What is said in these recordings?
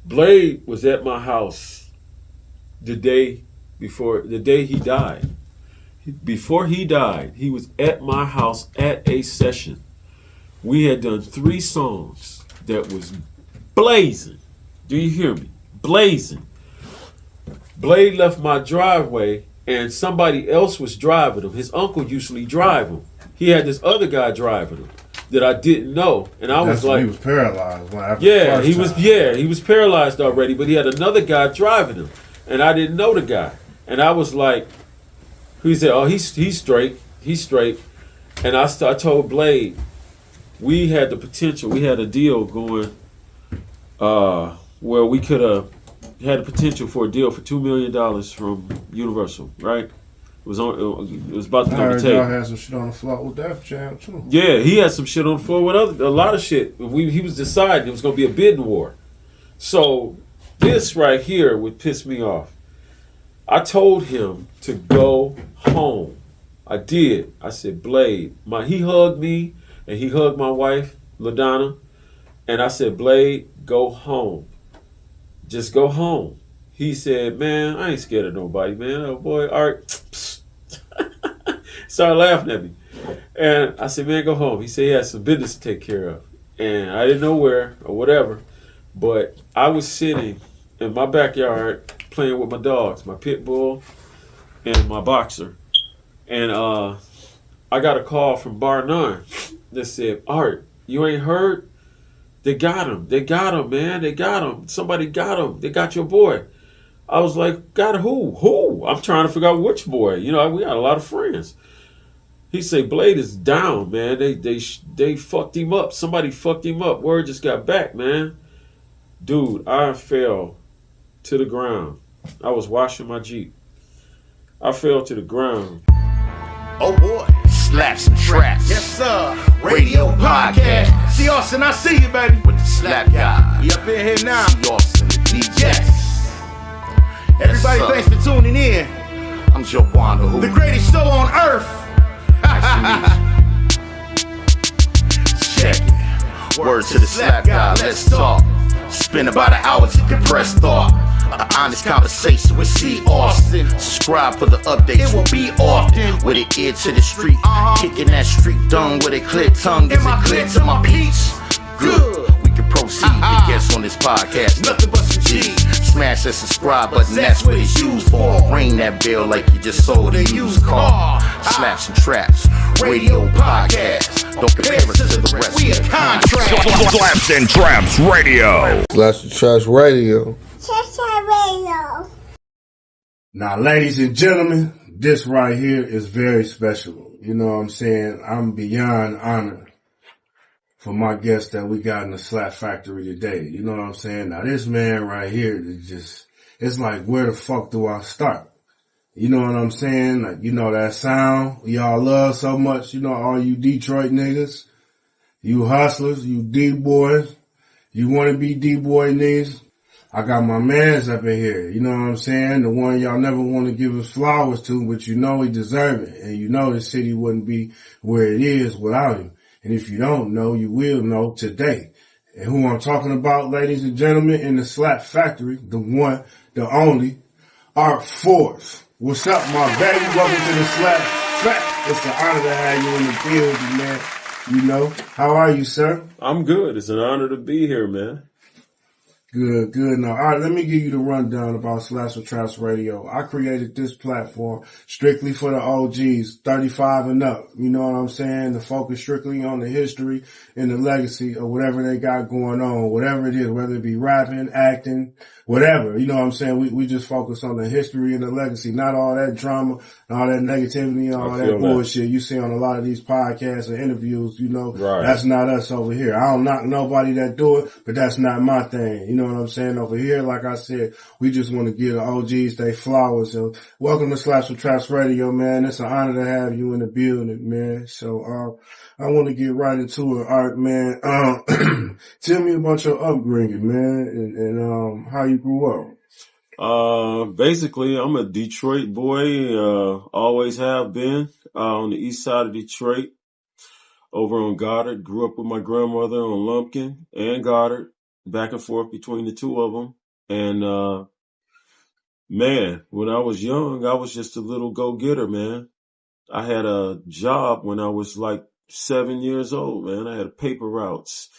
Blade was at my house the day the day he died. Before he died, he was at my house at a session. We had done 3 songs that was blazing. Do you hear me? Blazing. Blade left my driveway and somebody else was driving him. His uncle usually drive him. He had this other guy driving him that I didn't know, and I was That's when like, he was paralyzed. he was paralyzed already, but he had another guy driving him, and I didn't know the guy, and I was like, he said, "Oh, he's straight, he's straight," and I told Blade, we had the potential, we had a deal going, where we could have had a potential for a deal for $2 million from Universal, right? It was about to I come to heard table. y'all had some shit on the floor with Def Jam too. Yeah, he had some shit on the floor with a lot of shit. He was deciding it was going to be a bidding war. So this right here would piss me off. I told him to go home. I did. I said, Blade. He hugged me and he hugged my wife, LaDonna. And I said, Blade, go home. Just go home. He said, man, I ain't scared of nobody, man. Oh boy, Art started laughing at me. And I said, man, go home. He said he had some business to take care of. And I didn't know where or whatever. But I was sitting in my backyard playing with my dogs, my pit bull and my boxer. And I got a call from Bar 9 that said, Art, you ain't heard? They got him. They got him, man. They got him. Somebody got him. They got your boy. I was like, got who? Who? I'm trying to figure out which boy. You know, we got a lot of friends. He said, Blade is down, man. They fucked him up. Somebody fucked him up. Word just got back, man. Dude, I fell to the ground. I was washing my Jeep. I fell to the ground. Oh boy. Slapz and Trapz. Yes, sir. Radio podcast. See Austin, I see you, baby. With the slap guy. We up in here now. See Austin, the DJ. Yes. Everybody, sir. thanks for tuning in. I'm Joe Wanda, who The greatest show on earth. check it. Word to the slap guy, let's talk. Spend about an hour to compress thought. An honest conversation with C. Austin. Subscribe for the updates. It will be often. With an ear to the street. Kicking that street dung with a clear tongue. Is In my it clear clear to my peeps? Good. We can proceed. The guests on this podcast. Nothing but some G's. Smash that subscribe button, that's what it's used for. Ring that bell like you just sold a used car. Slapz and Trapz, radio podcast. Don't compare us to the rest. We a contract. Slapz and Trapz Radio. Slapz and Trapz Radio. Radio. Now, ladies and gentlemen, this right here is very special. You know what I'm saying? I'm beyond honored for my guest that we got in the Slap Factory today. You know what I'm saying? Now, this man right here is just, it's like, where the fuck do I start? You know what I'm saying? Like, you know that sound y'all love so much, you know, all you Detroit niggas, you hustlers, you D-boys, you want to be D-boy niggas. I got my mans up in here, you know what I'm saying? The one y'all never want to give his flowers to, but you know he deserve it. And you know the city wouldn't be where it is without him. And if you don't know, you will know today. And who I'm talking about, ladies and gentlemen, in the Slap Factory, the one, the only, Art Force. What's up, my baby? Welcome to the Slap Factory. It's an honor to have you in the building, man. You know, how are you, sir? I'm good. It's an honor to be here, man. Good, good. Now, all right, let me give you the rundown about Slapz and Trapz Radio. I created this platform strictly for the OGs, 35 and up. You know what I'm saying? To focus strictly on the history and the legacy of whatever they got going on, whatever it is, whether it be rapping, acting, whatever. You know what I'm saying? We just focus on the history and the legacy, not all that drama, all that negativity, all that bullshit you see on a lot of these podcasts and interviews. You know, That's not us over here. I don't knock nobody that do it, but that's not my thing. You know what I'm saying? Over here, like I said, we just want to give the OGs they flowers. So welcome to Slapz and Trapz Radio, man. It's an honor to have you in the building, man. So I want to get right into it, Art, man. Tell me about your upbringing, man, and how you grew up. Basically, I'm a Detroit boy, always have been, on the east side of Detroit, over on Goddard. Grew up with my grandmother on Lumpkin and Goddard. back and forth between the two of them. And man, when I was young, I was just a little go-getter, man. I had a job when I was like 7 years old, man. I had paper routes,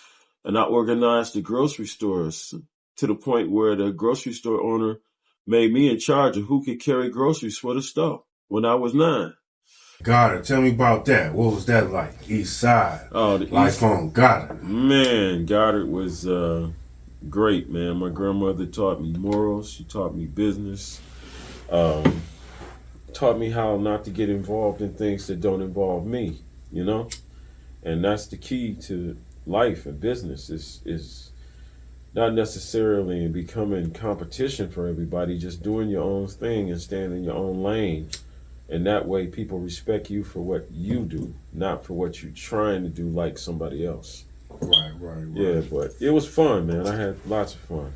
and I organized the grocery stores to the point where the grocery store owner made me in charge of who could carry groceries for the store when I was 9. Goddard, tell me about that. What was that like? East Side. Oh, the Life East, on Goddard. man, Goddard was great, man. My grandmother taught me morals. She taught me business. Um, Taught me how not to get involved in things that don't involve me, you know? And that's the key to life and business is not necessarily becoming competition for everybody, just doing your own thing and staying in your own lane. And that way people respect you for what you do, not for what you're trying to do like somebody else. Right. Yeah, but it was fun, man. I had lots of fun.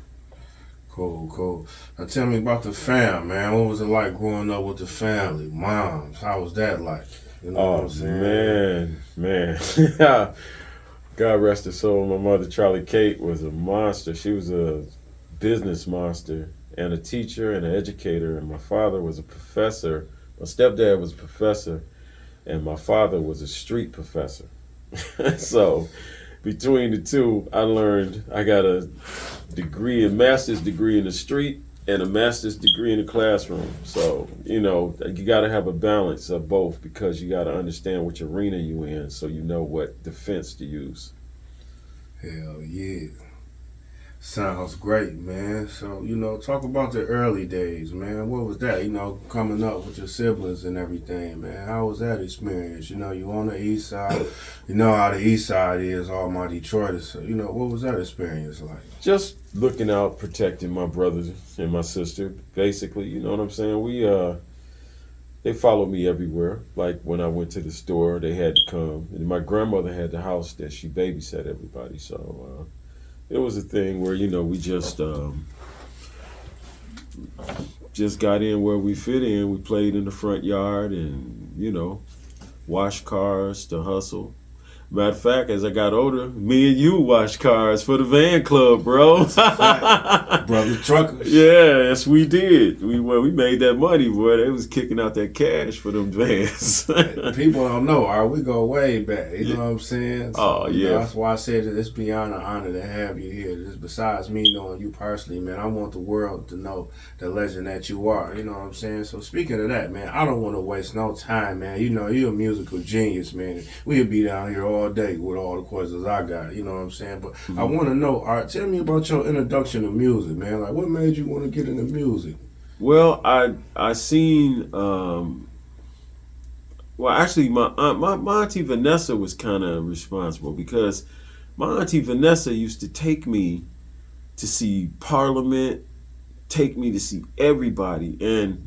Cool. Now tell me about the fam, man. What was it like growing up with the family? Moms, how was that like? You know what I'm Oh, saying? man. God rest her soul. My mother, Charlie Kate, was a monster. She was a business monster and a teacher and an educator. And my father was a professor. My stepdad was a professor, and my father was a street professor. So between the two, I got a master's degree in the street and a master's degree in the classroom. So, you got to have a balance of both because you got to understand which arena you in so you know what defense to use. Hell yeah. Sounds great, man. So, talk about the early days, man. What was that, coming up with your siblings and everything, man? How was that experience? You on the east side. You know how the east side is, all my Detroiters. So, what was that experience like? Just looking out, protecting my brothers and my sister, basically. You know what I'm saying? They followed me everywhere. Like when I went to the store, they had to come. And my grandmother had the house that she babysat everybody. So it was a thing where, we just got in where we fit in. We played in the front yard and, washed cars to hustle. Matter of fact, as I got older, me and you washed cars for the van club, bro. Brother truckers. Yeah, yes, we did. We made that money, boy. They was kicking out that cash for them vans. People don't know. We go way back. You know what I'm saying? So, yeah. That's why I said that it's beyond an honor to have you here. Just besides me knowing you personally, man, I want the world to know the legend that you are. You know what I'm saying? So speaking of that, man, I don't want to waste no time, man. You're a musical genius, man. We'll be down here all day with all the questions I got. You know what I'm saying? But I want to know, all right, tell me about your introduction to music, man. Like, what made you want to get into music? Well, I seen actually my auntie Vanessa was kind of responsible because my auntie Vanessa used to take me to see Parliament, take me to see everybody, and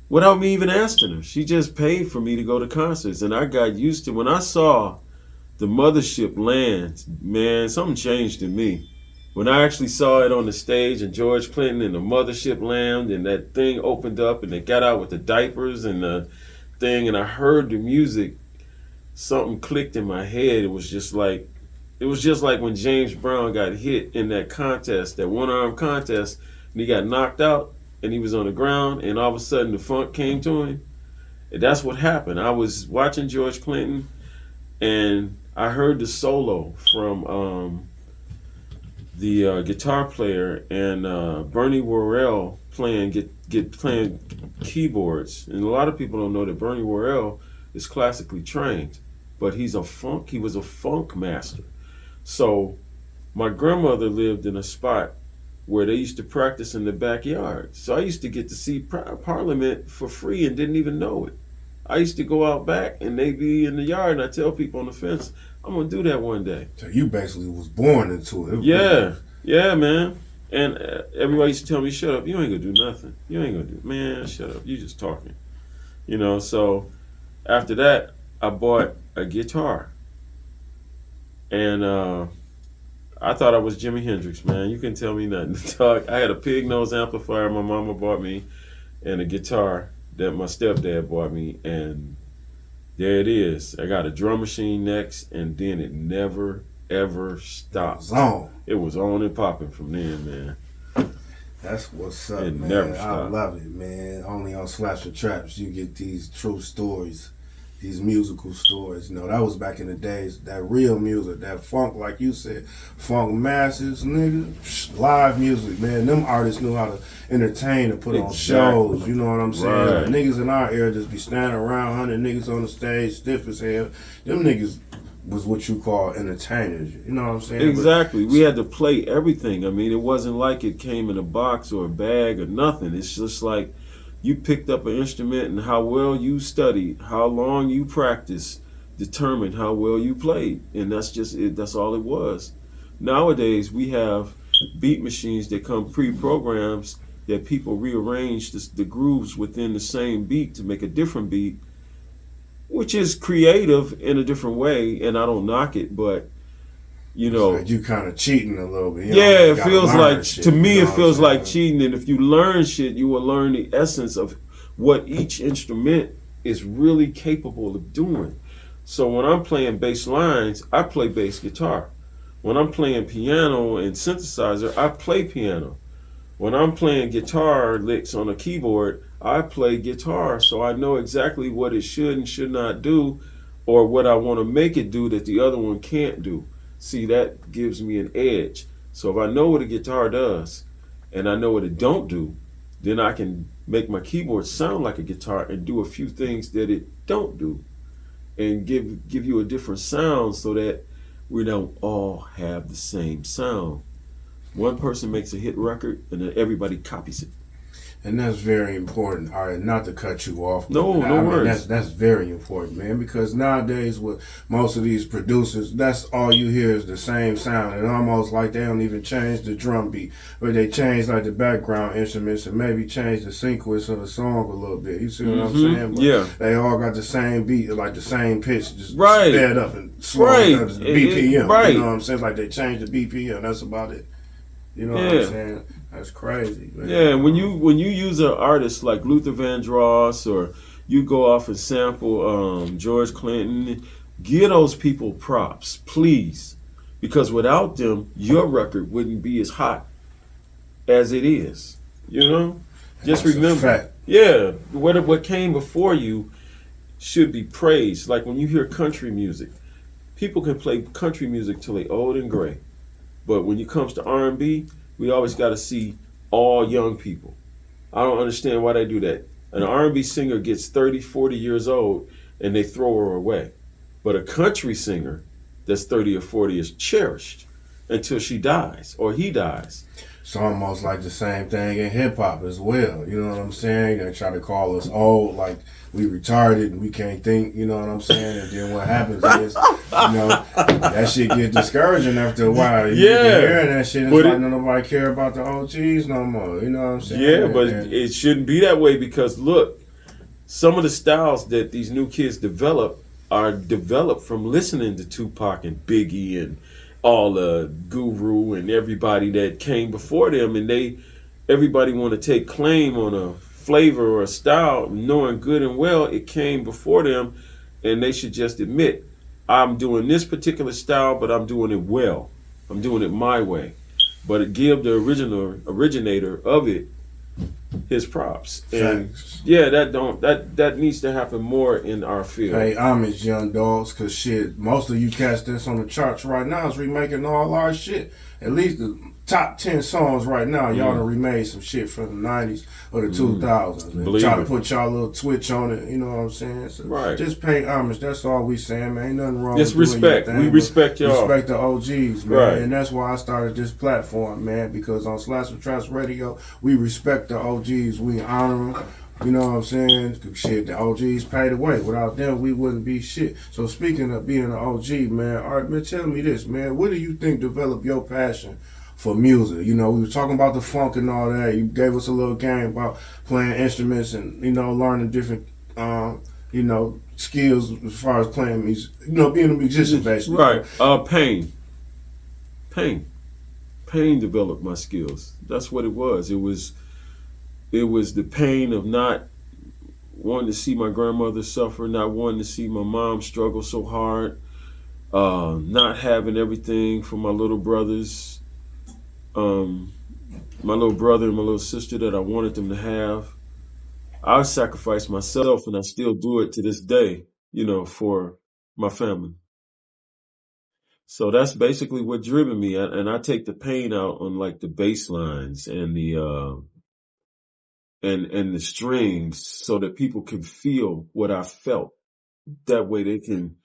without me even asking her, she just paid for me to go to concerts, and I got used to when I saw the mothership land, man, something changed in me. When I actually saw it on the stage and George Clinton and the mothership land and that thing opened up and they got out with the diapers and the thing and I heard the music, something clicked in my head. It was just like when James Brown got hit in that contest, that one-arm contest, and he got knocked out and he was on the ground and all of a sudden the funk came to him. And that's what happened. I was watching George Clinton and I heard the solo from the guitar player and Bernie Worrell playing keyboards. And a lot of people don't know that Bernie Worrell is classically trained, but he was a funk master. So my grandmother lived in a spot where they used to practice in the backyard. So I used to get to see Parliament for free and didn't even know it. I used to go out back and they'd be in the yard and I tell people on the fence, I'm going to do that one day. So you basically was born into it. Yeah, man. And everybody used to tell me, shut up, you ain't going to do nothing. You ain't going to do, man, shut up, you just talking. So after that, I bought a guitar. And I thought I was Jimi Hendrix, man. You couldn't tell me nothing. I had a pig nose amplifier my mama bought me and a guitar that my stepdad bought me, and there it is. I got a drum machine next, and then it never ever stopped. It was on and popping from then, man. That's what's up, It man. never I stopped. love it, man. Only on Slapz and Trapz you get these true stories, these musical stories. You know, that was back in the days, that real music, that funk, like you said, funk masses, nigga, live music, man. Them artists knew how to entertain and put on shows, you know what I'm saying? Right. Like, niggas in our era just be standing around, 100 niggas on the stage, stiff as hell. Them niggas was what you call entertainers, you know what I'm saying? Exactly. We had to play everything. I mean, it wasn't like it came in a box or a bag or nothing. It's just like you picked up an instrument, and how well you studied, how long you practiced, determined how well you played. And that's just it. That's all it was. Nowadays, we have beat machines that come pre-programmed that people rearrange the grooves within the same beat to make a different beat, which is creative in a different way, and I don't knock it, but you know, like you kind of cheating a little bit. Yeah, it feels like shit, to me, you know it feels what I'm like saying? cheating. And if you learn shit, you will learn the essence of what each instrument is really capable of doing. So when I'm playing bass lines, I play bass guitar. When I'm playing piano and synthesizer, I play piano. When I'm playing guitar licks on a keyboard, I play guitar, so I know exactly what it should and should not do, or what I want to make it do that the other one can't do. See, that gives me an edge. So if I know what a guitar does and I know what it don't do, then I can make my keyboard sound like a guitar and do a few things that it don't do, and give you a different sound so that we don't all have the same sound. One person makes a hit record and then everybody copies it. And that's very important. All right, not to cut you off. But No worries. That's very important, man. Because nowadays, with most of these producers, that's all you hear is the same sound, and almost like they don't even change the drum beat, but they change like the background instruments and maybe change the sequence of the song a little bit. You see what I'm saying? But yeah. They all got the same beat, like the same pitch, just Right. sped up and slowed Right. down to the BPM. Right. You know what I'm saying? Like they changed the BPM. That's about it. You know what I'm saying? That's crazy, man. Yeah, when you use an artist like Luther Vandross, or you go off and sample George Clinton, give those people props, please, because without them, your record wouldn't be as hot as it is. You know, just That's a remember, fact. yeah, what came before you should be praised. Like when you hear country music, people can play country music till they old and gray. But when it comes to R&B, we always got to see all young people. I don't understand why they do that. An R&B singer gets 30, 40 years old and they throw her away. But a country singer that's 30 or 40 is cherished until she dies or he dies. It's almost like the same thing in hip hop as well. You know what I'm saying? They try to call us old, like we retarded and we can't think. You know what I'm saying? And then what happens is, you know, that shit get discouraging after a while. You Yeah. get hearing that shit, it's But like nobody care about the OGs no more. You know what I'm saying? Yeah, but And it shouldn't be that way, because look, some of the styles that these new kids develop are developed from listening to Tupac and Biggie and all the Guru and everybody that came before them, and everybody want to take claim on a flavor or a style, knowing good and well it came before them, and they should just admit, I'm doing this particular style, but I'm doing it well. I'm doing it my way. But give the originator of it his props. And Facts. yeah, that needs to happen more in our field. pay homage, young dogs, cause shit, most of you cats that's on the charts right now is remaking all our shit. At least the top 10 songs right now, y'all done remade some shit from the 90s or the 2000s. And Believe try to it. put y'all little twitch on it, you know what I'm saying? So Right. just pay homage, that's all we saying, man. Ain't nothing wrong Just with doing your respect. thing, We but respect y'all. Respect the OGs, man. Right. And that's why I started this platform, man, because on Slapz and Trapz Radio, we respect the OGs, we honor them. You know what I'm saying? Shit, the OGs paid the way. Without them, we wouldn't be shit. So speaking of being an OG, man, all right, man, tell me this, man. What do you think developed your passion for music? You know, we were talking about the funk and all that. You gave us a little game about playing instruments and, you know, learning different, you know, skills as far as playing music. You know, being a musician, basically. Right. Pain developed my skills. That's what it was. It was the pain of not wanting to see my grandmother suffer, not wanting to see my mom struggle so hard. not having everything for my little brothers, my little brother and my little sister that I wanted them to have. I sacrificed myself, and I still do it to this day, for my family. So that's basically what driven me, and I take the pain out on like the bass lines and the strings, so that people can feel what I felt. That way they can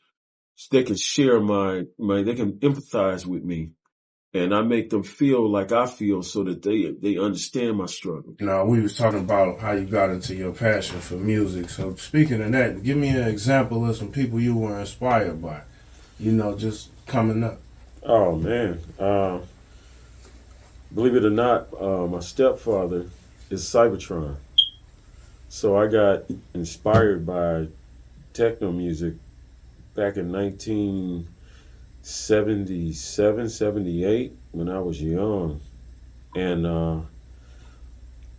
share my they can empathize with me, and I make them feel like I feel, so that they understand my struggle. Now, we was talking about how you got into your passion for music. So speaking of that, give me an example of some people you were inspired by, just coming up. Oh man, believe it or not, my stepfather is Cybertron. So I got inspired by techno music back in 1977, 78, when I was young. And my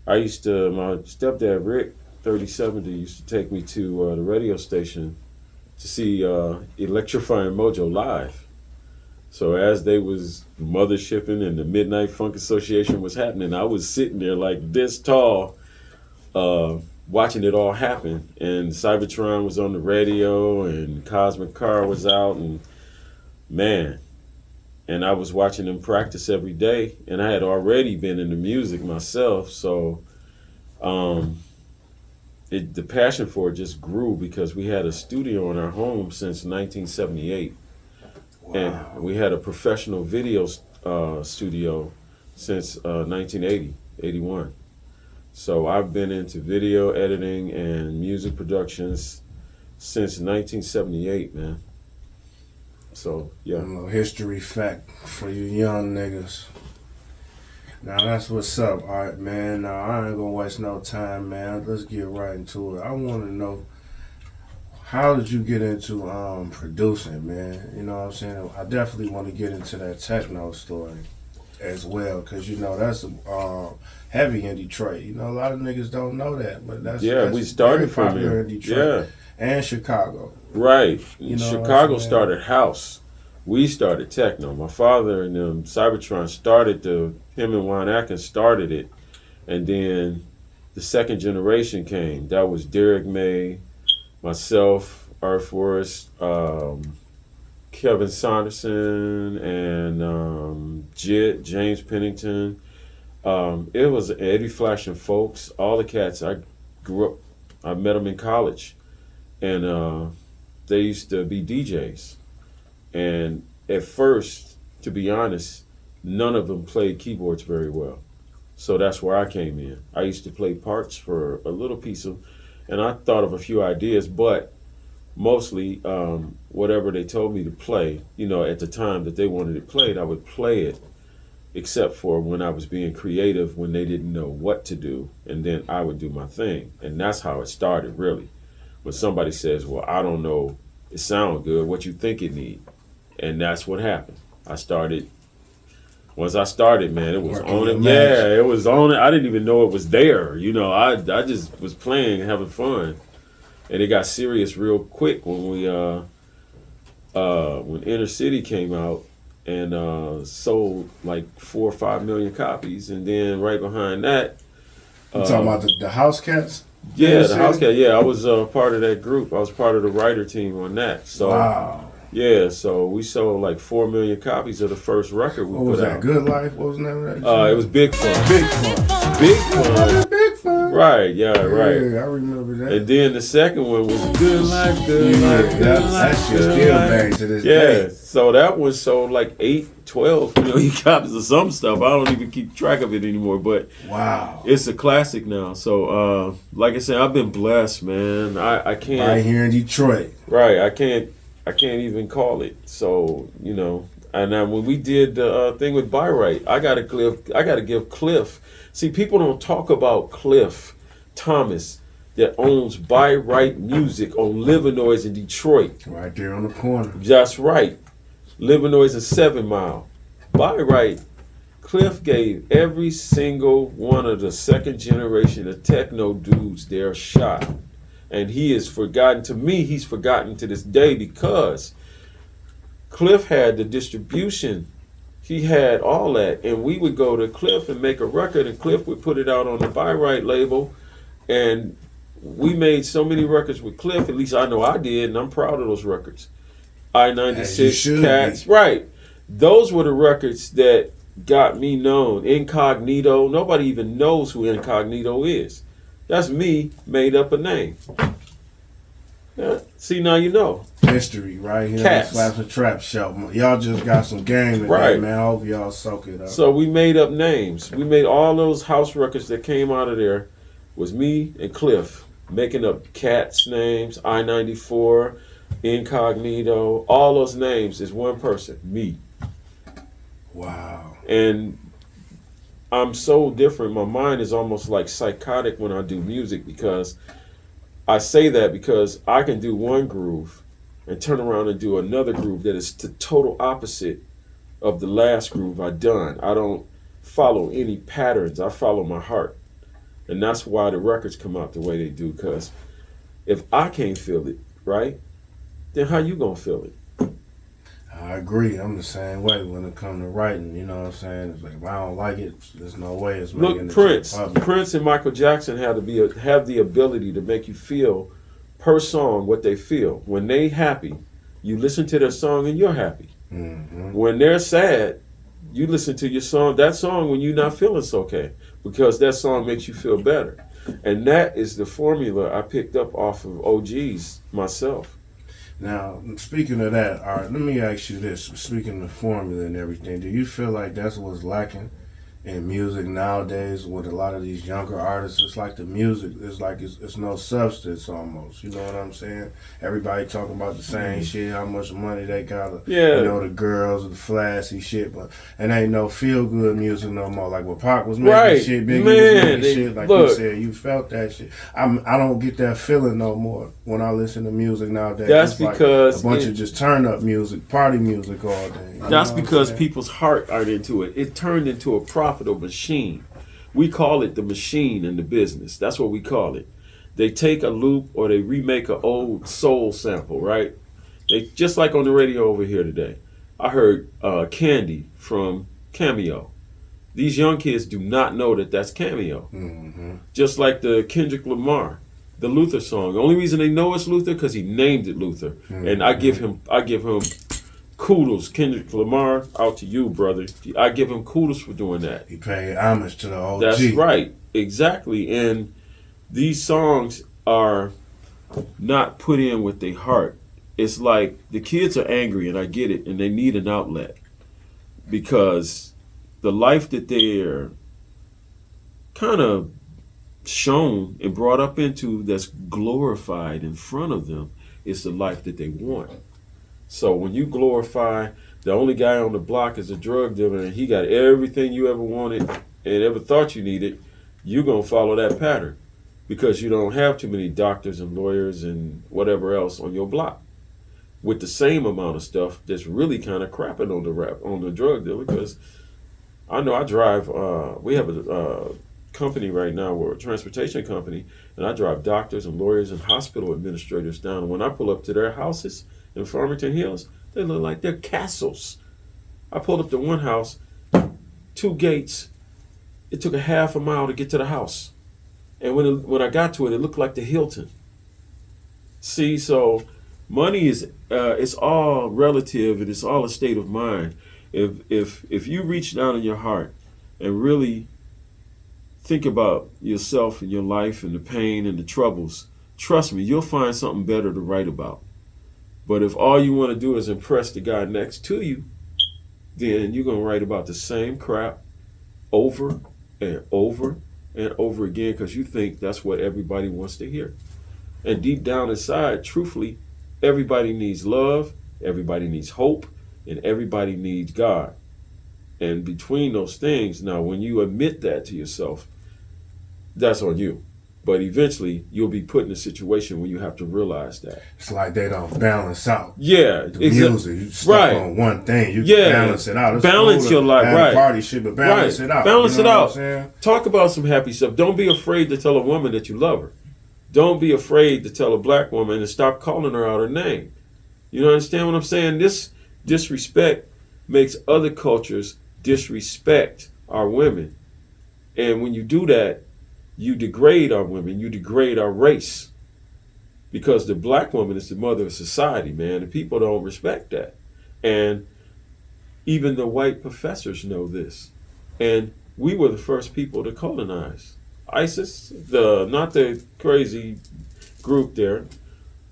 stepdad, Rick, 3070, used to take me to the radio station to see Electrifying Mojo live. So as they was mothershipping and the Midnight Funk Association was happening, I was sitting there like this tall, watching it all happen. And Cybertron was on the radio, and Cosmic Car was out, and man, and I was watching them practice every day. And I had already been into music myself, so the passion for it just grew, because we had a studio in our home since 1978. Wow. And we had a professional video studio since 1980, 81. So I've been into video editing and music productions since 1978, man. So, yeah. A little history fact for you young niggas. Now that's what's up. All right, man. Now I ain't gonna waste no time, man. Let's get right into it. I want to know, how did you get into producing, man? You know what I'm saying? I definitely want to get into that techno story as well, because that's heavy in Detroit. A lot of niggas don't know that, but that's we started very from popular here. in Detroit Yeah. and Chicago. Right. You know what I'm Chicago saying? started house. We started techno. My father and Cybertron started him and Juan Atkins started it. And then the second generation came. That was Derek May, myself, Art Forrest, Kevin Saunderson, and James Pennington. It was Eddie Flash and Folks, all the cats. I met them in college. And they used to be DJs. And at first, to be honest, none of them played keyboards very well. So that's where I came in. I used to play parts for a little piece of, and I thought of a few ideas, but mostly whatever they told me to play, at the time that they wanted it played, I would play it, except for when I was being creative, when they didn't know what to do, and then I would do my thing. And that's how it started, really. When somebody says, well, I don't know, it sounds good, what you think it need? And that's what happened. Once I started, man, it was on it. Yeah, it was on it. I didn't even know it was there. I just was playing and having fun. And it got serious real quick when when Inner City came out and sold like 4 or 5 million copies. And then right behind that, You talking about the House Cats? Yeah, the House Cat. Yeah, I was part of that group. I was part of the writer team on that. So, wow. Yeah, so we sold like 4 million copies of the first record we What was put that? out. Good Life? What was the name of that? It was Big Fun. Big Fun. Big Fun. Big Fun. Right, yeah, right. Yeah, I remember that. And then the second one was Good Life, Good Life, Good that Life, shit Good still Life. bang to this Yeah, day. so that one sold like 8, 12 million copies of some stuff. I don't even keep track of it anymore, but Wow. it's a classic now. So, like I said, I've been blessed, man. I can't. Right here in Detroit. Right, I can't even call it. So, and when we did the thing with Byright, I gotta give Cliff. See, people don't talk about Cliff Thomas that owns Byright Music on Livernois in Detroit. Right there on the corner. That's right. Livernois is 7 Mile. Byright, Cliff gave every single one of the second generation of techno dudes their shot. And he is forgotten. To me, he's forgotten to this day because Cliff had the distribution. He had all that, and we would go to Cliff and make a record, and Cliff would put it out on the Buy Right label, and we made so many records with Cliff. At least I know I did, and I'm proud of those records. I-96, Cats, right? Those were the records that got me known. Incognito, nobody even knows who Incognito is. That's me made up a name. Yeah. See, now you know. History right here. Cats. Slapz and Trapz show. Y'all just got some game today, Right. man. I hope y'all soak it up. So we made up names. We made all those house records that came out of there. Was me and Cliff making up Cats names, I-94, Incognito. All those names is one person, me. Wow. And I'm so different. My mind is almost like psychotic when I do music, because I say that because I can do one groove and turn around and do another groove that is the total opposite of the last groove I done. I don't follow any patterns. I follow my heart. And that's why the records come out the way they do, because if I can't feel it, right, then how you gonna feel it? I agree. I'm the same way when it comes to writing. You know what I'm saying? It's like, if I don't like it, there's no way it's making Look, it Prince. to the public. Prince and Michael Jackson have the ability to make you feel per song what they feel. When they happy, you listen to their song and you're happy. Mm-hmm. When they're sad, you listen to your song, that song when you're not feeling so okay, because that song makes you feel better. And that is the formula I picked up off of OGs myself. Now, speaking of that, all right, let me ask you this. Speaking of formula and everything, do you feel like that's what's lacking in music nowadays with a lot of these younger artists? It's like the music is like it's no substance almost. You know what I'm saying? Everybody talking about the same shit, how much money they got. Yeah. You know, the girls, the flashy shit, but it ain't no feel-good music no more. Like when Pac was making Right. shit, Biggie Man, was making they- shit, like look. you said, you felt that shit. I don't get that feeling no more when I listen to music nowadays. That's It's like because a bunch it- of just turn-up music, party music all day. You know That's what I'm because saying? people's heart aren't into it. It turned into a profitable machine. We call it the machine in the business. That's what we call it. They take a loop or they remake an old soul sample, right? They just like on the radio over here today. I heard Candy from Cameo. These young kids do not know that that's Cameo. Mm-hmm. Just like the Kendrick Lamar, the Luther song. The only reason they know it's Luther because he named it Luther. And I give him kudos. Kendrick Lamar, out to you, brother. I give him kudos for doing that. He paid homage to the OG. That's right. Exactly. And these songs are not put in with their heart. It's like the kids are angry, and I get it, and they need an outlet. Because the life that they're kind of shown and brought up into that's glorified in front of them is the life that they want. So when you glorify the only guy on the block is a drug dealer and he got everything you ever wanted and ever thought you needed, you're going to follow that pattern because you don't have too many doctors and lawyers and whatever else on your block with the same amount of stuff that's really kind of crapping on the drug dealer. Because I know I drive, we have a company right now, we're a transportation company, and I drive doctors and lawyers and hospital administrators down. And when I pull up to their houses in Farmington Hills, they look like they're castles. I pulled up to one house, 2 gates. It took a half a mile to get to the house. And when I got to it, it looked like the Hilton. See, so money is it's all relative and it's all a state of mind. If you reach down in your heart and really think about yourself and your life and the pain and the troubles, trust me, you'll find something better to write about. But if all you want to do is impress the guy next to you, then you're going to write about the same crap over and over and over again because you think that's what everybody wants to hear. And deep down inside, truthfully, everybody needs love, everybody needs hope, and everybody needs God. And between those things, now when you admit that to yourself, that's on you. But eventually, you'll be put in a situation where you have to realize that. It's like they don't balance out. Yeah, The music, you stuck right. on one thing. You Yeah. can balance it out. It's Balance cool your to life, have right. party shit, but balance Right. it out. Balance You know it what out. I'm saying? Talk about some happy stuff. Don't be afraid to tell a woman that you love her. Don't be afraid to tell a black woman and stop calling her out her name. You understand what I'm saying? This disrespect makes other cultures disrespect our women. And when you do that, you degrade our women, you degrade our race. Because the black woman is the mother of society, man, and people don't respect that. And even the white professors know this. And we were the first people to colonize. ISIS, not the crazy group there,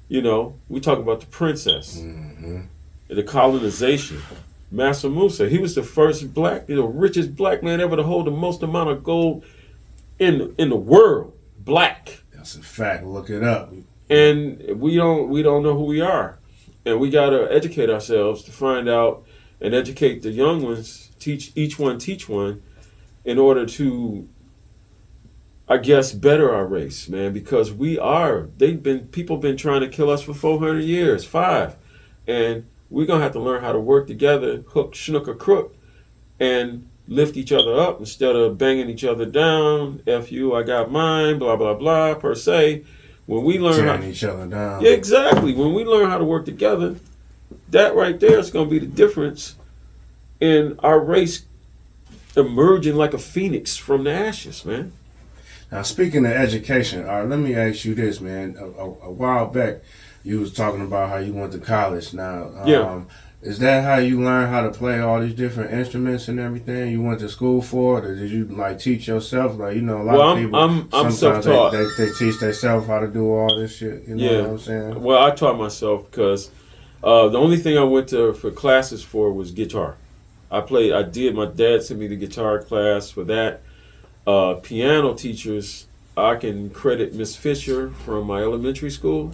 we talk about the princess, the colonization. Mansa Musa, he was the first black, richest black man ever to hold the most amount of gold in the world. Black. That's a fact. Look it up. And we don't know who we are, and we gotta educate ourselves to find out and educate the young ones. Teach one, in order to, I guess, better our race, man. Because people been trying to kill us for 400 years, 5, and we're gonna have to learn how to work together, hook, schnook, or crook, and lift each other up instead of banging each other down. F you, I got mine, blah blah blah. Per se. When we learn tearing each other down. Yeah, exactly. When we learn how to work together, that right there is going to be the difference in our race emerging like a phoenix from the ashes, man. Now, speaking of education, all right, let me ask you this, man. A while back, you was talking about how you went to college. Now, is that how you learn how to play all these different instruments and everything? You went to school for it, or did you teach yourself? A lot of people. I'm self-taught. They teach themselves how to do all this shit. You know what I'm saying? Well, I taught myself because the only thing I went to for classes for was guitar. My dad sent me to guitar class for that. Piano teachers, I can credit Miss Fisher from my elementary school.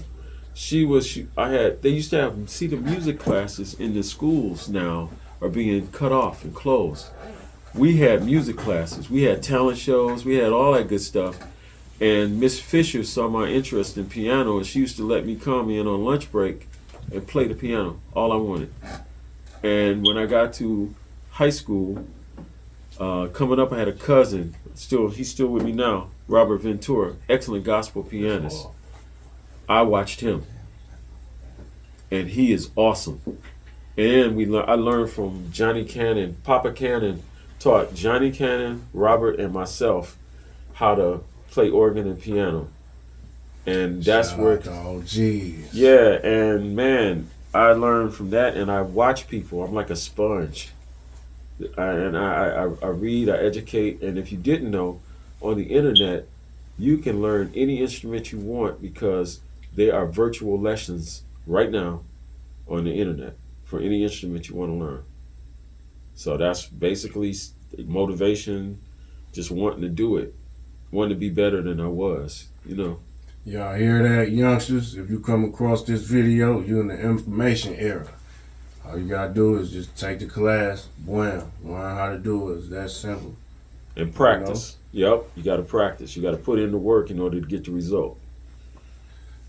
They used to have, the music classes in the schools now are being cut off and closed. We had music classes, we had talent shows, we had all that good stuff. And Miss Fisher saw my interest in piano, and she used to let me come in on lunch break and play the piano, all I wanted. And when I got to high school, coming up, I had a cousin, he's still with me now, Robert Ventura, excellent gospel pianist. I watched him, and he is awesome. And I learned from Johnny Cannon. Papa Cannon taught Johnny Cannon, Robert, and myself how to play organ and piano. And that's Shout where... out to OGs. Yeah, and man, I learned from that, and I watch people. I'm like a sponge. I read, I educate, and if you didn't know, on the internet, you can learn any instrument you want because there are virtual lessons right now on the internet for any instrument you want to learn. So that's basically motivation, just wanting to do it, wanting to be better than I was, Y'all hear that, youngsters? If you come across this video, you're in the information era. All you gotta do is just take the class, learn how to do it. It's that simple. And practice. Yep, you got to practice. You got to put in the work in order to get the result.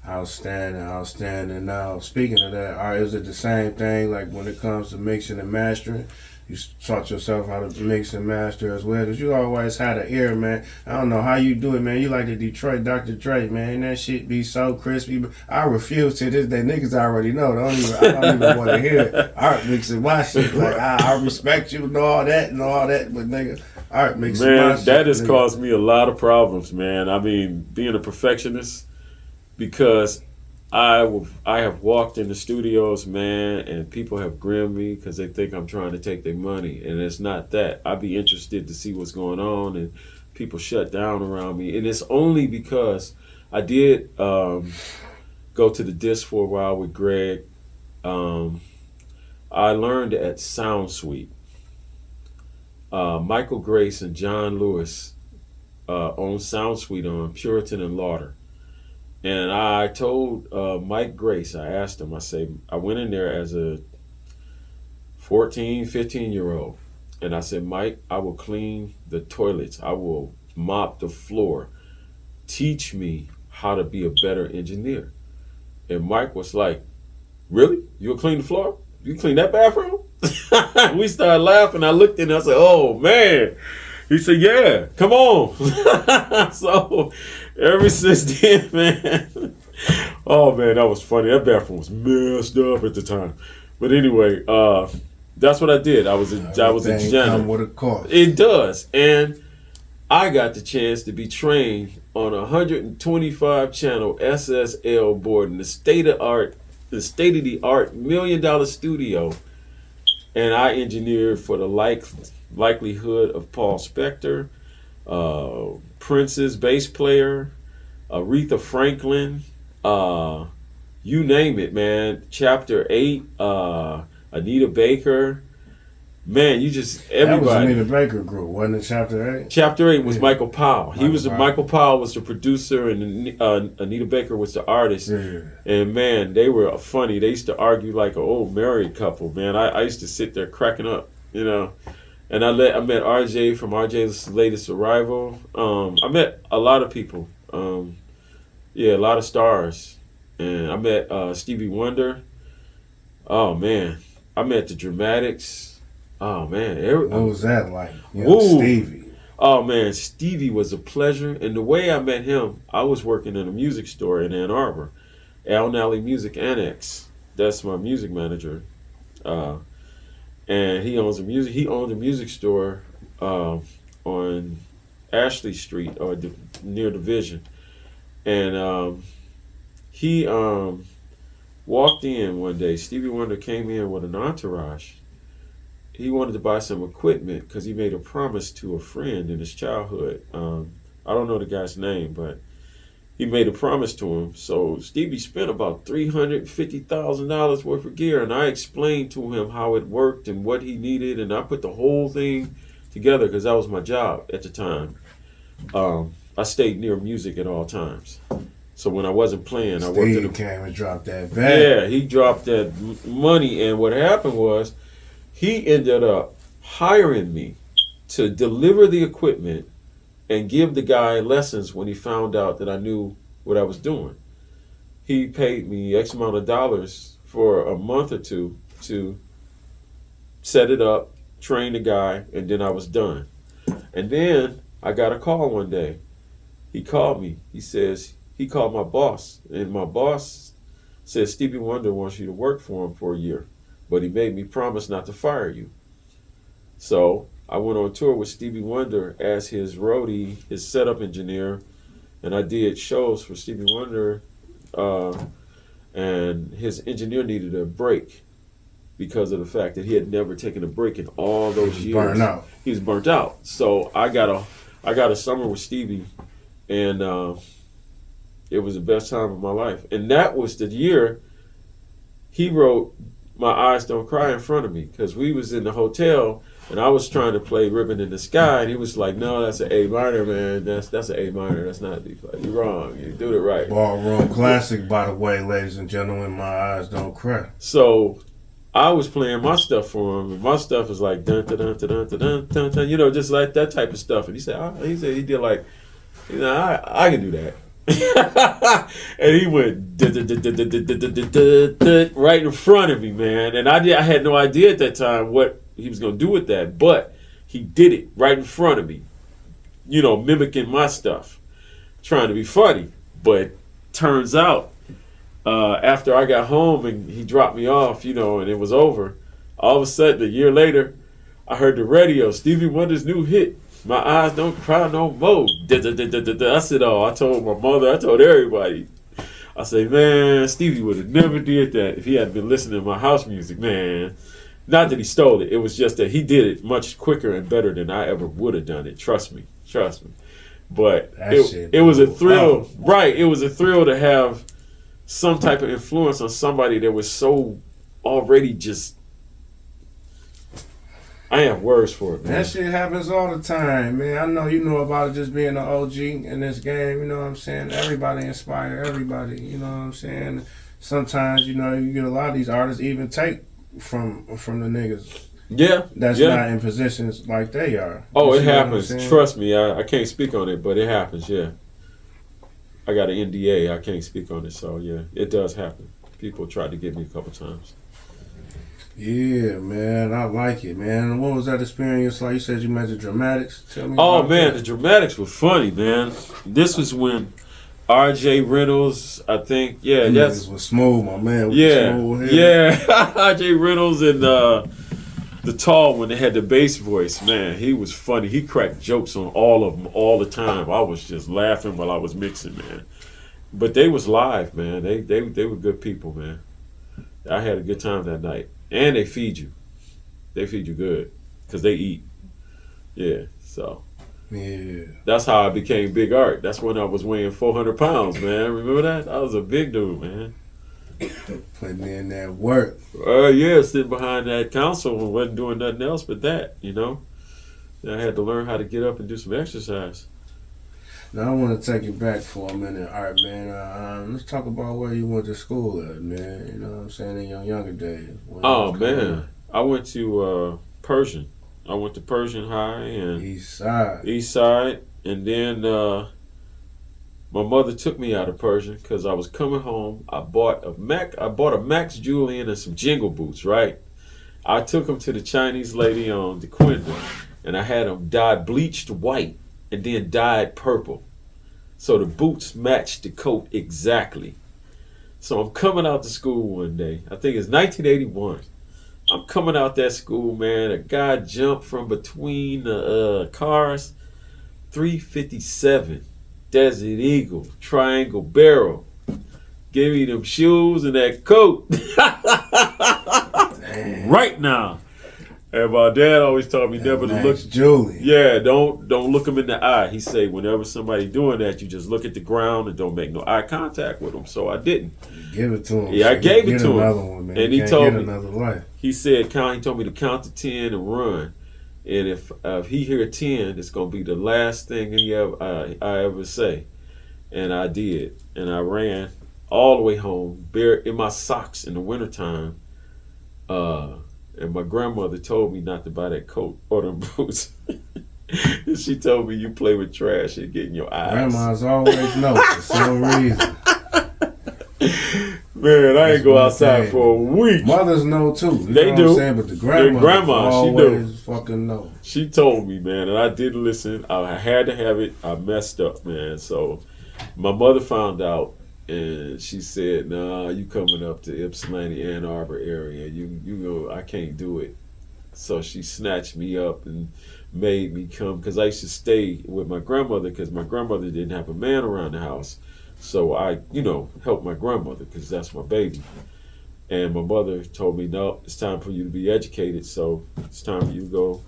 Outstanding. Now, speaking of that, is it the same thing like when it comes to mixing and mastering? You taught yourself how to mix and master as well, because you always had an ear, man. I don't know how you do it, man. You like the Detroit Dr. Dre, man. That shit be so crispy. I refuse to this day. Niggas already know. I don't even want to hear it. Art mixing my shit. Like, I respect you and all that, but nigga, art mixing my shit. Man, that has caused me a lot of problems, man. I mean, being a perfectionist, because I have walked in the studios, man, and people have grimmed me because they think I'm trying to take their money, and it's not that. I'd be interested to see what's going on, and people shut down around me, and it's only because I did go to the disc for a while with Greg. I learned at Sound Suite. Michael Grace and John Lewis own Sound Suite on Puritan and Lauder. And I told Mike Grace, I asked him, I went in there as a 14, 15-year-old. And I said, Mike, I will clean the toilets. I will mop the floor. Teach me how to be a better engineer. And Mike was like, really? You'll clean the floor? You clean that bathroom? We started laughing. I looked in and I said, oh, man. He said, yeah, come on. So ever since then, man, oh, man, that was funny. That bathroom was messed up at the time. But anyway, that's what I did. I was a Everything janitor. come with a cost. It does, and I got the chance to be trained on a 125 channel SSL board in the state of the art $1 million studio, and I engineered for the likelihood of Paul Spector, Prince's bass player, Aretha Franklin, you name it, man. Chapter 8, Anita Baker. Man, you just everybody. That was Anita Baker group, wasn't it? Chapter 8. Chapter 8 was Michael Powell. Michael Powell was the producer, and Anita Baker was the artist. Yeah. And man, they were funny. They used to argue like an old married couple. Man, I used to sit there cracking up, you know. And I met RJ from RJ's latest arrival. I met a lot of people. A lot of stars. And I met Stevie Wonder. Oh man, I met the Dramatics. Oh man, What was that like? Stevie. Oh man, Stevie was a pleasure. And the way I met him, I was working in a music store in Ann Arbor, Al Nally Music Annex. That's my music manager, and he owns a music store on Ashley Street or near Division, and he walked in one day. Stevie Wonder came in with an entourage. He wanted to buy some equipment because he made a promise to a friend in his childhood. I don't know the guy's name, but he made a promise to him. So Stevie spent about $350,000 worth of gear, and I explained to him how it worked and what he needed, and I put the whole thing together because that was my job at the time. I stayed near music at all times. So when I wasn't playing, I worked at Steve came and dropped that bag. Yeah, he dropped that money, and what happened was he ended up hiring me to deliver the equipment and give the guy lessons when he found out that I knew what I was doing. He paid me X amount of dollars for a month or two to set it up, train the guy, and then I was done. And then I got a call one day. He called me. He called my boss, and my boss said Stevie Wonder wants you to work for him for a year, but he made me promise not to fire you. So I went on tour with Stevie Wonder as his roadie, his setup engineer, and I did shows for Stevie Wonder, and his engineer needed a break because of the fact that he had never taken a break in all those years. Burnt out. He was burnt out. So I got a summer with Stevie, and it was the best time of my life. And that was the year he wrote My Eyes Don't Cry in front of me, because we was in the hotel and I was trying to play Ribbon in the Sky, and he was like, no, that's an A minor, man. That's an A minor. That's not D flat. You're wrong. You do it right. Ballroom classic, by the way, ladies and gentlemen. My Eyes Don't Cry. So I was playing my stuff for him, and my stuff is like dun dun dun dun dun dun dun dun, you know, just like that type of stuff. And he said he did like, you know, I can do that. And he went right in front of me, man. And I had no idea at that time what he was gonna do with that, but he did it right in front of me, you know, mimicking my stuff, trying to be funny. But turns out, after I got home and he dropped me off, you know, and it was over, all of a sudden a year later, I heard the radio, Stevie Wonder's new hit, My Eyes Don't Cry No More. I said, oh, I told my mother, I told everybody. I said, man, Stevie would have never did that if he hadn't been listening to my house music, man. Not that he stole it. It was just that he did it much quicker and better than I ever would have done it. Trust me. But it was a thrill. Right. It was a thrill to have some type of influence on somebody that was so already just... I have words for it, man. That shit happens all the time, man. I know you know about it just being an OG in this game, you know what I'm saying? Everybody inspire everybody, you know what I'm saying? Sometimes, you know, you get a lot of these artists even take from the niggas. Yeah. That's not in positions like they are. Oh, it happens. Trust me, I can't speak on it, but it happens, yeah. I got an NDA, I can't speak on it, so yeah, it does happen. People tried to get me a couple times. Yeah, man, I like it, man. What was that experience like? You said you met the Dramatics. Tell me. Oh man, the Dramatics were funny, man. This was when R.J. Reynolds, I think. Yeah, Them that's niggas was smooth, my man. With the yeah, smooth hair. yeah. R.J. Reynolds and the tall one that had the bass voice. Man, he was funny. He cracked jokes on all of them all the time. I was just laughing while I was mixing, man. But they was live, man. They were good people, man. I had a good time that night, and they feed you. They feed you good because they eat. Yeah, so. Yeah. That's how I became Big Art. That's when I was weighing 400 pounds, man. Remember that? I was a big dude, man. Putting in that work. Yeah, sitting behind that console and wasn't doing nothing else but that, you know. I had to learn how to get up and do some exercise. Now I want to take you back for a minute, Art, man. Let's talk about where you went to school at, man. You know what I'm saying, in your younger days. Oh, man. I went to Persian. I went to Persian High and East Side. And then my mother took me out of Persian because I was coming home. I bought a Max Julian and some Jingle Boots, right? I took them to the Chinese lady on DeQuinda, and I had them dyed bleached white and then dyed purple. So the boots matched the coat exactly. So I'm coming out to school one day. I think it's 1981. I'm coming out that school, man. A guy jumped from between the cars. 357 Desert Eagle triangle barrel. Give me them shoes and that coat. Right now. And my dad always taught me never to look. Julie. Yeah, don't look him in the eye. He say whenever somebody doing that, you just look at the ground and don't make no eye contact with them. So I didn't. Give it to him. Yeah, I gave it to him. Another one, man. And he told get me another life. He said he told me to count to 10 and run. And if he hear 10, it's gonna be the last thing I ever say. And I did. And I ran all the way home, bare in my socks in the wintertime. And my grandmother told me not to buy that coat or them boots. And she told me you play with trash and get in your eyes. Grandmas always know for some reason. Man, I ain't go outside for a week. Mothers know too. You They know do. What I'm saying? But the grandma, she always fucking know. She told me, man, and I didn't listen. I had to have it. I messed up, man. So my mother found out, and she said, "Nah, you coming up to Ypsilanti, Ann Arbor area? You go. I can't do it." So she snatched me up and made me come because I used to stay with my grandmother because my grandmother didn't have a man around the house. So I, helped my grandmother because that's my baby. And my mother told me, no, it's time for you to be educated. So it's time for you to go.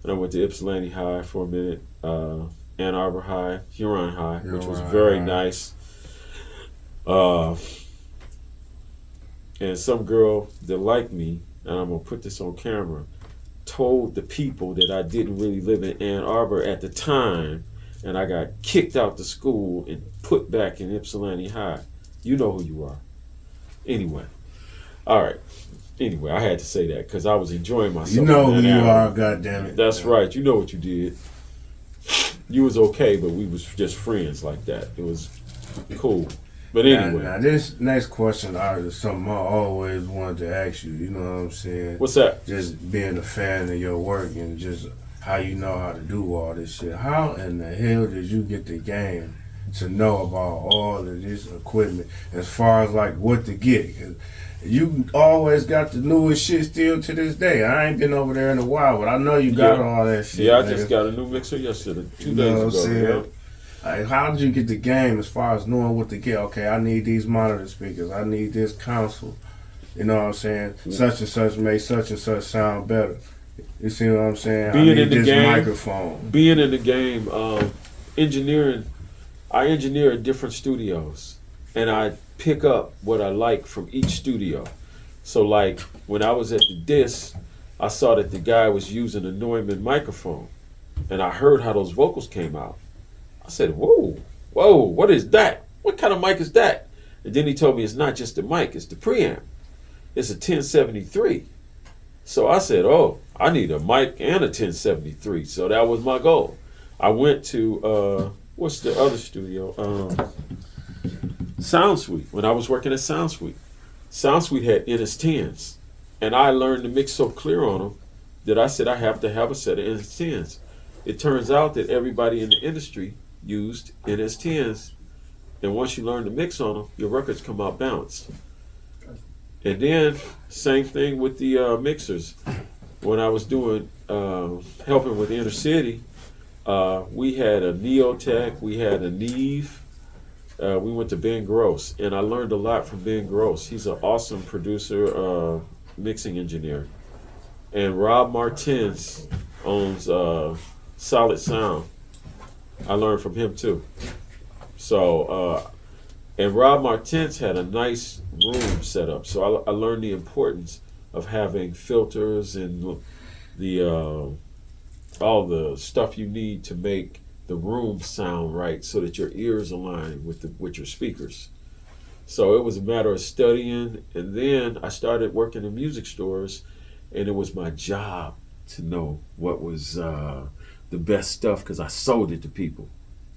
And I went to Ypsilanti High for a minute, Ann Arbor High, Huron High, which was very nice. And some girl that liked me, and I'm going to put this on camera, told the people that I didn't really live in Ann Arbor at the time, and I got kicked out the school and put back in Ypsilanti High. You know who you are. Anyway. All right. Anyway, I had to say that because I was enjoying myself. You know who you are, goddammit. That's right. You know what you did. You was okay, but we was just friends like that. It was cool. But anyway. Now this next question is something I always wanted to ask you. You know what I'm saying? What's that? Just being a fan of your work and just how you know how to do all this shit. How in the hell did you get the game to know about all of this equipment as far as like what to get? 'Cause you always got the newest shit still to this day. I ain't been over there in a while, but I know you got all that shit. Yeah, I man. just got a new mixer yesterday, 2 You know days what I'm ago. saying? Like, how did you get the game as far as knowing what to get? Okay, I need these monitor speakers. I need this console. You know what I'm saying? Such and such make such and such sound better. You see what I'm saying? Being I need in the this game, microphone. Being in the game, engineering, I engineer at different studios, and I pick up what I like from each studio. So like when I was at the disc, I saw that the guy was using a Neumann microphone, and I heard how those vocals came out. I said, whoa, what is that? What kind of mic is that? And then he told me it's not just the mic, it's the preamp. It's a 1073. So I said, oh, I need a mic and a 1073. So that was my goal. I went to, what's the other studio? Sound Suite. When I was working at Sound Suite. Sound Suite had NS10s. And I learned to mix so clear on them that I said I have to have a set of NS10s. It turns out that everybody in the industry used NS10s And once you learn to mix on them, your records come out balanced. And then, same thing with the mixers. When I was doing, helping with Inner City, we had a Neotech, we had a Neve, we went to Ben Gross, and I learned a lot from Ben Gross. He's an awesome producer, mixing engineer. And Rob Martins owns Solid Sound. I learned from him too. So, and Rob Martins had a nice room set up. So I learned the importance of having filters and the all the stuff you need to make the room sound right, so that your ears align with your speakers. So it was a matter of studying, and then I started working in music stores, and it was my job to know what was the best stuff, because I sold it to people.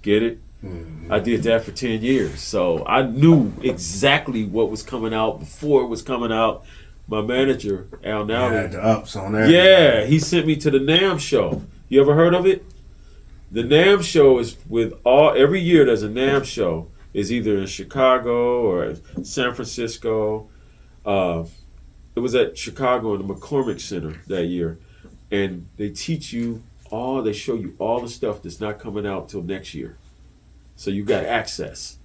Get it? Mm-hmm. I did that for 10 years. So I knew exactly what was coming out before it was coming out. My manager, Al Nally, had the ups on there. Yeah, he sent me to the NAMM show. You ever heard of it? The NAMM show is every year there's a NAMM show. It's either in Chicago or San Francisco. It was at Chicago in the McCormick Center that year. And they teach you they show you all the stuff that's not coming out till next year. So you got access.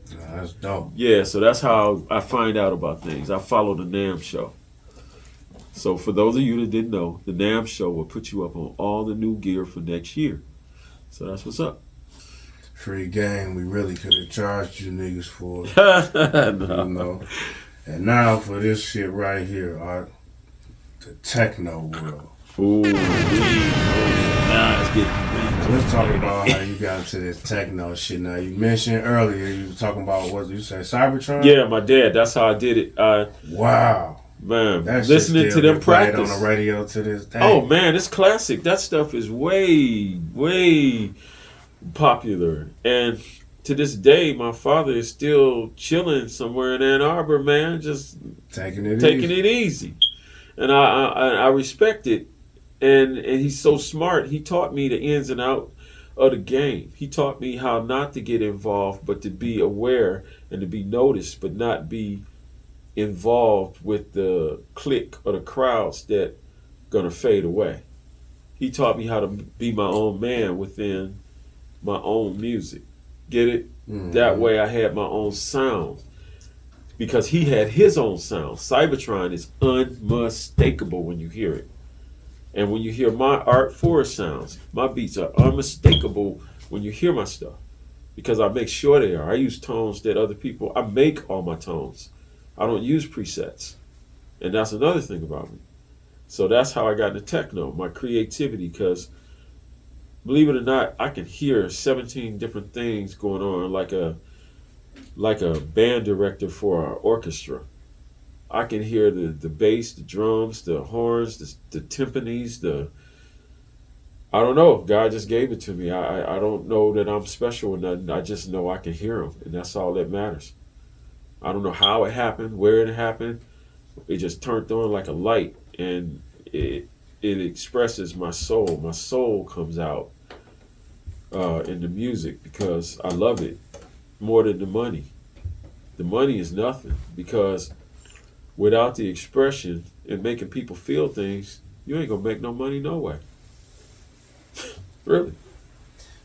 That's dope. Yeah, so that's how I find out about things. I follow the NAMM show. So for those of you that didn't know, the NAMM show will put you up on all the new gear for next year. So that's what's up. Free game, we really could have charged you niggas for it. No. You know. And now for this shit right here, Art, the techno world. Ooh, it's getting Let's talk about how you got into this techno shit. Now, you mentioned earlier, you were talking about, what did you say, Cybertron? Yeah, my dad, that's how I did it. Wow. Man, that listening to them practice. On the radio to this day. Oh, man, it's classic. That stuff is way, way popular. And to this day, my father is still chilling somewhere in Ann Arbor, man, just taking it easy. And I respect it. And he's so smart. He taught me the ins and outs of the game. He taught me how not to get involved, but to be aware and to be noticed, but not be involved with the clique or the crowds that gonna fade away. He taught me how to be my own man within my own music. Get it? Mm-hmm. That way I had my own sound. Because he had his own sound. Cybertron is unmistakable when you hear it. And when you hear my Art Forest sounds, my beats are unmistakable when you hear my stuff. Because I make sure they are. I use tones that I make all my tones. I don't use presets. And that's another thing about me. So that's how I got into techno, my creativity, because believe it or not, I can hear 17 different things going on like a band director for an orchestra. I can hear the bass, the drums, the horns, the timpanis, I don't know. God just gave it to me. I don't know that I'm special or nothing. I just know I can hear them, and that's all that matters. I don't know how it happened, where it happened. It just turned on like a light, and it expresses my soul. My soul comes out in the music because I love it more than the money. The money is nothing, because without the expression and making people feel things, you ain't gonna make no money no way. Really.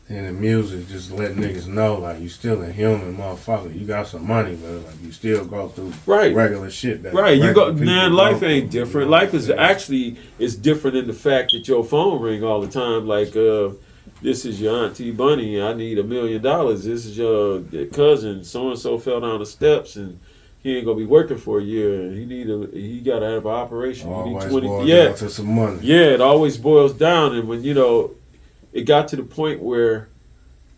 And the music, just let niggas know, like, you still a human motherfucker. You got some money, but like, you still go through regular shit. You go, man, life ain't different. Life is actually different in the fact that your phone ring all the time. Like, this is your Auntie Bunny, I need $1 million. This is your cousin, so-and-so fell down the steps and he ain't gonna be working for a year, and he gotta have an operation. Always you need 20. Boils down to some money. Yeah, it always boils down, and when it got to the point where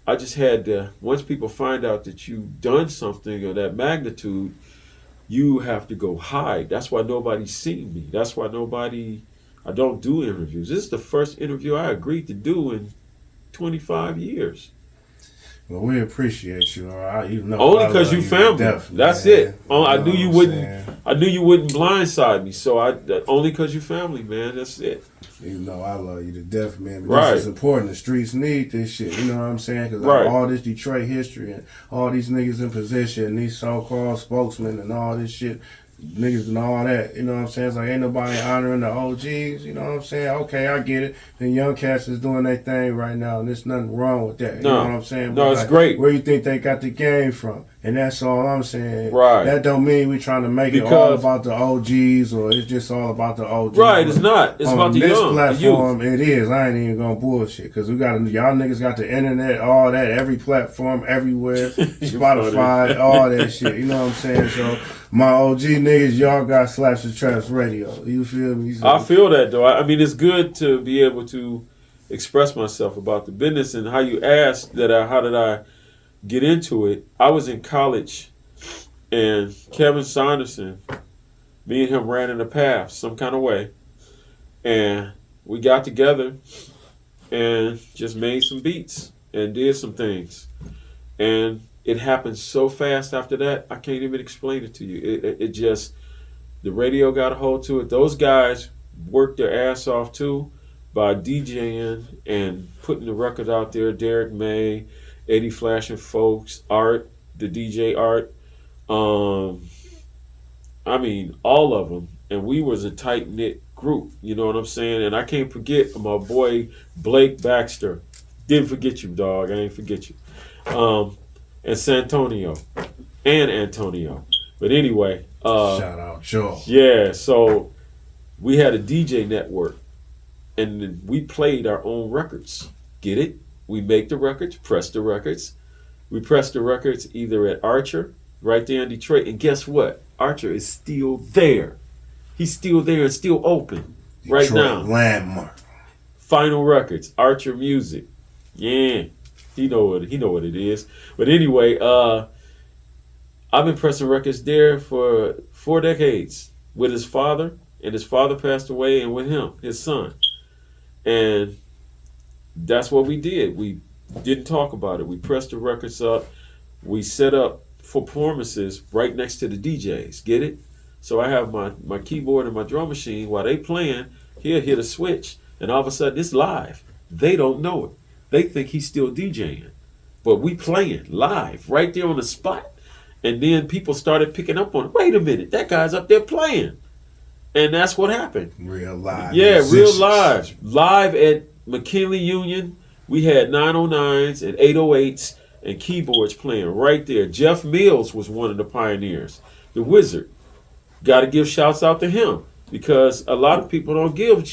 I just had to. Once people find out that you've done something of that magnitude, you have to go hide. That's why nobody's seen me. That's why I don't do interviews. This is the first interview I agreed to do in 25 years. Well, we appreciate you. All right, you know, Only I because love you family. death, That's man. it. I know knew you what I'm wouldn't. saying? I knew you wouldn't blindside me. So only because you family, man. That's it. You know, I love you to death, man. But Right. this is important. The streets need this shit. You know what I'm saying? Because Right. all this Detroit history and all these niggas in position, and these so-called spokesmen and all this shit, niggas and all that. You know what I'm saying? It's like ain't nobody honoring the OGs. You know what I'm saying? Okay, I get it. The young cats is doing their thing right now, and there's nothing wrong with that. You know what I'm saying? No, But it's great. Where you think they got the game from? And that's all I'm saying. Right. That don't mean we trying to make it all Because- about the OGs or it's just all about the OGs. Right. It's not. It's On about the this young, the platform, youth. it is. I ain't even gonna bullshit because we got y'all niggas got the internet, all that, every platform, everywhere, Spotify, all that shit. You know what I'm saying? So my OG niggas, y'all got Slapz and Trapz Radio. You feel me? So, I feel that though. I mean, it's good to be able to express myself about the business and how you asked that. How did I get into it? I was in college, and Kevin Saunderson, me and him ran in a path some kind of way, and we got together and just made some beats and did some things, and it happened so fast after that. I can't even explain it to you. It just, the radio got a hold to it. Those guys worked their ass off too by DJing and putting the record out there. Derek May, Eddie Flash and Folks, Art, the DJ Art. I mean, all of them. And we was a tight-knit group, you know what I'm saying? And I can't forget my boy Blake Baxter. Didn't forget you, dog. I ain't forget you. And Santonio. And Antonio. But anyway. shout out, Joe. Yeah, so we had a DJ network. And then we played our own records. Get it? We make the records, press the records. We press the records either at Archer, right there in Detroit. And guess what? Archer is still there. He's still there and still open right Detroit now. landmark. Final Records, Archer Music. Yeah. He know what it is. But anyway, I've been pressing records there for 4 decades with his father, and his father passed away, and with him, his son. And that's what we did. We didn't talk about it. We pressed the records up. We set up for performances right next to the DJs. Get it? So I have my keyboard and my drum machine. While they playing, he'll hit a switch, and all of a sudden it's live. They don't know it. They think he's still DJing. But we playing live right there on the spot. And then people started picking up on it. Wait a minute, that guy's up there playing. And that's what happened. Real live. Yeah, musicians. real live. Live at McKinley Union, we had 909s and 808s and keyboards playing right there. Jeff Mills was one of the pioneers. The Wizard. Got to give shouts out to him because a lot of people don't give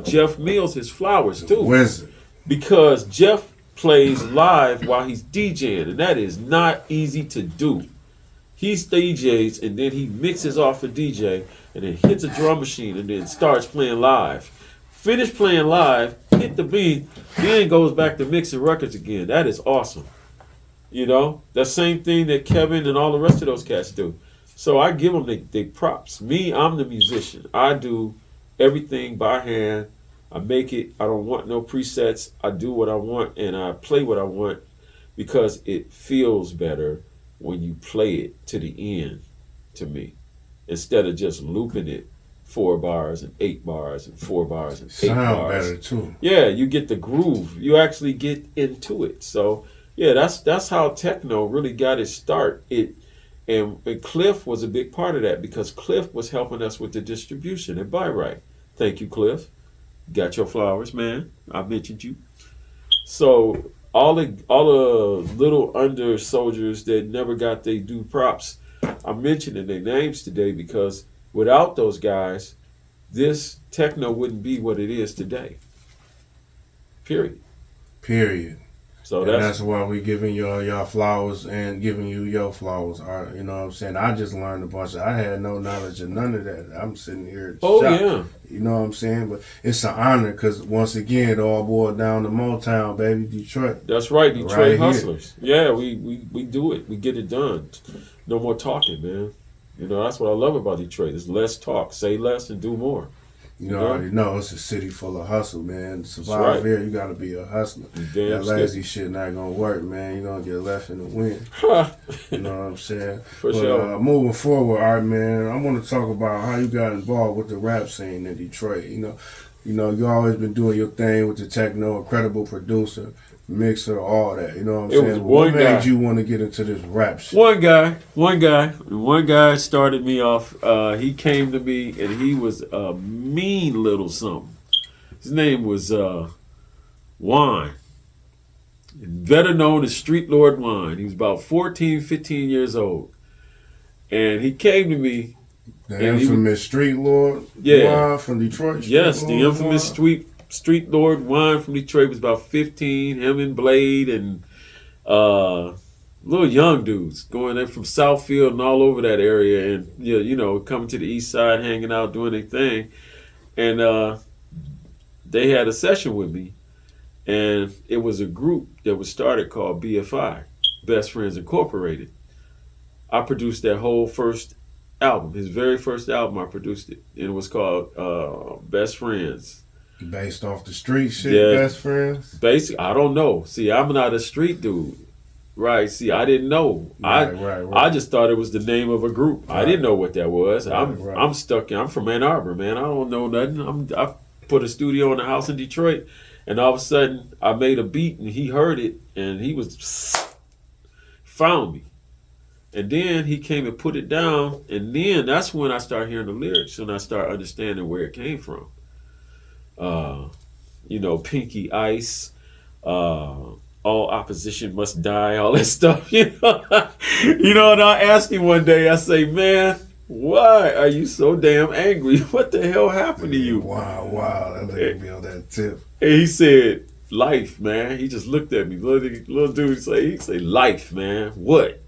Jeff Mills his flowers too. Wizard. Because Jeff plays live while he's DJing, and that is not easy to do. He DJs and then he mixes off a DJ and then hits a drum machine and then starts playing live. Finish playing live, hit the beat, then goes back to mixing records again. That is awesome. You know, that same thing that Kevin and all the rest of those cats do. So I give them they props. Me, I'm the musician. I do everything by hand. I make it. I don't want no presets. I do what I want and I play what I want because it feels better when you play it to the end to me instead of just looping it 4 bars and 8 bars and 4 bars and 8 Sound bars. better too. Yeah, you get the groove. You actually get into it. So yeah, that's how techno really got its start. And Cliff was a big part of that because Cliff was helping us with the distribution and buy right. Thank you, Cliff. Got your flowers, man. I mentioned you. So all the little under soldiers that never got their due props, I'm mentioning their names today because without those guys, this techno wouldn't be what it is today. Period. So that's why we giving y'all flowers and giving you your flowers. You know what I'm saying? I just learned a bunch. I had no knowledge of none of that. I'm sitting here shocked. Yeah. You know what I'm saying? But it's an honor because once again, it all boiled down to Motown, baby, Detroit. That's right, Detroit Right hustlers. Yeah, we do it. We get it done. No more talking, man. You know, that's what I love about Detroit. It's less talk, say less, and do more. You already know it's a city full of hustle, man. To survive right. here, you gotta be a hustler. Damn That lazy shit not gonna work, man. You're gonna get left in the wind. You know what I'm saying? For sure. Moving forward, all right, man, I want to talk about how you got involved with the rap scene in Detroit. You you always been doing your thing with the techno, incredible producer, mixer, all that. You know what I'm saying? What made you want to get into this rap shit? One guy started me off. He came to me and he was a mean little something. His name was Wine, better known as Street Lord Wine. He was about 14, 15 years old, and he came to me. The infamous Street Lord Wine from Detroit? Yes, the infamous Street Lord Wine from Detroit was about 15. Him and Blade and little young dudes going in from Southfield and all over that area, and coming to the east side, hanging out, doing their thing. And they had a session with me, and it was a group that was started called BFI, Best Friends Incorporated. I produced that whole first album, his very first album. I produced it, and it was called Best Friends. Based off the street shit, Best Friends? Basically, I don't know. See, I'm not a street dude. Right. See, I didn't know. Right. I just thought it was the name of a group. Right. I didn't know what that was. Right. I'm stuck. I'm from Ann Arbor, man. I don't know nothing. I put a studio in a house in Detroit, and all of a sudden I made a beat, and he heard it, and he found me. And then he came and put it down, and then that's when I started hearing the lyrics, and I started understanding where it came from. Pinky Ice, all opposition must die, all that stuff, and I asked him one day, I say, man, why are you so damn angry? What the hell happened to you? Wow, that nigga be on that tip. And he said, life, man. He just looked at me, little dude, he say, life, man, what?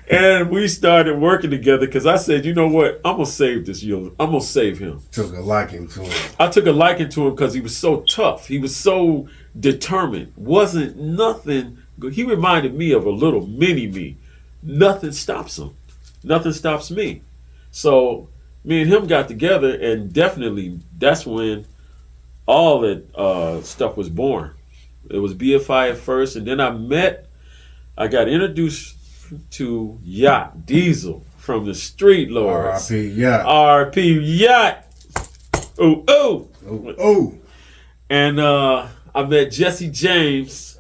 And we started working together because I said, you know what? I'm going to save this young. I'm going to save him. Took a liking to him. I took a liking to him because he was so tough. He was so determined. Wasn't nothing. He reminded me of a little mini me. Nothing stops him. Nothing stops me. So me and him got together, and definitely that's when all that stuff was born. It was BFI at first, and then I got introduced to Yacht Diesel from the Street Lords. R.I.P. Yacht. R.I.P. Yacht. Ooh. And I met Jesse James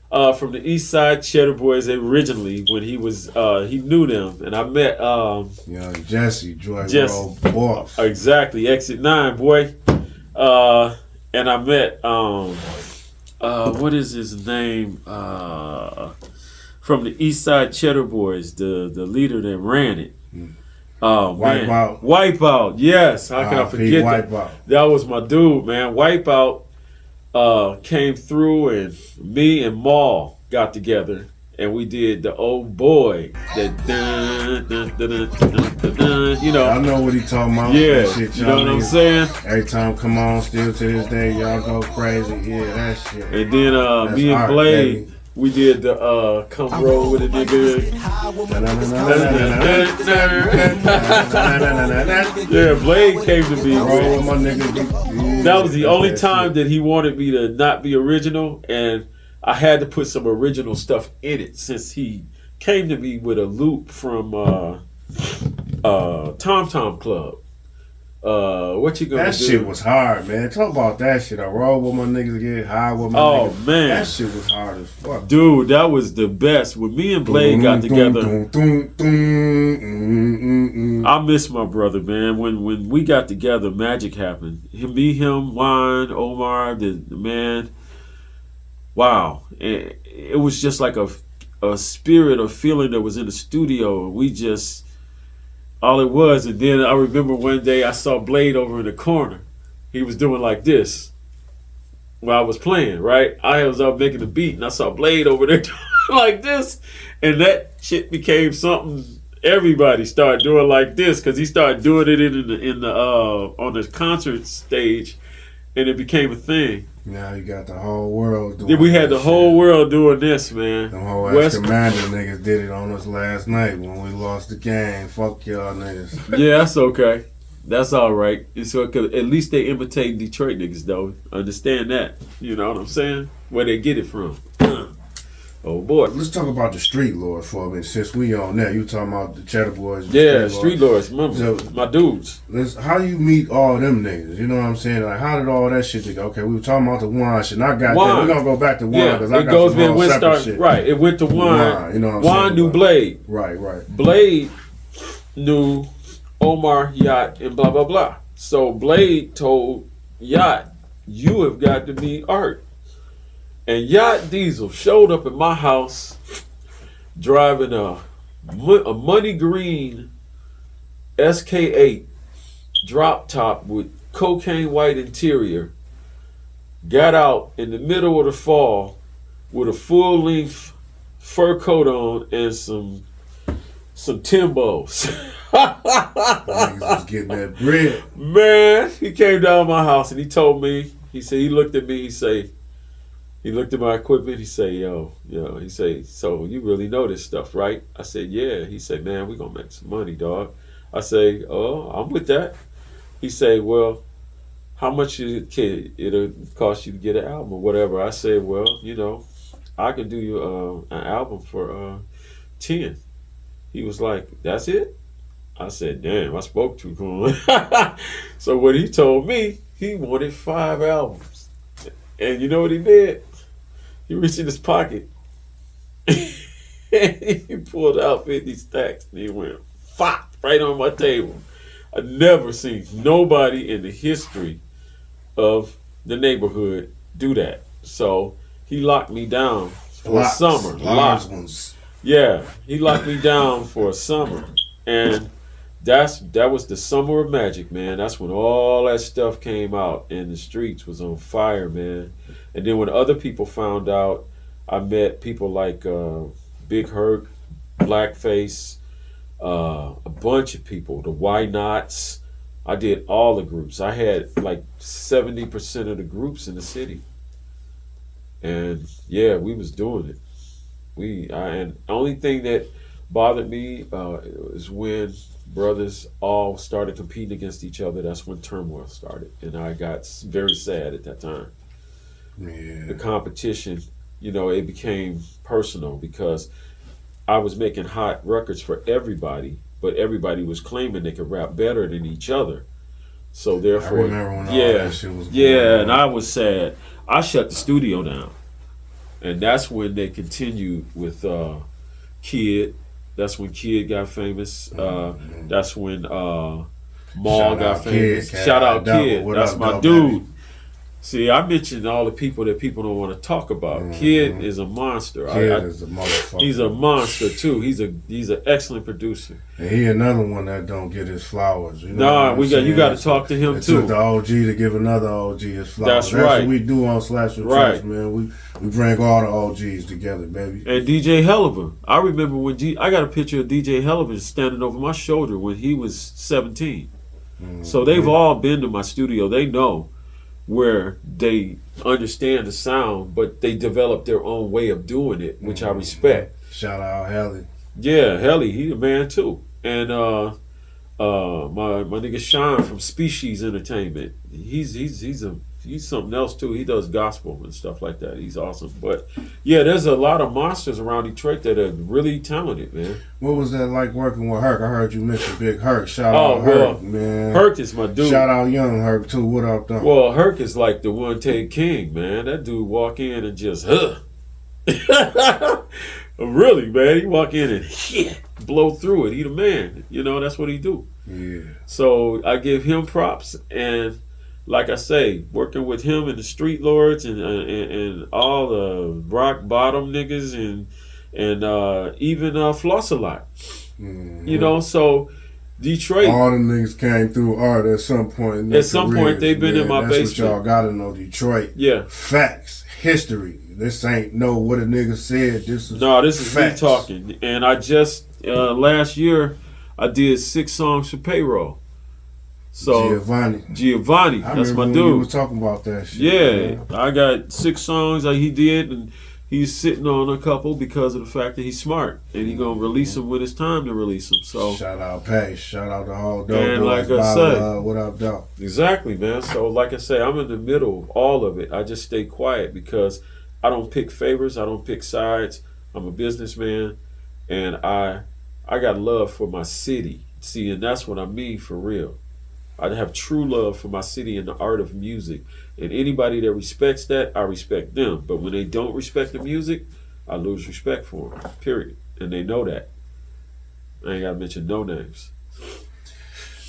from the East Side Cheddar Boys originally when he knew them. And I met Jesse, Joy World Boss. Exactly, Exit 9, boy. And I met what is his name? From the East Side Cheddar Boys, the leader that ran it. Wipeout. Yes, how can I forget that? That was my dude, man. Wipeout came through, and me and Maul got together, and we did the old boy. That I know what he talking about. Yeah, shit, you know what I'm saying? Every time come on, still to this day, y'all go crazy. Yeah, that shit. And then me and Blade. Baby. We did the Come Roll With a Nigga. Yeah, Blade came to me. That was the only time that he wanted me to not be original, and I had to put some original stuff in it since he came to me with a loop from Tom Tom Club. What you gonna do? That shit was hard, man. Talk about that shit. I roll with my niggas, get high with my niggas. Oh, man. That shit was hard as fuck. Dude, that was the best. When me and Blade got together, I miss my brother, man. When we got together, magic happened. Him, Wine, Omar, the man. Wow. It was just like a spirit or feeling that was in the studio. We just... all it was. And then I remember one day I saw Blade over in the corner. He was doing like this while I was playing, right? I was out making the beat, and I saw Blade over there doing like this. And that shit became something everybody started doing like this, because he started doing it in the on the concert stage, and it became a thing. Now you got the whole world doing it. We had the whole world doing this, man. Them whole ass Commander niggas did it on us last night when we lost the game. Fuck y'all niggas. Yeah, that's okay. That's all right. And so at least they imitate Detroit niggas though. Understand that. You know what I'm saying? Where they get it from. Oh boy. Let's talk about the Street Lords for a minute. Since we on there, you talking about the Cheddar Boys. Yeah, Street Lords. Remember, So, my dudes. how you meet all them niggas? You know what I'm saying? Like, how did all that shit go? Okay, we were talking about the wine shit. And I got that. We're gonna go back to wine because I it got goes some with whole separate start shit. right. It went to wine. You know what I'm Wine saying? knew Blade. Right. Blade knew Omar, Yacht, and blah blah blah. So Blade told Yacht, "You have got to meet Art." And Yacht Diesel showed up at my house driving a money green SK8 drop top with cocaine white interior. Got out in the middle of the fall with a full length fur coat on and some Timbos. Niggas was getting that bread. Man, he came down my house and he told me, he said, he looked at me, he looked at my equipment, he said, yo, he said, so you really know this stuff, right? I said, yeah. He said, man, we gonna make some money, dog. I say, oh, I'm with that. He said, well, how much it'll cost you to get an album or whatever? I said, well, I can do you an album for 10. He was like, that's it? I said, damn, I spoke too cool. So what he told me, he wanted 5 albums. And you know what he did? He reached in his pocket. He pulled out 50 stacks and he went, "Fop!" right on my table. I never seen nobody in the history of the neighborhood do that. So he locked me down for a summer. Large ones. Yeah, he locked me down for a summer. And that was the summer of magic, man. That's when all that stuff came out and the streets was on fire, man. And then when other people found out, I met people like Big Herc, Blackface, a bunch of people, the Why Nots. I did all the groups. I had like 70% of the groups in the city. And yeah, we was doing it. And the only thing that bothered me is when brothers all started competing against each other. That's when turmoil started, and I got very sad at that time. Yeah. The competition, it became personal because I was making hot records for everybody, but everybody was claiming they could rap better than each other. So therefore, I remember when all that shit was going on. and I was sad. I shut the studio down, and that's when they continued with Kid. That's when Kid got famous. That's when Maul got famous. Shout out Kid. That's my dude. See, I mentioned all the people that people don't want to talk about. Kid is a monster. Kid is a motherfucker. He's a monster too. He's an excellent producer. And he another one that don't get his flowers. You got to talk to him too. It took the OG to give another OG his flowers. That's right. What we do on Slapz and Trapz, man. We bring all the OGs together, baby. And DJ Helliver. I remember when I got a picture of DJ Helliver standing over my shoulder when he was 17. So they've all been to my studio. They know where they understand the sound, but they develop their own way of doing it, which I respect. Shout out Helly. Yeah, Helly, he a man too. And my nigga Sean from Species Entertainment, he's something else too. He does gospel and stuff like that. He's awesome. But yeah, there's a lot of monsters around Detroit that are really talented, man. What was that like working with Herc? I heard you mention Big Herc. Shout out Herc, man. Herc is my dude. Shout out Young Herc too. What up, though? Well, Herc is like the one take king, man. That dude walk in and just really, man. He walk in and blow through it. He the man. That's what he do. Yeah. So I give him props, and like I say, working with him and the Street Lords and all the rock bottom niggas and even Floss a lot. So Detroit. All them niggas came through art at some point in their At some point, they've been in my basement. That's what y'all gotta know, Detroit. Yeah. Facts. History. This ain't know what a nigga said. This is me facts. talking. And I just, last year, I did 6 songs for Payroll. So Giovanni, that's my dude. You were talking about that shit. Yeah, man. I got 6 songs that he did, and he's sitting on a couple because of the fact that he's smart and he's gonna release them when it's time to release them. So shout out Pace, shout out the whole dope and boys. like I say, what up, though? exactly, man. So like I say, I'm in the middle of all of it. I just stay quiet because I don't pick favors. I don't pick sides. I'm a businessman, and I got love for my city. See, and that's what I mean for real. I have true love for my city and the art of music. And anybody that respects that, I respect them. But when they don't respect the music, I lose respect for them. Period. And they know that. I ain't got to mention no names.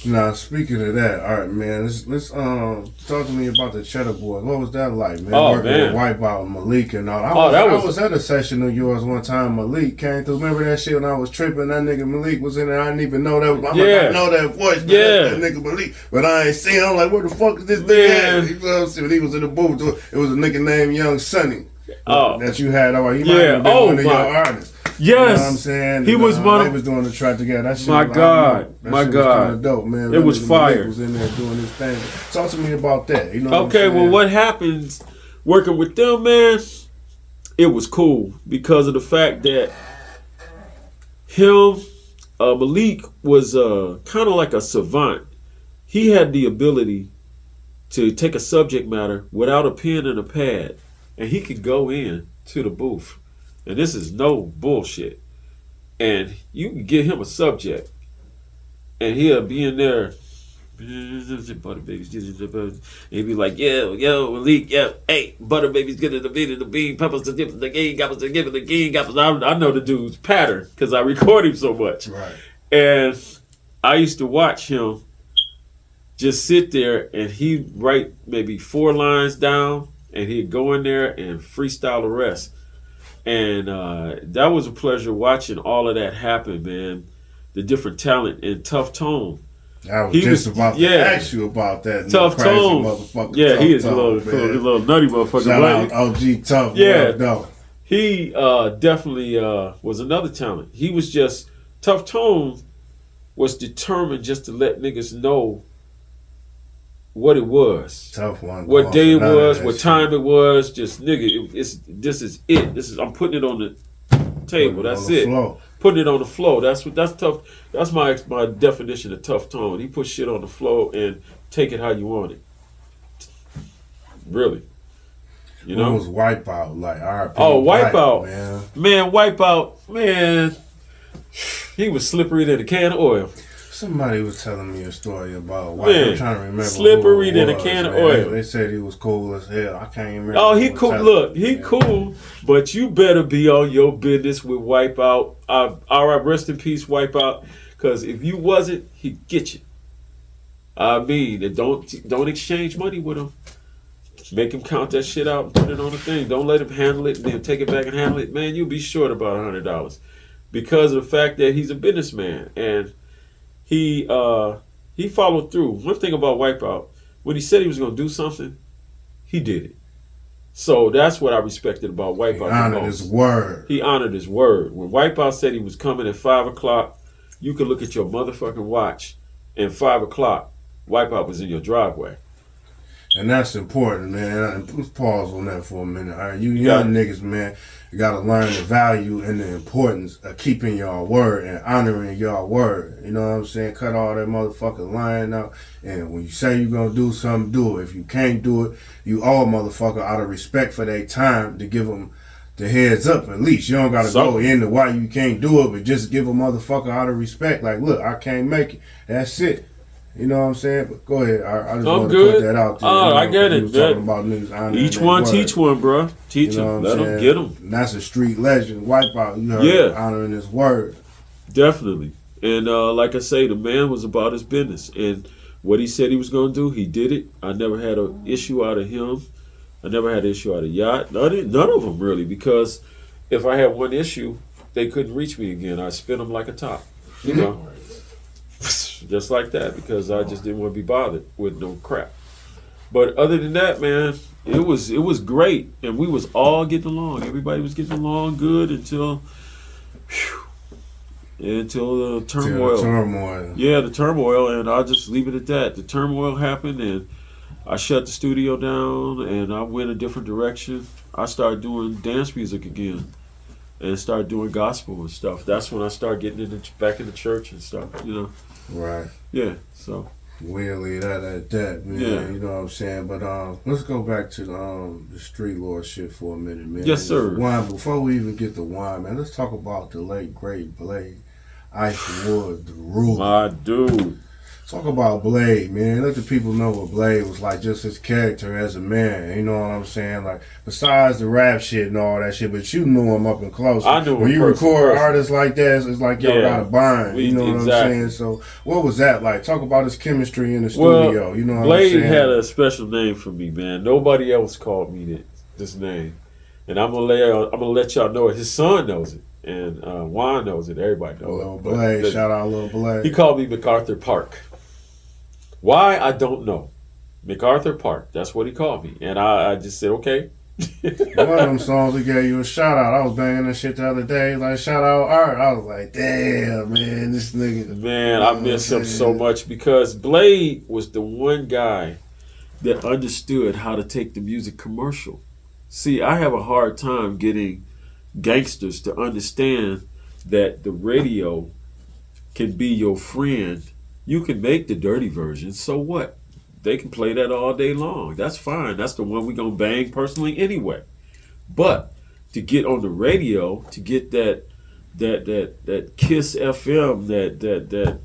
Now, speaking of that, all right, man, let's talk to me about the Cheddar Boys. What was that like, man? Oh, Working man. with Wipeout and Malik and all. I was at a session of yours one time. Malik came through. Remember that shit when I was tripping? That nigga Malik was in there. I didn't even know that. I'm like, I know that voice, man. Yeah. That nigga Malik. But I ain't seen him. I'm like, where the fuck is this nigga at? You know what I'm saying? He was in the booth. It was a nigga named Young Sonny. Oh. That you had. He might have been one of your artists. Yes, you know what I'm saying? He was one. They was doing the track together. That shit my was, God, that my shit God, was kind of dope, man. It was fire. Was in there doing his thing. Talk to me about that. You know. Okay, well, what happens working with them, man? It was cool because of the fact that him, Malik was kind of like a savant. He had the ability to take a subject matter without a pen and a pad, and he could go in to the booth. And this is no bullshit. And you can give him a subject, and he'll be in there. Butter babies, and he'd be like, yo, Malik, hey, butter babies, get the beat and the bean, peppers to dip the game, gappers to give it the game, gappers. I know the dude's pattern because I record him so much. Right. And I used to watch him just sit there, and he'd write maybe 4 lines down, and he'd go in there and freestyle the rest. And that was a pleasure watching all of that happen, man. The different talent and Tough Tone. I was just about to ask you about that. Tough Tone. Yeah, he is a little nutty motherfucker. Shout out OG Tough. Yeah. He definitely was another talent. He was just, Tough Tone was determined just to let niggas know what it was, Tough one. what day it was, what time it was. Just nigga, this is it. I'm putting it on the table. That's it. Putting it on the floor. That's tough. That's my definition of Tough Tone. He put shit on the floor and take it how you want it. Really, you know. What was Wipeout like? Wipeout, man. Wipeout, man. He was slippery than a can of oil. Somebody was telling me a story about Wipeout. I'm trying to remember. Slippery than a can of oil. They said he was cool as hell. I can't remember. Oh, he cool. Look, he cool, but you better be on your business with Wipeout. All right, rest in peace, Wipeout. Because if you wasn't, he'd get you. I mean, don't exchange money with him. Make him count that shit out and put it on the thing. Don't let him handle it and then take it back and handle it. Man, you'll be short about $100 because of the fact that he's a businessman and he followed through. One thing about Wipeout, when he said he was going to do something, he did it. So that's what I respected about Wipeout. He honored his word. He honored his word. When Wipeout said he was coming at 5 o'clock, you could look at your motherfucking watch, and 5 o'clock, Wipeout was in your driveway. And that's important, man. Let's pause on that for a minute. All right, you young niggas, man, you gotta learn the value and the importance of keeping your word and honoring your word. You know what I'm saying? Cut all that motherfucking lying out. And when you say you're gonna do something, do it. If you can't do it, you owe a motherfucker out of respect for their time to give them the heads up at least. You don't gotta go into why you can't do it, but just give a motherfucker out of respect. Like, look, I can't make it. That's it. You know what I'm saying? But go ahead. I just want to put that out there. Oh, I get it. Talking about niggas each one teach one, bro. Teach them. Let them get them. And that's a street legend. Wipeout. You heard honoring his word. Definitely. And like I say, the man was about his business. And what he said he was going to do, he did it. I never had an issue out of him. I never had an issue out of Yacht. None of them, really. Because if I had one issue, they couldn't reach me again. I spin them like a top. You know? Just like that, because I just didn't want to be bothered with no crap. But other than that, man, it was great, and we was all getting along. Everybody was getting along good until the turmoil. Yeah, the turmoil, and I'll just leave it at that. The turmoil happened, and I shut the studio down, and I went a different direction. I started doing dance music again and started doing gospel and stuff. That's when I started getting back in the church and stuff, Right. Yeah, so. We'll leave that at that, man. Yeah. You know what I'm saying? But let's go back to the street lord shit for a minute, man. Yes, sir. Wine. Before we even get to wine, man, let's talk about the late great Blade Ice Wood, the ruler. My dude. Talk about Blade, man. Let the people know what Blade was like, just his character as a man. You know what I'm saying? Like, besides the rap shit and all that shit, but you knew him up and close. I knew him when you person, record person. artists like that, it's like y'all got a bind. You know what I'm saying? So, what was that like? Talk about his chemistry in the studio. You know what Blade I'm saying? had a special name for me, man. Nobody else called me this name, and I'm gonna let y'all know it. His son knows it, and Juan knows it. Everybody knows Lil it. Blade, shout out Lil Blade. He called me MacArthur Park. Why, I don't know. MacArthur Park, that's what he called me. And I just said, okay. One of them songs we gave you a shout out. I was banging that shit the other day. Like, shout out Art. I was like, damn, man, this nigga. Man, I miss him so much because Blade was the one guy that understood how to take the music commercial. See, I have a hard time getting gangsters to understand that the radio can be your friend. You can make the dirty version, so what? They can play that all day long. That's fine. That's the one we're going to bang personally anyway. But to get on the radio, to get that Kiss FM, that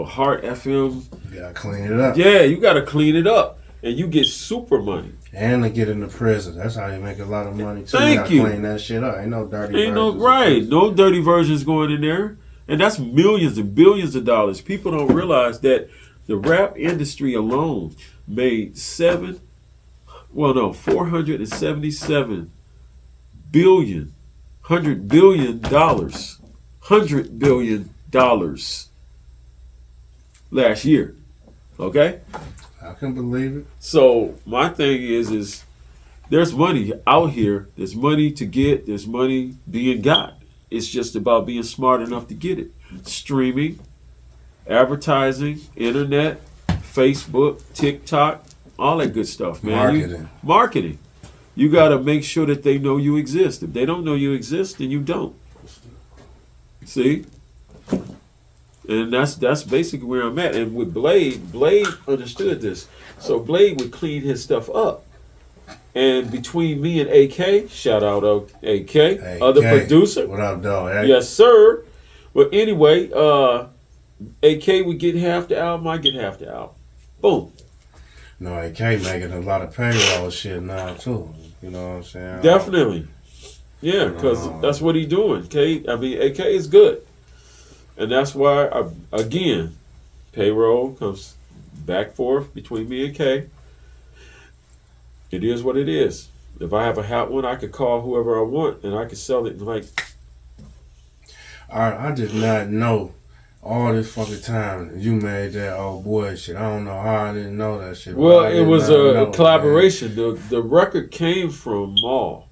Heart FM. You gotta clean it up. Yeah, you got to clean it up. And you get super money. And to get into prison. That's how you make a lot of money, too. Thank you. you. Gotta clean that shit up. Ain't no dirty Ain't no, versions. right. No dirty versions going in there. And that's millions and billions of dollars. People don't realize that the rap industry alone made $477 billion, $100 billion last year. Okay? I can believe it. So my thing is there's money out here. There's money to get. There's money being got. It's just about being smart enough to get it. Streaming, advertising, internet, Facebook, TikTok, all that good stuff, man. Marketing. You got to make sure that they know you exist. If they don't know you exist, then you don't. See? And that's basically where I'm at. And with Blade understood this. So Blade would clean his stuff up. And between me and AK, shout out AK, other producer. What up, dog? Yes, sir. But anyway, AK would get half the album, I get half the album. Boom. No, AK making a lot of payroll shit now, too. You know what I'm saying? Definitely. Yeah, because that's what he's doing. AK is good. And that's why, again, payroll comes back forth between me and K. It is what it is. If I have a hot one, I could call whoever I want and I could sell it in like. Alright, I did not know all this fucking time you made that old boy shit. I don't know how I didn't know that shit. Well, it was a collaboration. The record came from Maul.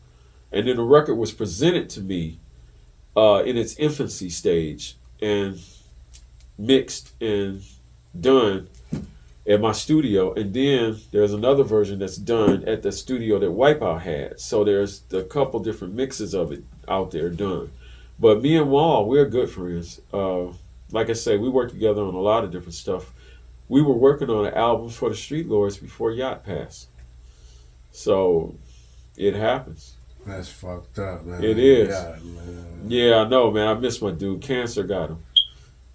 And then the record was presented to me in its infancy stage and mixed and done at my studio, and then there's another version that's done at the studio that Wipeout had. So there's a couple different mixes of it out there done. But me and Wall, we're good friends. Like I say, we work together on a lot of different stuff. We were working on an album for the Street Lords before Yacht passed. So it happens. That's fucked up, man. It is. God, man. Yeah, I know, man. I miss my dude. Cancer got him.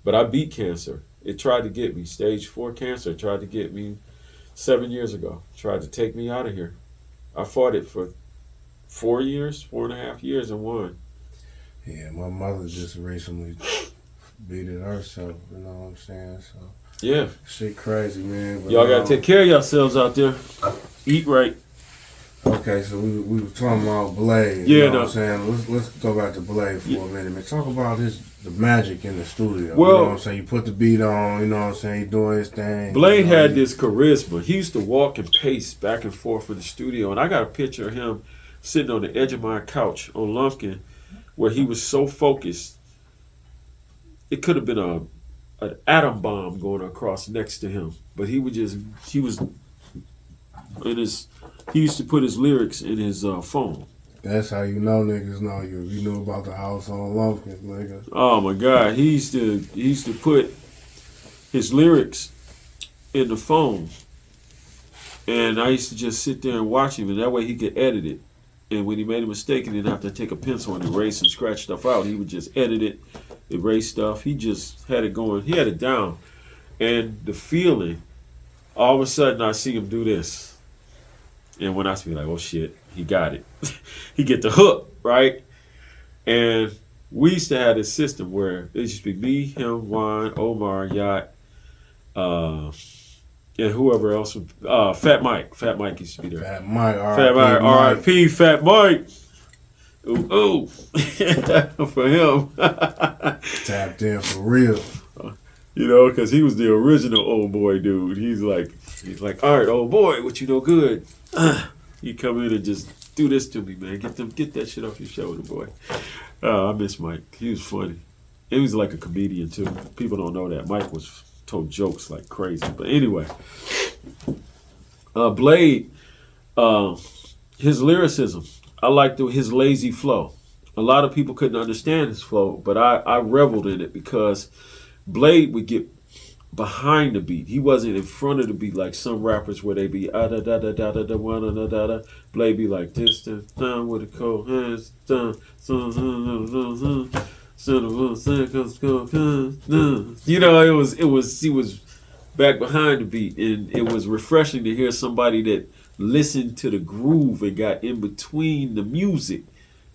But I beat cancer. It tried to get me. Stage 4 cancer tried to get me 7 years ago. Tried to take me out of here. I fought it for 4.5 years, and won. Yeah, my mother just recently beat it herself. You know what I'm saying? So Yeah. shit crazy, man. But Y'all got to take care of yourselves out there. Eat right. Okay, so we were talking about Blade. Yeah, You know what I'm saying? Let's go back to Blade for a minute, man. Talk about the magic in the studio. Well, you know what I'm saying? You put the beat on, you know what I'm saying? He doing his thing. Blade had this charisma. He used to walk and pace back and forth in the studio. And I got a picture of him sitting on the edge of my couch on Lumpkin where he was so focused. It could have been an atom bomb going across next to him. But he used to put his lyrics in his phone. That's how you know niggas know you. If you knew about the house on Lumpkins, nigga. Oh my God, he used to put his lyrics in the phone, and I used to just sit there and watch him, and that way he could edit it. And when he made a mistake, he didn't have to take a pencil and erase and scratch stuff out. He would just edit it, erase stuff. He just had it going. He had it down, and the feeling. All of a sudden, I see him do this, and when I see like, oh shit, he got it. He get the hook right, and we used to have this system where it used to be me, him, Juan, Omar, Yacht, and whoever else. Fat Mike. Fat Mike used to be there. Fat Mike, Fat Mike, R.I.P. Fat Mike. Ooh, for him. Tapped in for real. You know, because he was the original old boy dude. He's like, all right, old boy, what you know good? He come in and just do this to me, man. Get that shit off your shoulder, boy. I miss Mike. He was funny. He was like a comedian too. People don't know that. Mike told jokes like crazy. But anyway, Blade, his lyricism. I liked his lazy flow. A lot of people couldn't understand his flow, but I reveled in it because Blade would get behind the beat. He wasn't in front of the beat like some rappers where they be da da da da da da da da da. Blade be like this, down with the cold hands, down, you know, he was back behind the beat, and it was refreshing to hear somebody that listened to the groove and got in between the music.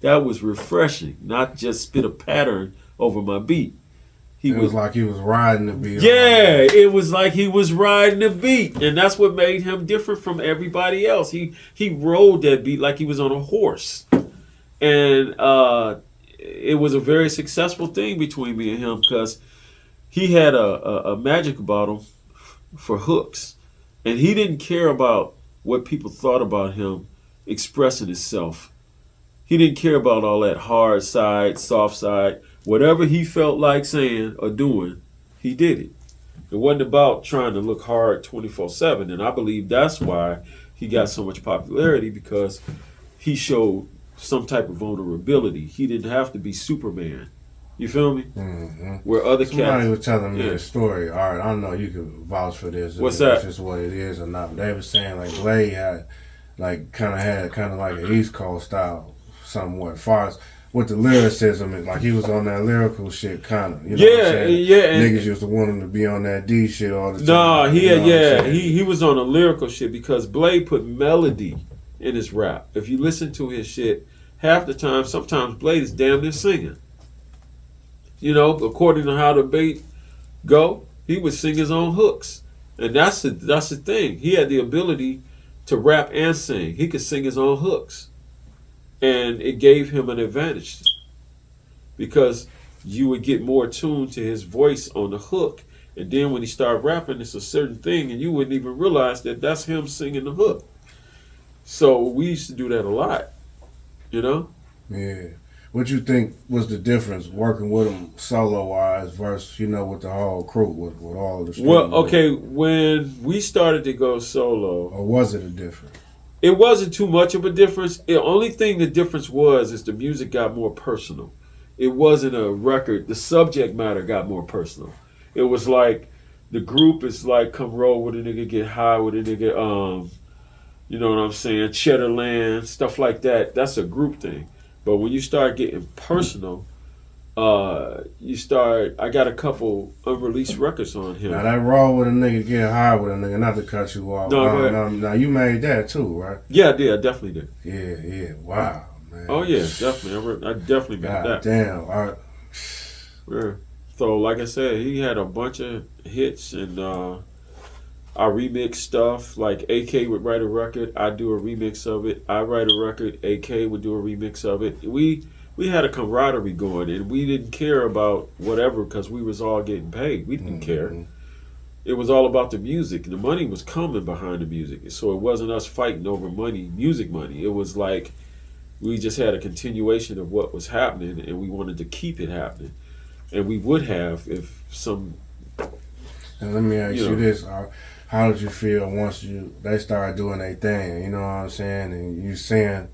That was refreshing, not just spit a pattern over my beat. It was like he was riding the beat. Yeah, it was like he was riding the beat, and that's what made him different from everybody else. He rode that beat like he was on a horse, and it was a very successful thing between me and him because he had a magic bottle for hooks, and he didn't care about what people thought about him expressing himself. He didn't care about all that hard side, soft side. Whatever he felt like saying or doing, he did it. It wasn't about trying to look hard 24/7. And I believe that's why he got so much popularity, because he showed some type of vulnerability. He didn't have to be Superman. You feel me? Mm-hmm. Where other Somebody cats... was telling me a story. All right, I don't know, you can vouch for this. What's if that? It's just what it is or not. But they were saying like Blade had like kind of like an East Coast style somewhat. As far as with the lyricism, like he was on that lyrical shit kind of. You know what I'm saying? Yeah. Niggas used to want him to be on that D shit all the time. Nah, he he was on a lyrical shit because Blade put melody in his rap. If you listen to his shit, half the time, sometimes Blade is damn near singing. You know, according to how the beat go, he would sing his own hooks, and that's the thing. He had the ability to rap and sing. He could sing his own hooks, and it gave him an advantage because you would get more tuned to his voice on the hook, and then when he started rapping, it's a certain thing, and you wouldn't even realize that that's him singing the hook. So we used to do that a lot, you know. Yeah. What you think was the difference working with him solo wise versus, you know, with the whole crew, with all the street? Well, okay, when we started to go solo, or was it a difference? It wasn't too much of a difference. The only thing the difference was is the music got more personal. It wasn't a record. The subject matter got more personal. It was like the group is like come roll with a nigga, get high with a nigga, you know what I'm saying, Cheddar Land, stuff like that. That's a group thing. But when you start getting personal, I got a couple unreleased records on him. Now that roll with a nigga, get high with a nigga, not to cut you off. No, now you made that too, right? Yeah, I did. I definitely did. Yeah. Wow, man. Oh yeah, definitely. I definitely made that. Damn. All right. Yeah. So like I said, he had a bunch of hits, and I remix stuff. Like AK would write a record, I do a remix of it. I write a record, AK would do a remix of it. We had a camaraderie going, and we didn't care about whatever because we was all getting paid. We didn't care. It was all about the music. The money was coming behind the music. So it wasn't us fighting over money, music money. It was like we just had a continuation of what was happening, and we wanted to keep it happening. And we would have if some... And let me ask you this. How did you feel once they started doing their thing? You know what I'm saying? And you seeing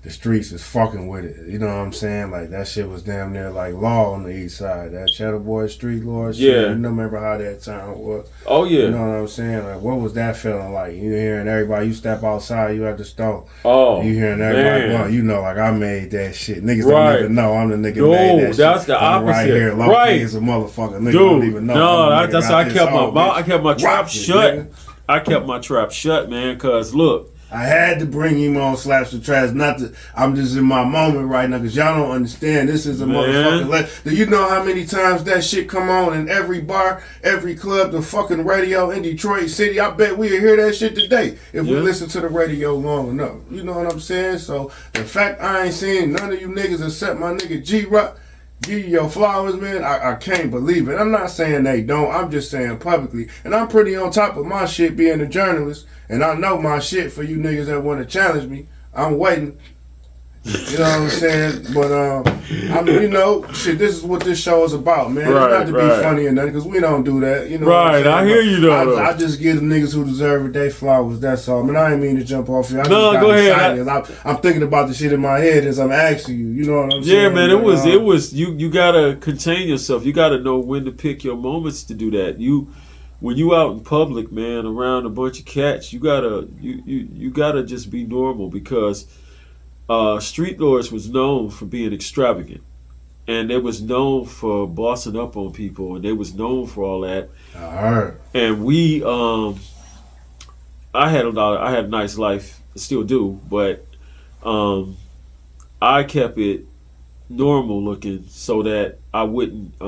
the streets is fucking with it. You know what I'm saying? Like that shit was damn near like law on the east side. That Cheddar Boy Street Lord shit. Yeah. You know, remember how that time was? Oh yeah. You know what I'm saying? Like what was that feeling like? You hearing everybody, you step outside, you at the store. Oh, You hearing everybody man. going, you know, like I made that shit. Niggas Right. don't even know I'm the nigga No, made that shit. that's the I'm right opposite. here, low Right. key as a motherfucker. Nigga don't Dude, even know. no, I'm the nigga that's got how I this kept all, I kept my trap Rock it, shut. nigga. I kept my trap shut, man, cause look. I had to bring him on Slapz and Trapz. Not to, I'm just in my moment right now because y'all don't understand. This is a motherfucking. Do you know how many times that shit come on in every bar, every club, the fucking radio in Detroit City? I bet we'll hear that shit today if we listen to the radio long enough. You know what I'm saying? So the fact I ain't seen none of you niggas except my nigga G-Rock give you your flowers, man, I can't believe it. I'm not saying they don't. I'm just saying publicly. And I'm pretty on top of my shit being a journalist. And I know my shit for you niggas that want to challenge me. I'm waiting. You know what I'm saying? But, I'm, you know, shit, this is what this show is about, man. Right, it's not to be funny or nothing, because we don't do that. You know what I'm Right, saying? I hear you, though. I just give the niggas who deserve it their flowers, that's all. I mean, I ain't mean to jump off here. I No, just got go ahead. excited. I'm thinking about the shit in my head as I'm asking you. You know what I'm saying? Yeah, man, But, it was you gotta contain yourself. You gotta know when to pick your moments to do that. When you out in public, man, around a bunch of cats, you gotta just be normal because Street Lords was known for being extravagant. And they was known for bossing up on people, and they was known for all that. I heard. And I had a nice life, still do, but I kept it normal looking so that I wouldn't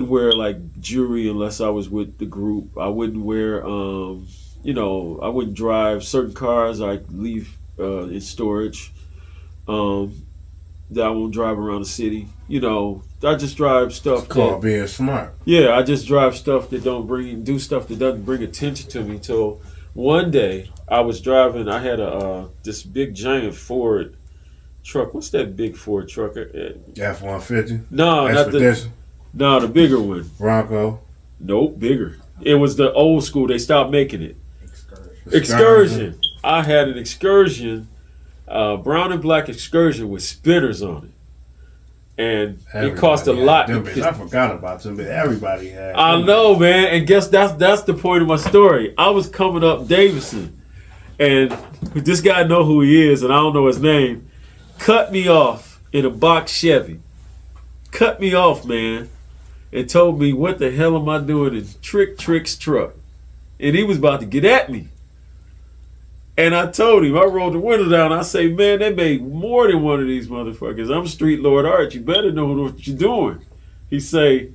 wear like jewelry unless I was with the group. I wouldn't wear I wouldn't drive certain cars I leave in storage. That I won't drive around the city. I just drive stuff. It's called being smart. Yeah, I just drive stuff that do stuff that doesn't bring attention to me. Till one day I was driving. I had this big giant Ford truck. What's that big Ford truck? F-150. No, not the bigger one. Bronco. Nope, bigger. It was the old school. They stopped making it. Excursion. I had an Excursion, brown and black Excursion with spinners on it, and it cost a lot. I forgot about them, but everybody had. I know, man, and guess that's the point of my story. I was coming up Davidson, and this guy know who he is, and I don't know his name. Cut me off in a box Chevy. Cut me off, man, and told me what the hell am I doing in Trick's truck, and he was about to get at me. And I told him, I rolled the window down. I say, man, they made more than one of these motherfuckers. I'm Street Lord Art. You better know what you're doing. He say,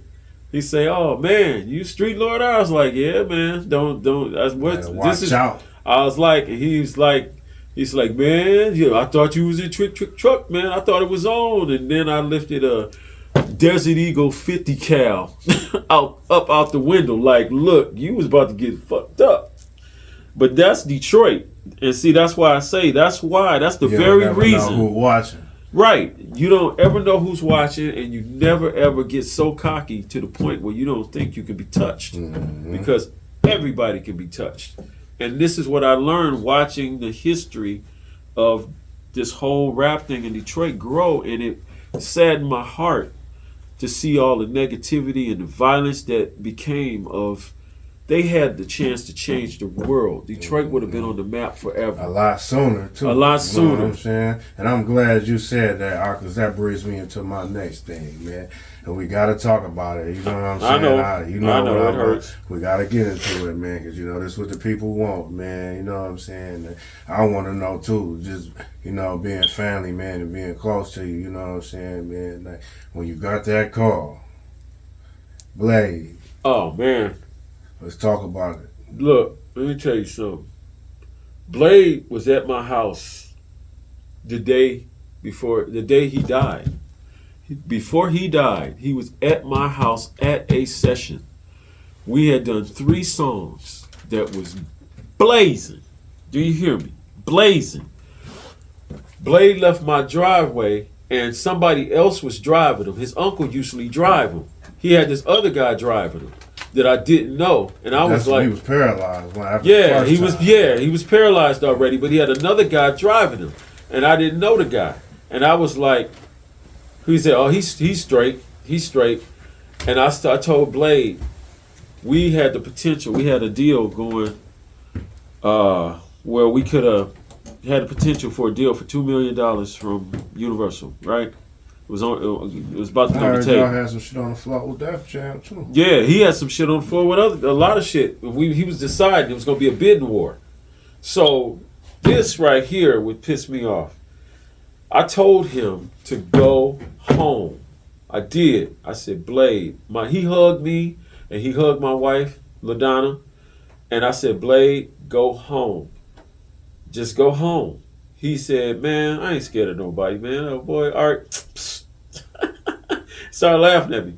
oh man, you Street Lord Art? I was like, yeah, man. Don't. Watch out. I was like, and he's like, man, I thought you was in Trick truck, man. I thought it was on. And then I lifted a Desert Eagle 50 cal up out the window. Like, look, you was about to get fucked up. But that's Detroit. And see, that's why I say, that's the very reason. Know who's watching. Right. You don't ever know who's watching, and you never ever get so cocky to the point where you don't think you can be touched. Mm-hmm. Because everybody can be touched. And this is what I learned watching the history of this whole rap thing in Detroit grow, and it saddened my heart to see all the negativity and the violence that became of. They had the chance to change the world. Detroit would have been on the map forever. A lot sooner, too. A lot sooner. You know what I'm saying? And I'm glad you said that, because that brings me into my next thing, man. And we got to talk about it. You know what I'm saying? I know it hurts. We got to get into it, man, because, this is what the people want, man. You know what I'm saying? And I want to know, too, just, being family, man, and being close to you, you know what I'm saying, man? Like, when you got that call, Blade. Oh, man. Let's talk about it. Look, let me tell you something. Blade was at my house the day he died. Before he died, he was at my house at a session. We had done 3 songs that was blazing. Do you hear me? Blazing. Blade left my driveway and somebody else was driving him. His uncle usually drive him. He had this other guy driving him. that I didn't know, and I was like, he was paralyzed. yeah, he was paralyzed already, but he had another guy driving him, and I didn't know the guy, and I was like, he said, oh, he's straight, and I told Blade, we had the potential, we had a deal going, where we could have had the potential for a deal for $2 million from Universal, right? It was about to come to I heard table. y'all had some shit on the floor with Def Jam too. Yeah, he had some shit on the floor with a lot of shit. He was deciding it was going to be a bidding war. So this right here would piss me off. I told him to go home. I did. I said, Blade. He hugged me and he hugged my wife, LaDonna. And I said, Blade, go home. Just go home. He said, man, I ain't scared of nobody, man. Oh boy, Art. Started laughing at me.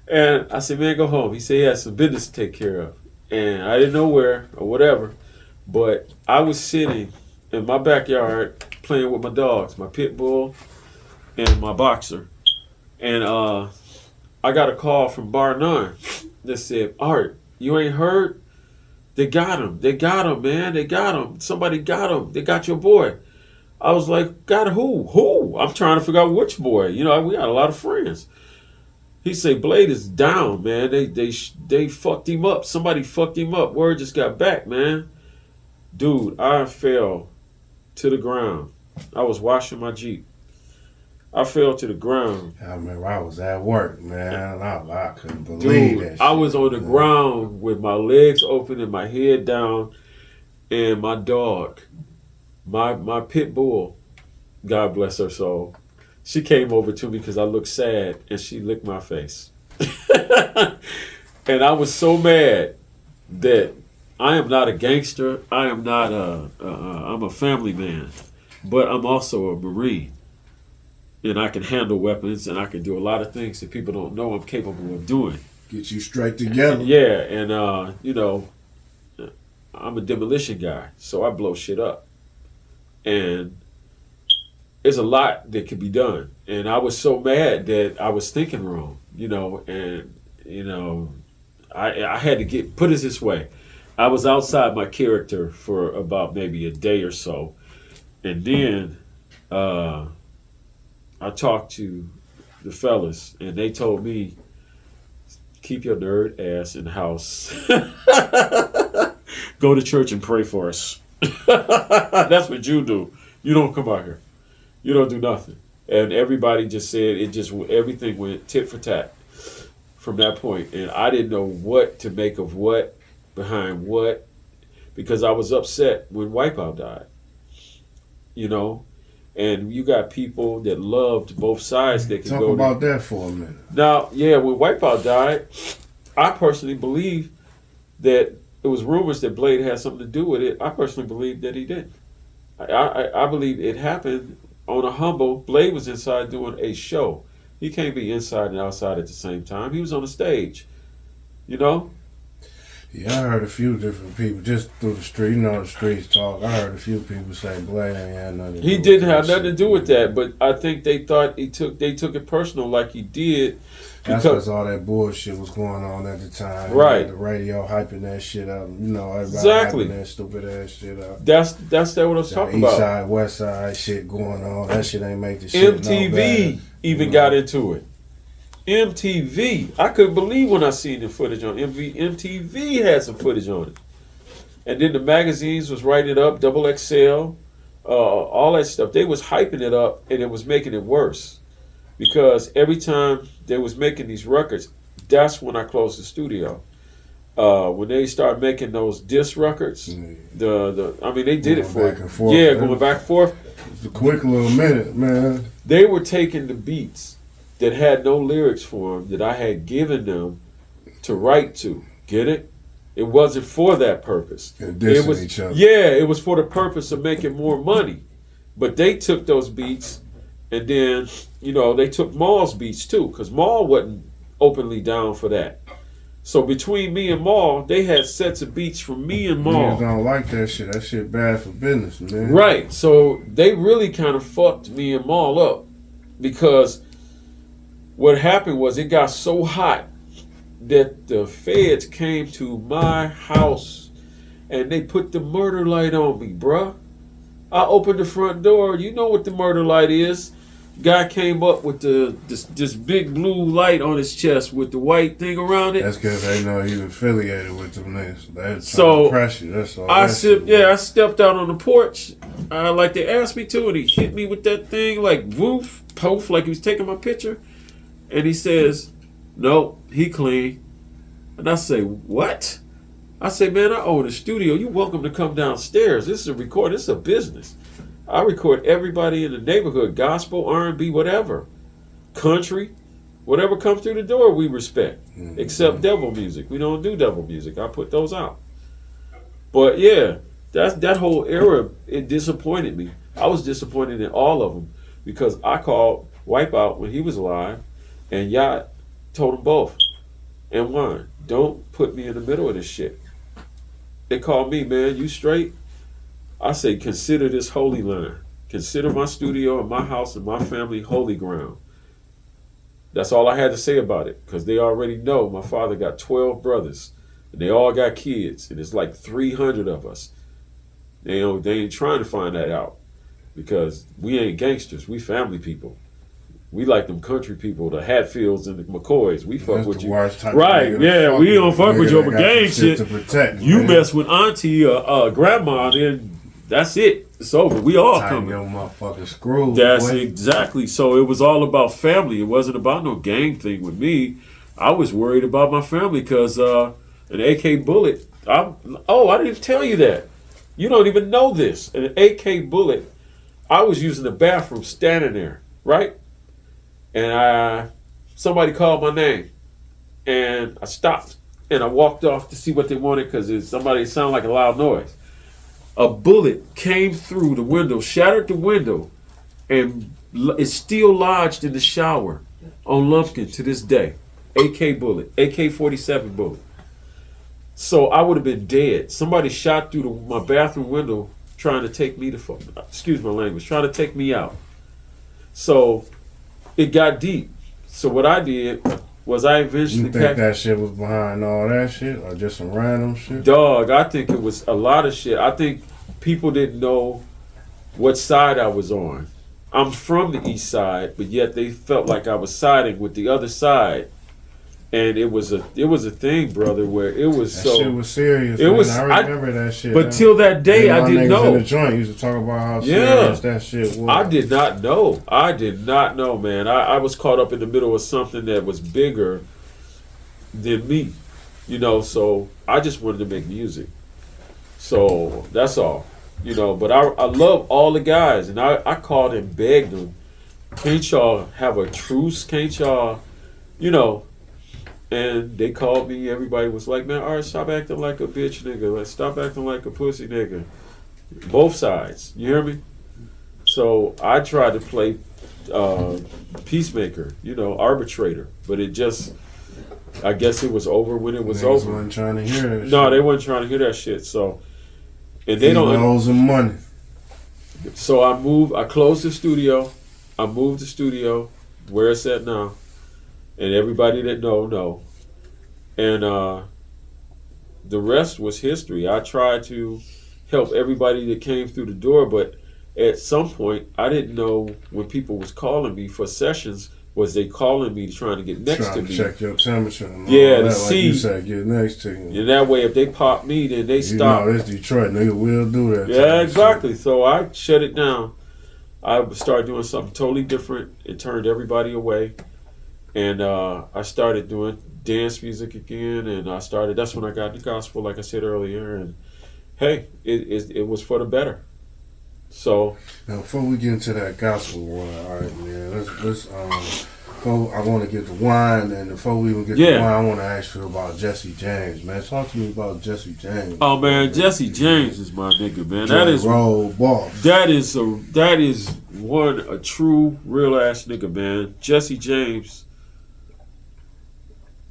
And I said, man, go home. He said he had some business to take care of. And I didn't know where or whatever. But I was sitting in my backyard playing with my dogs, my pit bull and my boxer. And I got a call from Bar None that said, Art, you ain't heard? They got him. They got him, man. They got him. Somebody got him. They got your boy. I was like, got who? Who? I'm trying to figure out which boy. You know, we got a lot of friends. He said, Blade is down, man. They fucked him up. Somebody fucked him up. Word just got back, man. Dude, I fell to the ground. I was washing my Jeep. I fell to the ground. I remember I was at work, man. I couldn't believe that shit. I was on the ground with my legs open and my head down, and my dog, my pit bull, God bless her soul, she came over to me because I looked sad, and she licked my face. And I was so mad that I am not a gangster. I am not I'm a family man, but I'm also a Marine. And I can handle weapons, and I can do a lot of things that people don't know I'm capable of doing. Get you straight together. Yeah, and you know, I'm a demolition guy, so I blow shit up. And there's a lot that could be done. And I was so mad that I was thinking wrong, you know, and you know, I had to put it this way. I was outside my character for about maybe a day or so, and then I talked to the fellas, and they told me, keep your nerd ass in the house. Go to church and pray for us. That's what you do. You don't come out here. You don't do nothing. And everybody just said everything went tit for tat from that point. And I didn't know what to make of what, behind what, because I was upset when Wipeout died. You know? And you got people that loved both sides that could Talk go about that for a minute. Now, yeah, when Wipeout died, I personally believe that it was rumors that Blade had something to do with it. I personally believe that he didn't. I believe it happened on a humble. Blade was inside doing a show. He can't be inside and outside at the same time. He was on the stage, you know? Yeah, I heard a few different people just through the street. You know, the streets talk. I heard a few people say Blade ain't had nothing to do with He didn't have nothing to do with that, but I think they thought they took it personal like he did. That's because all that bullshit was going on at the time. Right. You know, the radio hyping that shit up. You know, everybody Exactly. hyping that stupid ass shit up. That's what I was talking East about. side, west side shit going on. That shit ain't make the shit MTV no better. even got into it. MTV. I couldn't believe when I seen the footage on MTV. MTV had some footage on it. And then the magazines was writing it up, Double XL, all that stuff. They was hyping it up, and it was making it worse. Because every time they was making these records, that's when I closed the studio. When they started making those disc records, they did it for back and forth. Yeah, going back and forth. It's a quick little minute, man. They were taking the beats that had no lyrics for them that I had given them to write to. Get it? It wasn't for that purpose. And dissing It was each other. Yeah, it was for the purpose of making more money. But they took those beats, and then they took Maul's beats too, because Maul wasn't openly down for that. So between me and Maul, they had sets of beats from me and Maul. Niggas don't like that shit. That shit bad for business, man. Right. So they really kind of fucked me and Maul up, because what happened was it got so hot that the feds came to my house and they put the murder light on me, bruh. I opened the front door. You know what the murder light is. Guy came up with this big blue light on his chest with the white thing around it. That's because they know you affiliated with them niggas. They're trying So, to press you. That's all. I stepped out on the porch, like they asked me to, and he hit me with that thing, like woof, poof, like he was taking my picture. And he says, "No, he clean." And I say, "What?" I say, "Man, I own a studio. You welcome to come downstairs. This is a record. This is a business. I record everybody in the neighborhood, gospel, R&B, whatever, country, whatever comes through the door, we respect, except devil music. We don't do devil music. I put those out." But yeah, that whole era, it disappointed me. I was disappointed in all of them because I called Wipeout when he was alive, and Yacht told them both, and Wine, don't put me in the middle of this shit. They called me, "Man, you straight?" I say, "Consider this holy land. Consider my studio and my house and my family holy ground." That's all I had to say about it, because they already know my father got 12 brothers, and they all got kids, and it's like 300 of us. They ain't trying to find that out, because we ain't gangsters. We family people. We like them country people, the Hatfields and the McCoys. We fuck with you. Right, yeah, we don't fuck with you over gang shit. You mess with auntie or grandma, then that's it. It's over. We all coming. Your motherfucking screw. That's exactly. So it was all about family. It wasn't about no gang thing with me. I was worried about my family because an AK bullet. I didn't tell you that. You don't even know this. An AK bullet. I was using the bathroom standing there, right? And somebody called my name, and I stopped and I walked off to see what they wanted because it sounded like a loud noise. A bullet came through the window, shattered the window, and it's still lodged in the shower on Lumpkin to this day. AK bullet, AK-47 bullet. So I would have been dead. Somebody shot through my bathroom window trying to take me excuse my language, trying to take me out. So it got deep. So what I did was I eventually... You think that shit was behind all that shit, or just some random shit? Dog, I think it was a lot of shit. I think people didn't know what side I was on. I'm from the east side, but yet they felt like I was siding with the other side. And it was a thing, brother, where it was that shit was serious. I remember that shit. But till that day, I didn't know. In the joint used to talk about how serious that shit was. I did not know, man. I was caught up in the middle of something that was bigger than me, so I just wanted to make music. So that's all, but I love all the guys, and I called and begged them, "Can't y'all have a truce? Can't y'all, And they called me. Everybody was like, "Man, all right, stop acting like a bitch nigga. Like, stop acting like a pussy nigga." Both sides. You hear me? So I tried to play peacemaker, arbitrator. But it just, I guess it was over when it was over. They weren't trying to hear that shit. No, they weren't trying to hear that shit. So, and they don't owe some money. So I closed the studio. I moved the studio where it's at now. And everybody that know. And the rest was history. I tried to help everybody that came through the door, but at some point, I didn't know when people was calling me for sessions, was they calling me trying to get next to me. Check your temperature. And yeah, all to that, see. Like you said, get next to you. And that way, if they pop me, then they stop. It's Detroit. Nigga will do that. Yeah, exactly. So I shut it down. I started doing something totally different. It turned everybody away. And I started doing dance music again, and that's when I got the gospel, like I said earlier, and hey, it was for the better. So now, before we get into that gospel one, all right, man, let's I want to get the wine, and before we even get the wine, I want to ask you about Jesse James, man. Talk to me about Jesse James. Oh man, Jesse James is my nigga, man. That is a true real ass nigga, man. Jesse James.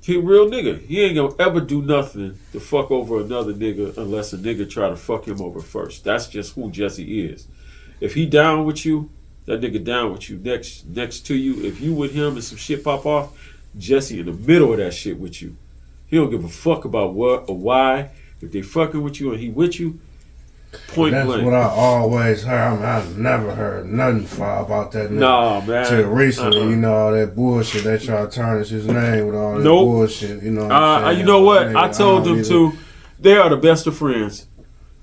He a real nigga. He ain't gonna ever do nothing to fuck over another nigga unless a nigga try to fuck him over first. That's just who Jesse is. If he down with you, that nigga down with you. Next to you, if you with him and some shit pop off, Jesse in the middle of that shit with you. He don't give a fuck about what or why. If they fucking with you and he with you, point That's blank. what I always heard. I mean, I never heard nothing about that nigga. Nah, man. Till recently, you know, all that bullshit. They try to tarnish his name with all that Nope. bullshit. You know what I'm saying? You know what? Nigga, I told them to. They are the best of friends.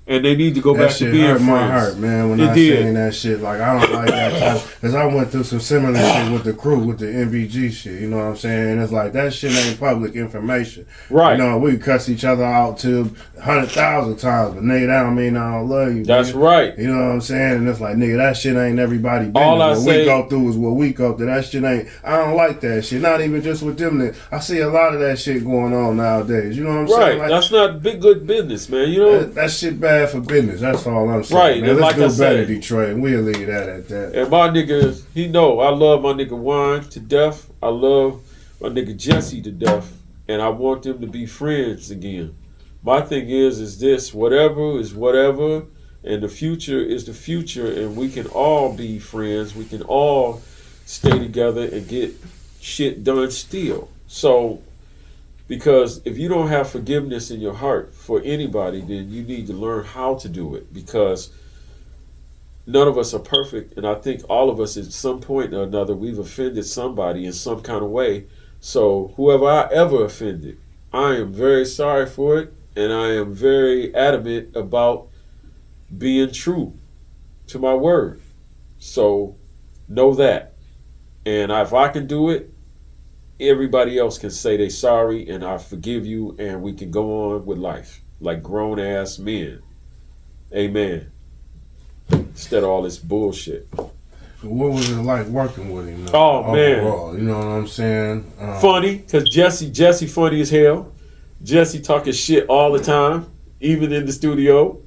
And they need to go That back shit to being hurt friends. my heart, man, when It I did. seen that shit. Like, I don't like that because I went through some similar shit with the crew, with the MBG shit, you know what I'm saying? And it's like, that shit ain't public information. Right. You know, we cuss each other out to 100,000 times, but nigga, that don't mean I don't love you. That's nigga. right. You know what I'm saying? And it's like, nigga, that shit ain't everybody business. All I what say- we go through is what we go through. That shit ain't, I don't like that shit. Not even just with them. I see a lot of that shit going on nowadays. You know what I'm Right. saying? Like, That's not big good business, man. You know? that shit bad for business. That's all I'm saying. Right, Man, and let's like I do better, said- Detroit, and we'll leave that at that. And my nigga, he know I love my nigga Wine to death. I love my nigga Jesse to death. And I want them to be friends again. My thing is this, whatever is whatever, and the future is the future, and we can all be friends. We can all stay together and get shit done still. So, because if you don't have forgiveness in your heart for anybody, then you need to learn how to do it, because none of us are perfect, and I think all of us at some point or another we've offended somebody in some kind of way. So whoever I ever offended, I am very sorry for it, and I am very adamant about being true to my word. So know that. And if I can do it, everybody else can say they sorry and I forgive you, and we can go on with life like grown ass men. Amen. Instead of all this bullshit. What was it like working with him? Oh, man. Overall, you know what I'm saying? Funny, because Jesse funny as hell. Jesse talking shit all the time, even in the studio,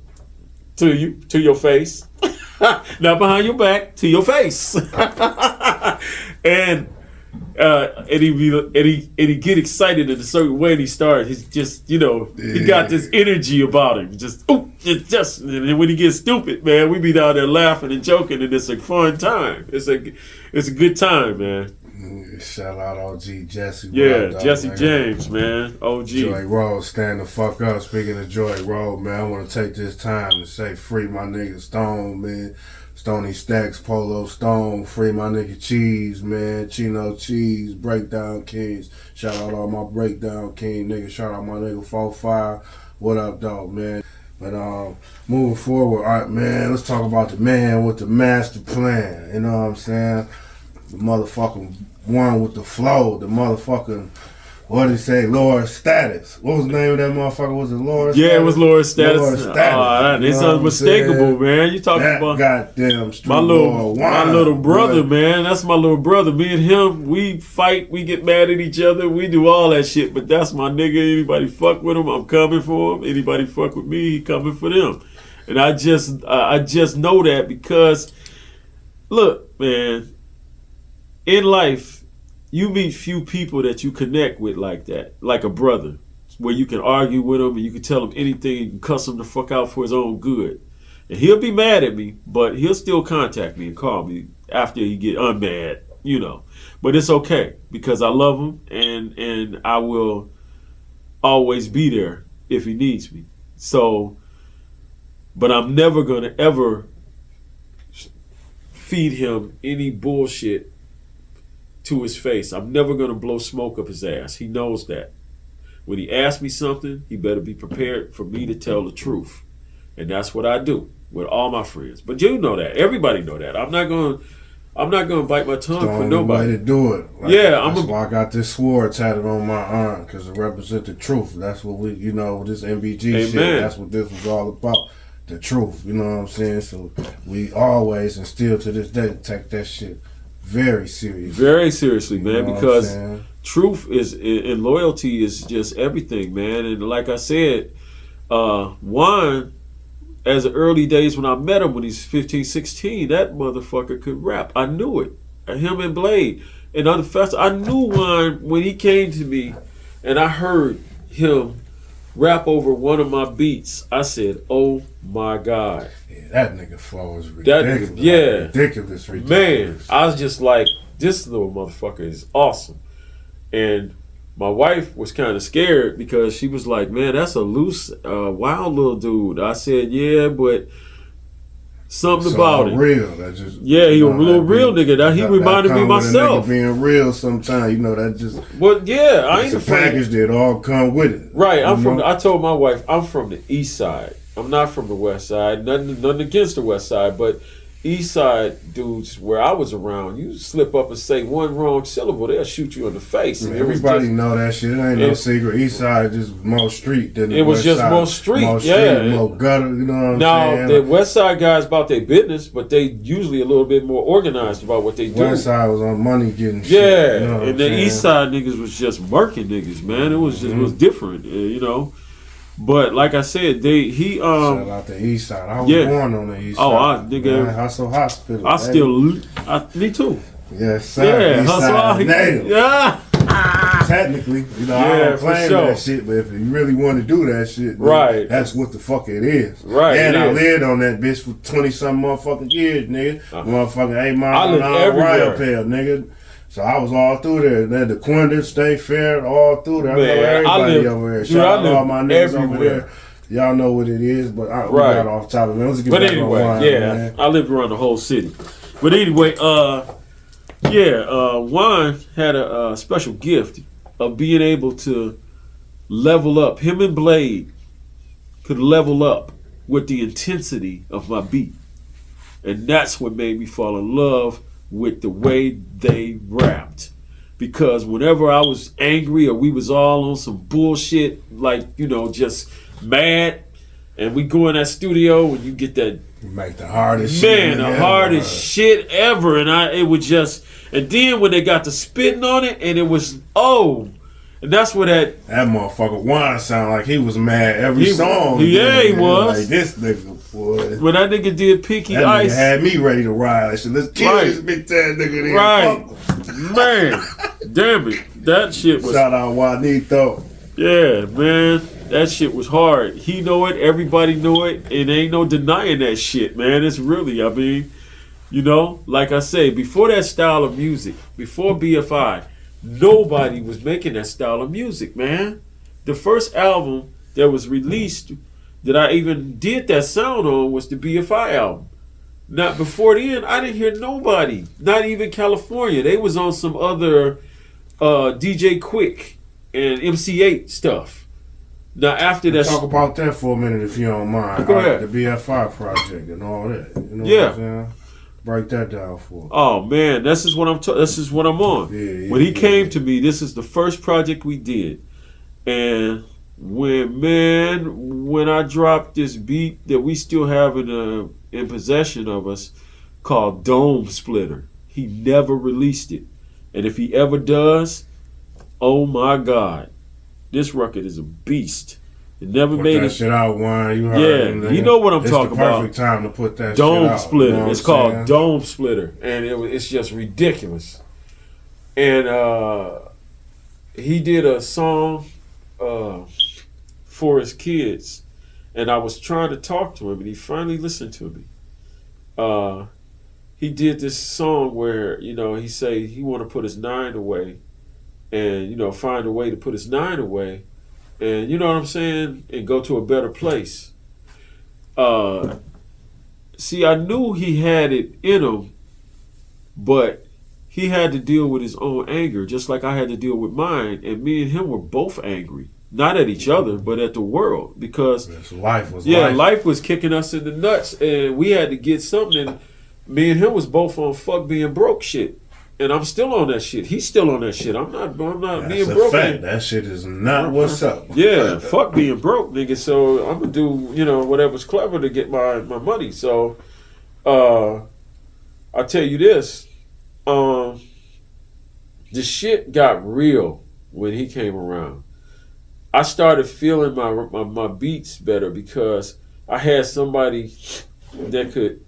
to your face. Not behind your back, to your face. and he get excited in a certain way, and he starts. He's just, he got this energy about him. And then when he gets stupid, man, we be down there laughing and joking, and it's a fun time. It's a good time, man. Shout out OG Jesse. Yeah, Dog, Jesse man. James, man. OG. Joy Road, stand the fuck up. Speaking of Joy Road, man, I want to take this time to say free my nigga Stone, man. Stony Stacks, Polo Stone, free my nigga Cheese, man. Chino Cheese, Breakdown Kings. Shout out all my Breakdown King niggas. Shout out my nigga 4-5. What up, dog, man? But moving forward, all right, man, let's talk about the man with the master plan. You know what I'm saying? The motherfucking one with the flow, the motherfucking, what did he say, Lord Status. What was the name of that motherfucker? Was it Lord Status? Yeah, it was Lord Status. Lord Status. It's You know what I'm unmistakable, saying? man. You talking That about goddamn street my little brother, boy. man. That's my little brother. Me and him, we fight, we get mad at each other, we do all that shit. But that's my nigga. Anybody fuck with him, I'm coming for him. Anybody fuck with me, he coming for them. And I just know that because, look, man, in life, you meet few people that you connect with like that, like a brother, where you can argue with him and you can tell him anything, you can cuss him the fuck out for his own good. And he'll be mad at me, but he'll still contact me and call me after he get unmad, But it's okay because I love him and I will always be there if he needs me. So, but I'm never gonna ever feed him any bullshit to his face. I'm never gonna blow smoke up his ass. He knows that. When he asks me something, he better be prepared for me to tell the truth. And that's what I do with all my friends. But you know that. Everybody know that. I'm not gonna bite my tongue The for only nobody. way to do it. Like, Yeah, that's why I got this sword tatted on my arm, because it represents the truth. That's what we, this MBG Amen. shit, that's what this was all about. The truth, you know what I'm saying? So we always and still to this day take that shit very seriously. Very seriously, man, You know what I'm because saying? truth is and loyalty is just everything, man. And like I said, Juan, as the early days when I met him when he's 15, 16, that motherfucker could rap. I knew it. Him and Blade and other festivals. I knew Juan when he came to me and I heard him rap over one of my beats. I said, oh my God. Yeah, that nigga flow is ridiculous. Ridiculous. Man, I was just like, this little motherfucker is awesome. And my wife was kind of scared because she was like, "Man, that's a loose, wild little dude." I said, "Yeah, but something about it." Real. That just He was a little real nigga. That he reminded me of myself. Being real sometimes, that just. But yeah, I ain't the package that all come with it. Right. I told my wife I'm from the east side. I'm not from the west side. Nothing against the west side, but east side dudes where I was around, you slip up and say one wrong syllable, they'll shoot you in the face. Everybody know that shit. It ain't no secret. East side just more street than the west side. More street. More gutter. You know what I'm saying? Now the west side guys about their business, but they usually a little bit more organized about what they do. West side was on money getting shit. Yeah, you know and the east side niggas was just murking niggas, man. It was just was different, But like I said, shout out the east side. I was born on the east side. Nigga, Hustle Hospital. Me too. Yes, sir. Yeah, east side native. Yeah. Technically, I don't claim that shit, but if you really want to do that shit, right, that's what the fuck it is. Right. And I lived on that bitch for 20-something motherfucking years, nigga. Motherfucking 8 miles an hour riot pail, nigga. So I was all through there. The Quinders, State Fair, all through there. I know everybody over there. Shout out to all my niggas over there. Y'all know what it is, but we got off top of it. Let's get back on wine, man. I lived around the whole city. But anyway, Wine had a special gift of being able to level up. Him and Blade could level up with the intensity of my beat. And that's what made me fall in love with the way they rapped. Because whenever I was angry or we was all on some bullshit, like, just mad, and we go in that studio and you get that, you make the hardest shit. Man, the hardest shit ever. And it was just, and then when they got the spitting on it, and it was, and that's where that motherfucker Wine sound like he was mad every song. He was. Like this nigga, boy. When that nigga did Pinky that Ice, nigga had me ready to ride. Like, let's kill this big time nigga there. Right. Man, damn it. That shit was. Shout out Juanito. Yeah, man. That shit was hard. He know it. Everybody know it. And ain't no denying that shit, man. It's really, like I say, before that style of music, before BFI, nobody was making that style of music, man. The first album that was released that I even did that sound on was the BFI album. Not before then, I didn't hear nobody, not even California. They was on some other DJ Quick and MC8 stuff. Now after that, talk about that for a minute if you don't mind. Go ahead. The BFI project and all that. You know what I'm saying? Break that down for me. Oh man, this is what I'm on. When he came to me, this is the first project we did, and when I dropped this beat that we still have in possession of us, called Dome Splitter, he never released it, and if he ever does, oh my God, this record is a beast. It never put made that it. shit out, Wine. You heard you know what I'm talking about. It's the perfect time to put that Dome shit out. Splitter. You know It's called Dome Splitter, and it's just ridiculous. And he did a song for his kids, and I was trying to talk to him, and he finally listened to me. He did this song where he say he want to put his 9 away, and find a way to put his 9 away. And you know what I'm saying? And go to a better place. See, I knew he had it in him, but he had to deal with his own anger, just like I had to deal with mine. And me and him were both angry. Not at each other, but at the world. Because life was kicking us in the nuts. And we had to get something. And me and him was both on fuck being broke shit. And I'm still on that shit. He's still on that shit. I'm not being broke. Fact. That shit is not what's up. Yeah, fuck being broke, nigga. So I'm gonna do, whatever's clever to get my money. So I'll tell you this. The shit got real when he came around. I started feeling my beats better because I had somebody that could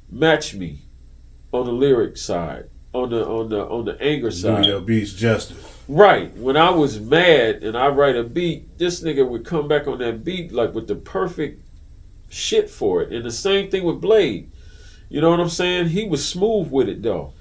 match me on the lyric side, on the anger side. Do your beats justice. Right. When I was mad and I write a beat, this nigga would come back on that beat like with the perfect shit for it. And the same thing with Blade. You know what I'm saying? He was smooth with it though.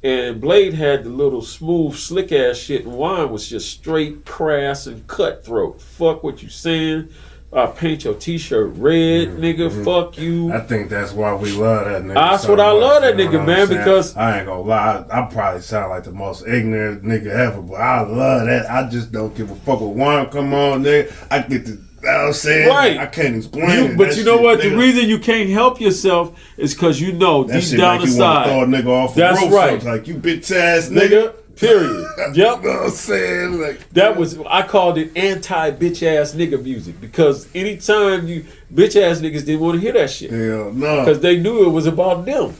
And Blade had the little smooth, slick ass shit, and Wine was just straight, crass, and cutthroat. Fuck what you saying. I paint your t-shirt red, nigga. Fuck you. I think that's why we love that nigga. That's so what I much, love that you know nigga, what man, I'm saying? because I ain't gonna lie, I probably sound like the most ignorant nigga ever, but I love that. I just don't give a fuck with Wine come on, nigga. I get to, you know what I'm saying? Right. I can't explain it. but That you know shit, what? nigga, The reason you can't help yourself is because you know that deep shit down make the you wanna throw a side, nigga off That's the roof. right. Like, you bitch ass nigga. Period. Yep. You know what I'm saying? Like, That was, I called it anti-bitch ass nigga music, because anytime you bitch ass niggas didn't want to hear that shit, hell no. because they knew it was about them.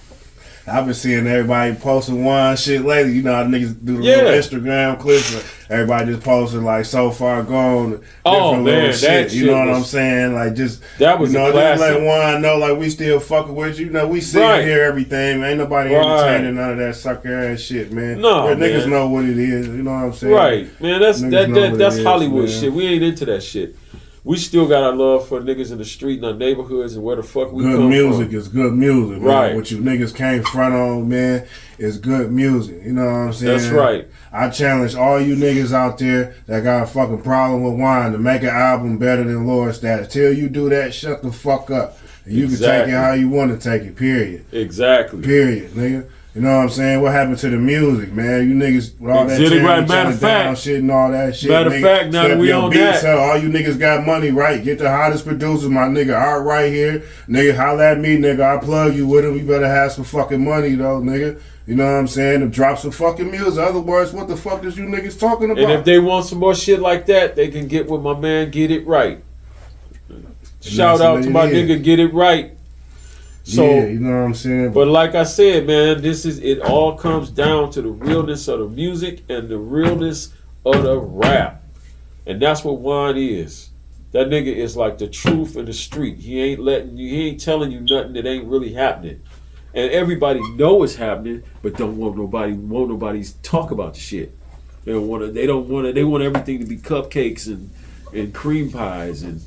I've been seeing everybody posting Wine shit lately. You know how niggas do the Yeah. little Instagram clips. And everybody just posting like so far gone. Oh, different man, little that shit. You know shit what I'm was- saying? Like just That was you know, a just let classic. Wine know like we still fucking with you. You know, we sit Right. here everything. Man. Ain't nobody Right. entertaining none of that sucker ass shit, man. No, Where niggas man. know what it is. You know what I'm saying? Right, man. That's Niggas know what that's it is, Hollywood man. shit. We ain't into that shit. We still got our love for niggas in the street and our neighborhoods and where the fuck we Good come music from. is good music, man. Right. What you niggas can't front on, man, is good music. You know what I'm saying? That's right. I challenge all you niggas out there that got a fucking problem with Wine to make an album better than Lord Status. Till you do that, shut the fuck up. And you can take Exactly. it how you want to take it, period. Exactly. Period, nigga. You know what I'm saying? What happened to the music, man? You niggas with all that Exactly tearing right. each Matter other of down fact- shit and all that shit. matter of nigga. fact, now that Step we your on beats that- up. All you niggas got money, right? Get the hottest producers, my nigga Art right here. Nigga, holla at me, nigga. I plug you with him. You better have some fucking money, though, nigga. You know what I'm saying? To drop some fucking music. Other words, what the fuck is you niggas talking about? And if they want some more shit like that, they can get with my man Get It Right. Shout that's out what to it my is. nigga Get It Right. So, yeah, you know what I'm saying? but like I said, man, it all comes down to the realness of the music and the realness of the rap. And that's what Wine is. That nigga is like the truth in the street. He ain't telling you nothing that ain't really happening. And everybody know it's happening, but don't want nobody to talk about the shit. They want everything to be cupcakes and cream pies and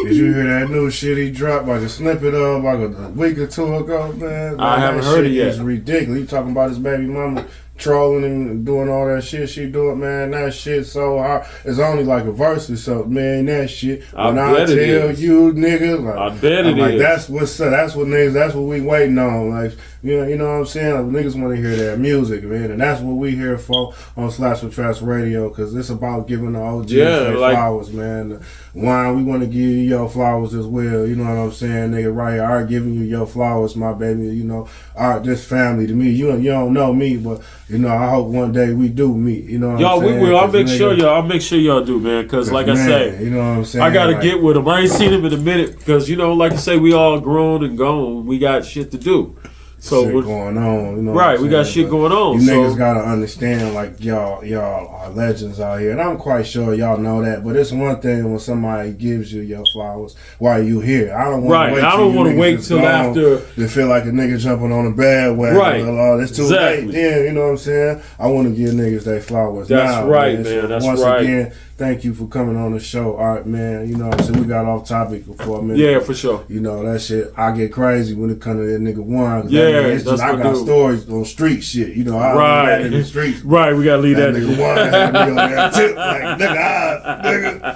Did you hear that new shit he dropped like a snippet of like a week or two ago, man? I haven't that heard shit it yet. It's ridiculous. He talking about his baby mama trolling him and doing all that shit she doing, man. That shit so hard. It's only like a verse or something, man. That shit. I When I bet it tell is. you, nigga, like, I bet it like is. that's what's up. That's what niggas. That's what we waiting on. Like you know what I'm saying. Like, niggas want to hear that music, man, and that's what we here for on Slapz with Trapz Radio, because it's about giving the OGs their like- flowers, man. Wine, we want to give you your flowers as well. You know what I'm saying, nigga? Right here, Art giving you your flowers, my baby. You know, Art, this family to me. You don't know me, but you know, I hope one day we do meet. You know what y'all, I'm we saying? will. I'll 'Cause, make nigga, sure y'all do, man. Because like I man, say, you know what I'm saying? I gotta Like, get with him. I ain't seen him in a minute because like I say, we all grown and gone. We got shit to do. So shit going on, you know. right, what I'm we got saying? shit But going on. You So niggas gotta understand, like y'all are legends out here, and I'm quite sure y'all know that. But it's one thing when somebody gives you your flowers while you here. I don't want Right, to wait. I don't want wanna wait till after- to feel like a nigga jumping on a bandwagon. Right. Oh, it's too Exactly. late. Then you know what I'm saying. I want to give niggas their flowers. That's now, right, So man. That's once right. again, thank you for coming on the show, Art, man. You know what I'm saying. We got off topic for a minute. yeah, for sure. You know, that shit, I get crazy when it comes to that nigga Wine. 'Cause Yeah, that nigga, it's that's just, I what got do. stories on street shit. You know, I Right. right in the streets. Right, we gotta leave That that. nigga Wine had me on that tip like, nigga.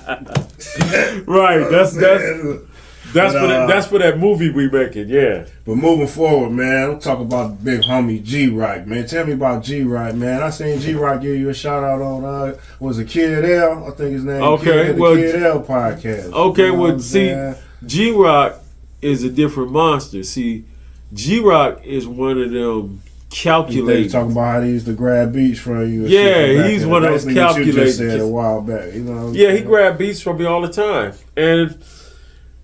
Right, that's But, that's for that movie we making. Yeah. But moving forward, man, we'll talk about the big homie G-Rock, man. Tell me about G-Rock, man. I seen G-Rock give you a shout out on, was it Kid L? I think his name Okay, the well, Kid L podcast. Okay, You know what well, I'm see, saying? G-Rock is a different monster. See, G-Rock is one of them You calculating. talking about how he used to grab beats from you. and Yeah, shit back he's in one the of day. those Basically what you just calculating said a kids. while back. You know what I'm Yeah, he saying? grabbed beats from me all the time. And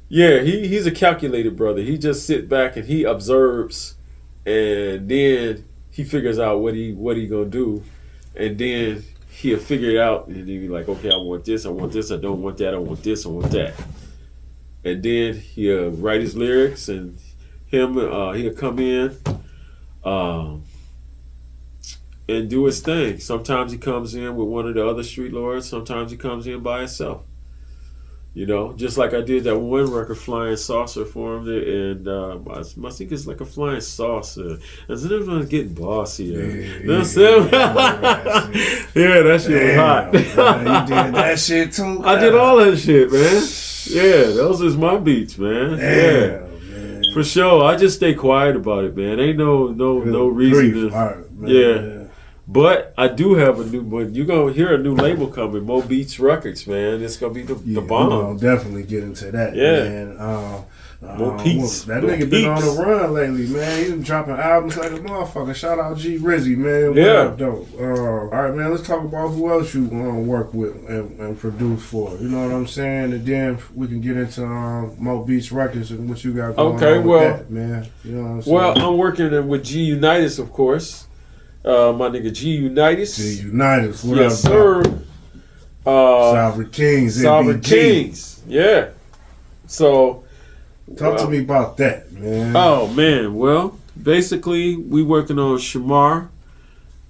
yeah, he's a calculated brother. He just sit back and he observes, and then he figures out what he gonna do, and then he'll figure it out, and he'll be like, okay, I want this, I don't want that, I want this, I want that. And then he'll write his lyrics, and he'll come in and do his thing. Sometimes he comes in with one of the other street lords, sometimes he comes in by himself. You know, just like I did that one record, Flying Saucer, for him, and I think it's like a Flying Saucer. And so they're gonna get bossier. You know what I'm saying? Yeah, that shit was hot. You did that shit too? I did all that shit, man. Yeah, those is my beats, man. Yeah. Man. For sure. I just stay quiet about it, man. Ain't no reason to. Right, man. Yeah. But I do have a new one. You're going to hear a new label coming, Mo Beats Records, man. It's going to be the bomb. We're going to definitely get into that, Yeah. man. Mo Peeps. That Mo nigga been on Peeps. the run lately, man. He been dropping albums like a motherfucker. Shout out G Rizzy, man. Yeah. Dope. All right, man. Let's talk about who else you work with and produce for. You know what I'm saying? And then we can get into Mo Beats Records and what you got going on with that, man. You know what I'm saying? Well, I'm working with G Unitas, of course. My nigga G Unitas. G Unitas. What Yes, up, sir. Sovereign Kings. Sovereign NBG. Kings. Yeah. So. Talk to me about that, man. Oh, man. Well, basically, we working on Shamar.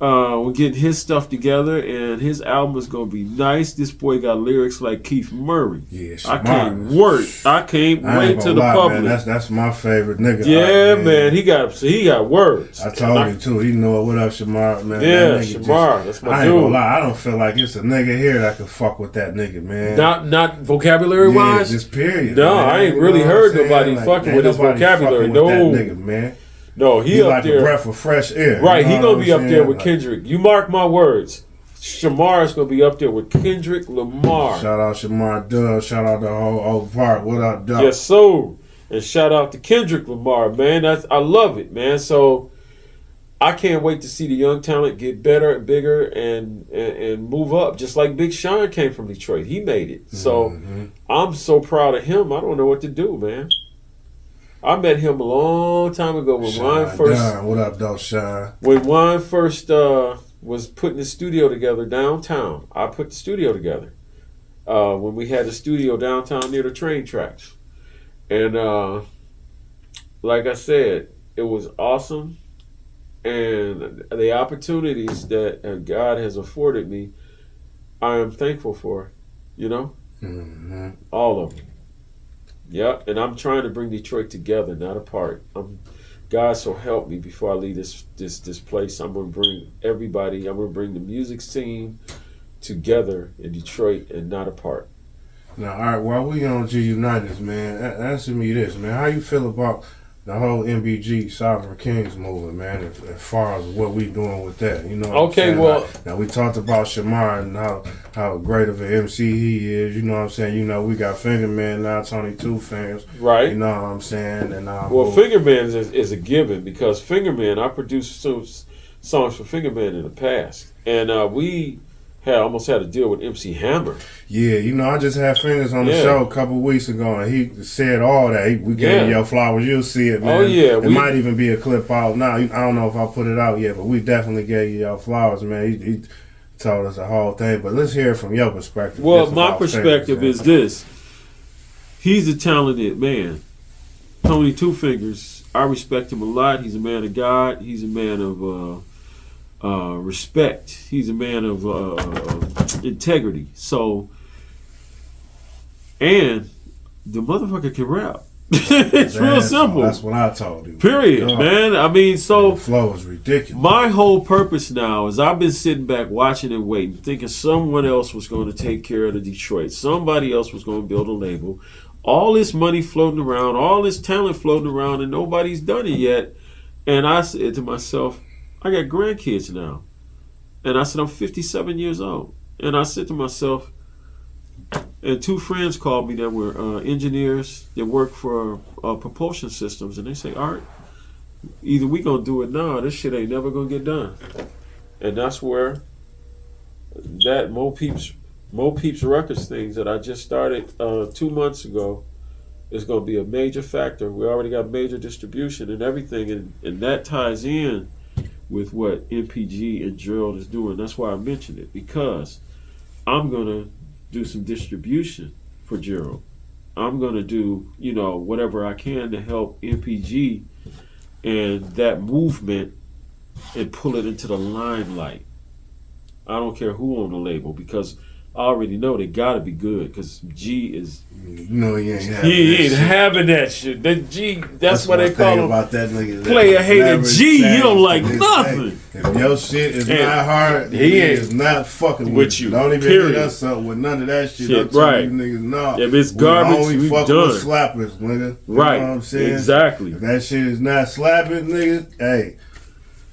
We're getting his stuff together, and his album is going to be nice. This boy got lyrics like Keith Murray. Yeah, I Shamar. I can't I wait ain't to gonna the lie, public. Man. That's my favorite nigga. Yeah, Right, man. He got words. I told him too. He know what up, Shamar, man. Yeah, That nigga Shamar. That's my I ain't dude. gonna lie. I don't feel like it's a nigga here that can fuck with that nigga, man. Not vocabulary wise. Just period. No, man. I ain't You really know what heard I'm saying? nobody Like, fucking ain't with his nobody vocabulary. fucking with No. that nigga, man. No, he He up like there. a breath of fresh air. Right, you he know gonna what be I'm up there saying? with Kendrick. You mark my words. Shamar's gonna be up there with Kendrick Lamar. Shout out Shamar Dub. Shout out the whole old part. What up, Dub? Yes, sir. And shout out to Kendrick Lamar, man. I love it, man. So I can't wait to see the young talent get better and bigger and move up. Just like Big Sean came from Detroit, he made it. So I'm so proud of him. I don't know what to do, man. I met him a long time ago when Juan first. What up, though, Sean? When Juan first was putting the studio together downtown, I put the studio together. When we had the studio downtown near the train tracks. And like I said, it was awesome. And the opportunities that God has afforded me, I am thankful for, you know? Mm-hmm. All of them. Yeah, and I'm trying to bring Detroit together, not apart. God, so help me before I leave this place. I'm gonna bring everybody. I'm gonna bring the music scene together in Detroit and not apart. Now, all right, while we on G Unitas, man, answer me this, man. How you feel about the whole MBG Sovereign Kings movement, man, as far as what we doing with that? You know what I'm Okay, saying? well- Like, now we talked about Shamar and how great of an MC he is. You know what I'm saying? You know, we got Finger Man now, Tony Two Fingers. Right. You know what I'm saying? And Well, Fingerman is a given because Fingerman, I produced some songs for Fingerman in the past. And we almost had a deal with MC Hammer. yeah, you know, I just had Fingers on the Yeah. show a couple weeks ago, and he said all that. We gave Yeah. you your flowers. You'll see it, man. Oh, yeah, It might even be a clip out now. I don't know if I put it out yet, but we definitely gave you your flowers, man. He told us the whole thing, but let's hear it from your perspective. Well, just my about perspective Fingers, is this. He's a talented man. Tony Two Fingers, I respect him a lot. He's a man of God. He's a man of respect. He's a man of integrity. So, and the motherfucker can rap. It's real simple. That's what I told him. Period, Yeah. man. I mean, so The flow is ridiculous. my whole purpose now is I've been sitting back watching and waiting, thinking someone else was going to take care of the Detroit. Somebody else was going to build a label. All this money floating around, all this talent floating around, and nobody's done it yet. And I said to myself, I got grandkids now. And I said, I'm 57 years old. And I said to myself, and two friends called me that were engineers that work for propulsion systems. And they say, Art, either we going to do it now or this shit ain't never going to get done. And that's where that Mo Peeps Records things that I just started 2 months ago is going to be a major factor. We already got major distribution and everything. And that ties in with what MPG and Gerald is doing. That's why I mentioned it, because I'm going to do some distribution for Gerald. I'm going to do, whatever I can to help MPG and that movement and pull it into the limelight. I don't care who on the label, because I already know they gotta be good because G is. You know he ain't having He that ain't shit. having that shit. That G, that's what my they call thing him. about that nigga. Player hating Never G, you don't like changed to this nothing. day. If your shit is And not hard, he he ain't is not fucking with with you, you. Don't even period. hit us up with none of that shit. Shit, I'm telling right. you niggas, no. If it's garbage, we only we fucking done. with slappers, nigga. You Right. know what I'm saying? Exactly. If that shit is not slapping, nigga, hey.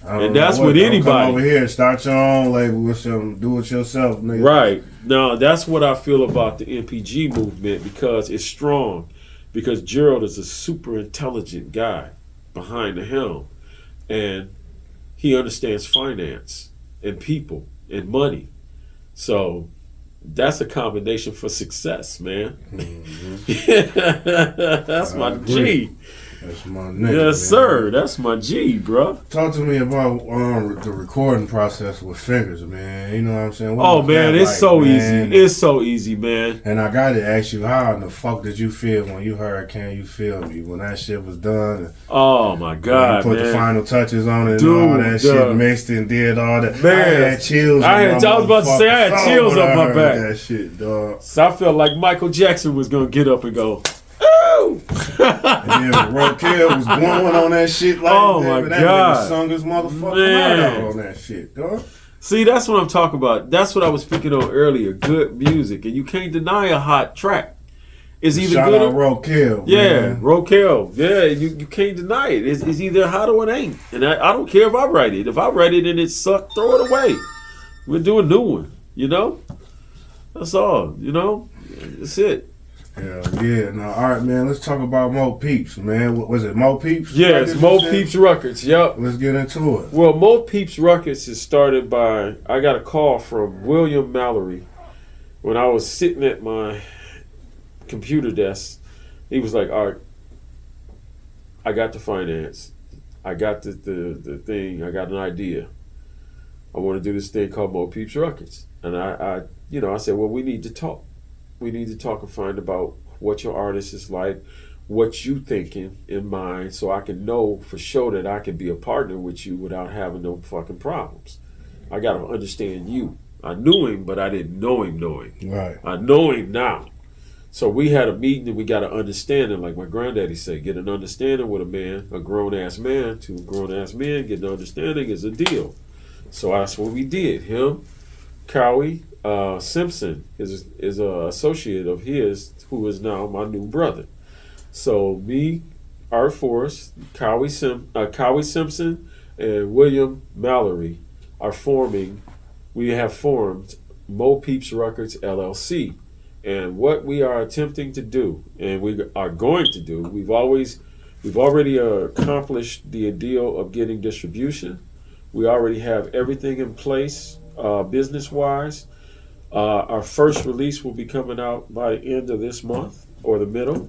I don't And know that's what, with don't anybody. Come over here, start your own label with some, do it yourself, nigga. Right. Now, that's what I feel about the MPG movement because it's strong. Because Gerald is a super intelligent guy behind the helm. And he understands finance and people and money. So that's a combination for success, man. That's my G. That's my nigga. Yes, man. sir. That's my G, bro. Talk to me about the recording process with fingers, man. You know what I'm saying? What Oh, was man, that it's like, so man? easy. It's so easy, man. And I gotta ask you, how in the fuck did you feel when you heard "Can You Feel Me" when that shit was done? And Oh, my you God, put man. the final touches on it and Dude, all that shit duh. mixed and did all that. Man. I had chills. I was about to say, I had chills up my back. That shit, dog. So I felt like Michael Jackson was going to get up and go, ooh! And then Rokel was blowing on that shit like Oh, that. my but that God. nigga sung his motherfucking Man. heart out on that shit, dog. See, that's what I'm talking about. That's what I was speaking on earlier. Good music. And you can't deny a hot track. It's either Shout good out or... Rokel. Yeah, man. Rokel. Yeah, you can't deny it. It's either hot or it ain't. And I don't care if I write it. If I write it and it sucked, throw it away. We'll do a new one, you know? That's all, you know? That's it. Yeah. Now, all right, man. Let's talk about Mo Peeps, man. What was it, Mo Peeps? Yeah, it's Records Mo and shit? Peeps Records. Yep. Let's get into it. Well, Mo Peeps Records is started by, I got a call from William Mallory when I was sitting at my computer desk. He was like, all right, I got the finance. I got the thing. I got an idea. I want to do this thing called Mo Peeps Records. And I said, well, we need to talk. We need to talk and find about what your artist is like, what you thinking in mind, so I can know for sure that I can be a partner with you without having no fucking problems. I got to understand you. I knew him, but I didn't know him. Right. I know him now. So we had a meeting and we got an understanding, like my granddaddy said, get an understanding with a man, a grown-ass man, two grown-ass men, get an understanding is a deal. So that's what we did. Him, Cowie Simpson is a associate of his who is now my new brother. So me, Art Forrest, Cowie Simpson, and William Mallory we have formed Mo Peeps Records LLC. And what we are attempting to do, and we are going to do, we've already accomplished the deal of getting distribution. We already have everything in place, business-wise. Our first release will be coming out by the end of this month or the middle.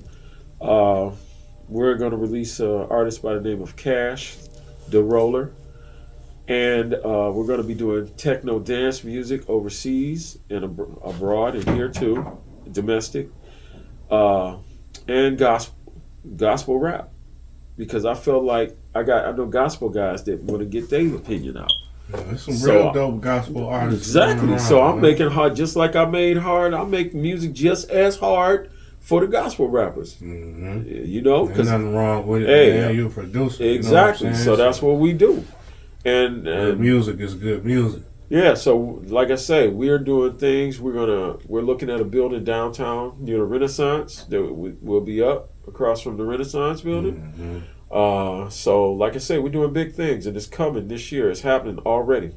We're going to release an artist by the name of Cash, the Roller. And we're going to be doing techno dance music overseas and abroad and here too, domestic, and gospel rap. Because I felt like I know gospel guys that want to get their opinion out. Yeah, there's some real dope gospel artists. Exactly. Around, So I'm man. making hard, just like I made hard. I make music just as hard for the gospel rappers. Mm-hmm. You know, There's nothing wrong with it, Hey, man. You're a producer. exactly. You know what I'm So saying? that's what we do. And Good music is good music. yeah, so like I say, we're doing things. We're looking at a building downtown near the Renaissance that will be up across from the Renaissance building. Mm-hmm. So like I say, we're doing big things, and it's coming this year. It's happening already.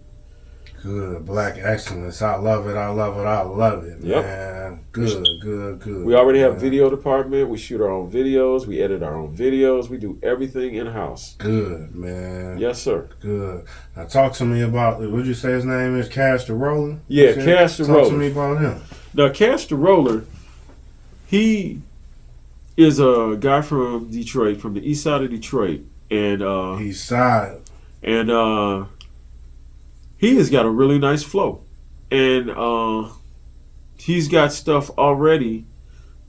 Good, black excellence. I love it. I love it. I love it, Yep. man. Good. We already have man. video department. We shoot our own videos. We edit our own videos. We do everything in house. Good, man. Yes, sir. Good. Now talk to me about, what'd you say his name is? Cash the Roller? Yeah, You said? Cash the Talk Roller. to me about him. Now, Cash the Roller, he is a guy from Detroit, from the east side of Detroit, and He's side. he has got a really nice flow, and he's got stuff already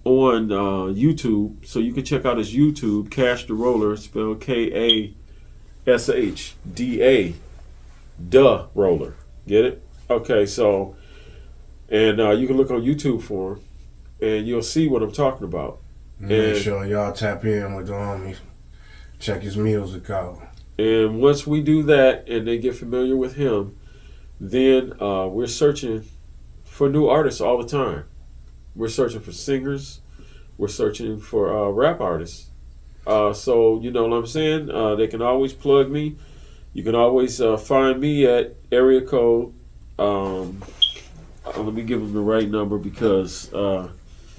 on YouTube, so you can check out his YouTube, Cash the Roller, spelled Kashda, the Roller. Get it? Okay, so And you can look on YouTube for him, and you'll see what I'm talking about. Make sure y'all tap in with the homie. Check his music out. And once we do that and they get familiar with him, then we're searching for new artists all the time. We're searching for singers. We're searching for rap artists. So, you know what I'm saying? They can always plug me. You can always find me at area code. Let me give them the right number because...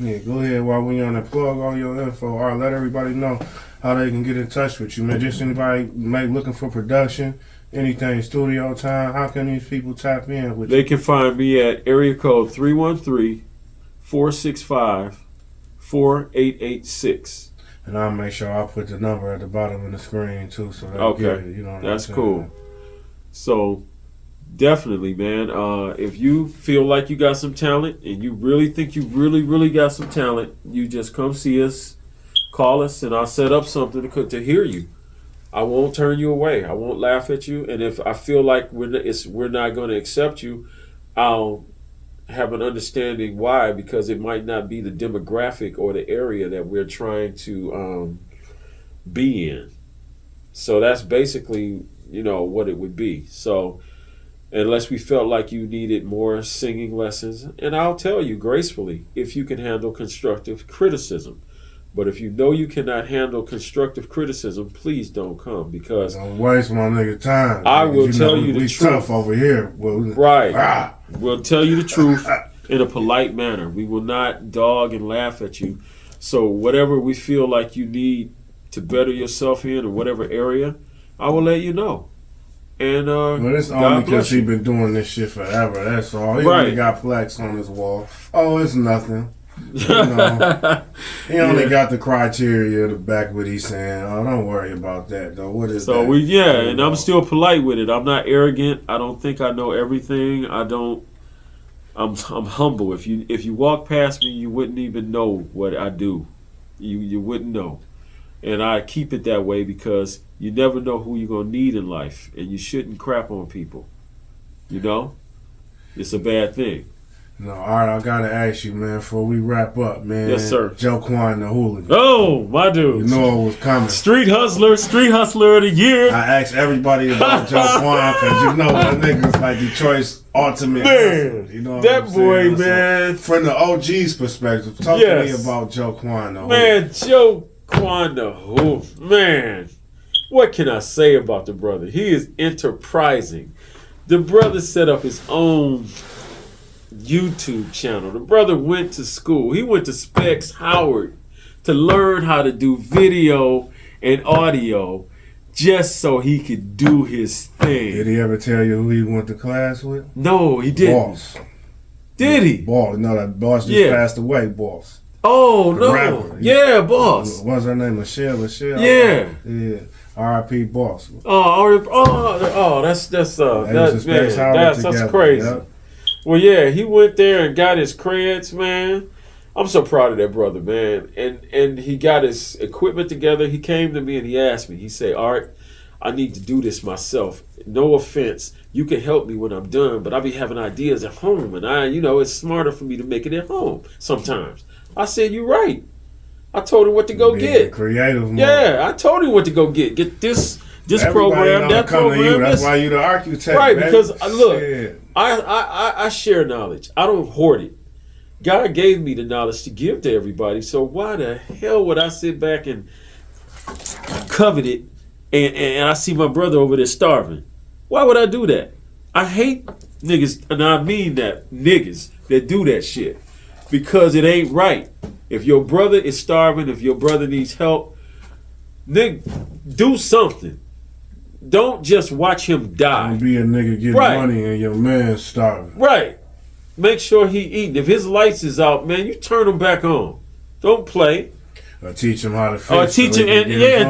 yeah, go ahead while we on the plug all your info. All right, let everybody know how they can get in touch with you, man. Just anybody looking for production, anything, studio time, how can these people tap in with you? They can find me at area code 313-465-4886. And I'll make sure I'll put the number at the bottom of the screen too, so they Okay, get it, you know what that's I'm cool. So definitely, man, if you feel like you got some talent and you really think you really got some talent, you just come see us, call us, and I'll set up something to hear you. I won't turn you away. I won't laugh at you. And if I feel like we're not going to accept you, I'll have an understanding why, because it might not be the demographic or the area that we're trying to be in. So that's basically, what it would be. So unless we felt like you needed more singing lessons, and I'll tell you gracefully, if you can handle constructive criticism. But if you know you cannot handle constructive criticism, please don't come, because don't waste my nigga time. I will tell you the we truth. Tough over here. Right. We'll tell you the truth in a polite manner. We will not dog and laugh at you. So whatever we feel like you need to better yourself in, or whatever area, I will let you know. And but it's only because he been doing this shit forever. That's all. He only got plaques on his wall. Oh, it's nothing. He only got the criteria to back what he's saying. Oh, don't worry about that though. What is so that? And I'm still polite with it. I'm not arrogant. I don't think I know everything. I'm humble. If you walk past me, you wouldn't even know what I do. You wouldn't know. And I keep it that way because you never know who you're gonna need in life, and you shouldn't crap on people. It's a bad thing. No, all right, I gotta ask you, man, before we wrap up, man. Yes, sir. Joe Quan, the hooligan. Oh, my dude. You know it was coming. Street hustler of the year. I asked everybody about Joe Quan because that nigga's like Detroit's ultimate hustler. You know what that I'm boy, saying? man. So, from the OG's perspective, talk to me about Joe Quan, the hooligan. Man, Joe Quan, the hooligan. Man, what can I say about the brother? He is enterprising. The brother set up his own YouTube channel. The brother went to school. He went to Specs Howard to learn how to do video and audio just so he could do his thing. Did he ever tell you who he went to class with? No, he didn't. Boss. Did he? Boss. No, that Boss just passed away, Boss. Oh, the no. Rapper. Yeah, Boss. What's her name? Michelle? Yeah. Yeah. R.I.P. Boss. That's together. crazy. Yep. Well, yeah, he went there and got his creds, man. I'm so proud of that brother, man. And he got his equipment together. He came to me and he asked me. He said, Art, I need to do this myself. No offense. You can help me when I'm done, but I be having ideas at home. And it's smarter for me to make it at home sometimes. I said, you're right. I told him what to go get. Creative, man. Yeah, I told him what to go get. Get this program, that program. That's why you the architect, right? baby. Because look, Shit. I share knowledge. I don't hoard it. God gave me the knowledge to give to everybody. So why the hell would I sit back and covet it? And I see my brother over there starving. Why would I do that? I hate niggas, and I mean that niggas that do that shit, because it ain't right. If your brother is starving, if your brother needs help, nigga, do something. Don't just watch him die. Don't be a nigga getting money and your man starving. Right. Make sure he eating. If his lights is out, man, you turn them back on. Don't play. Or teach him how to fish. Or teach him,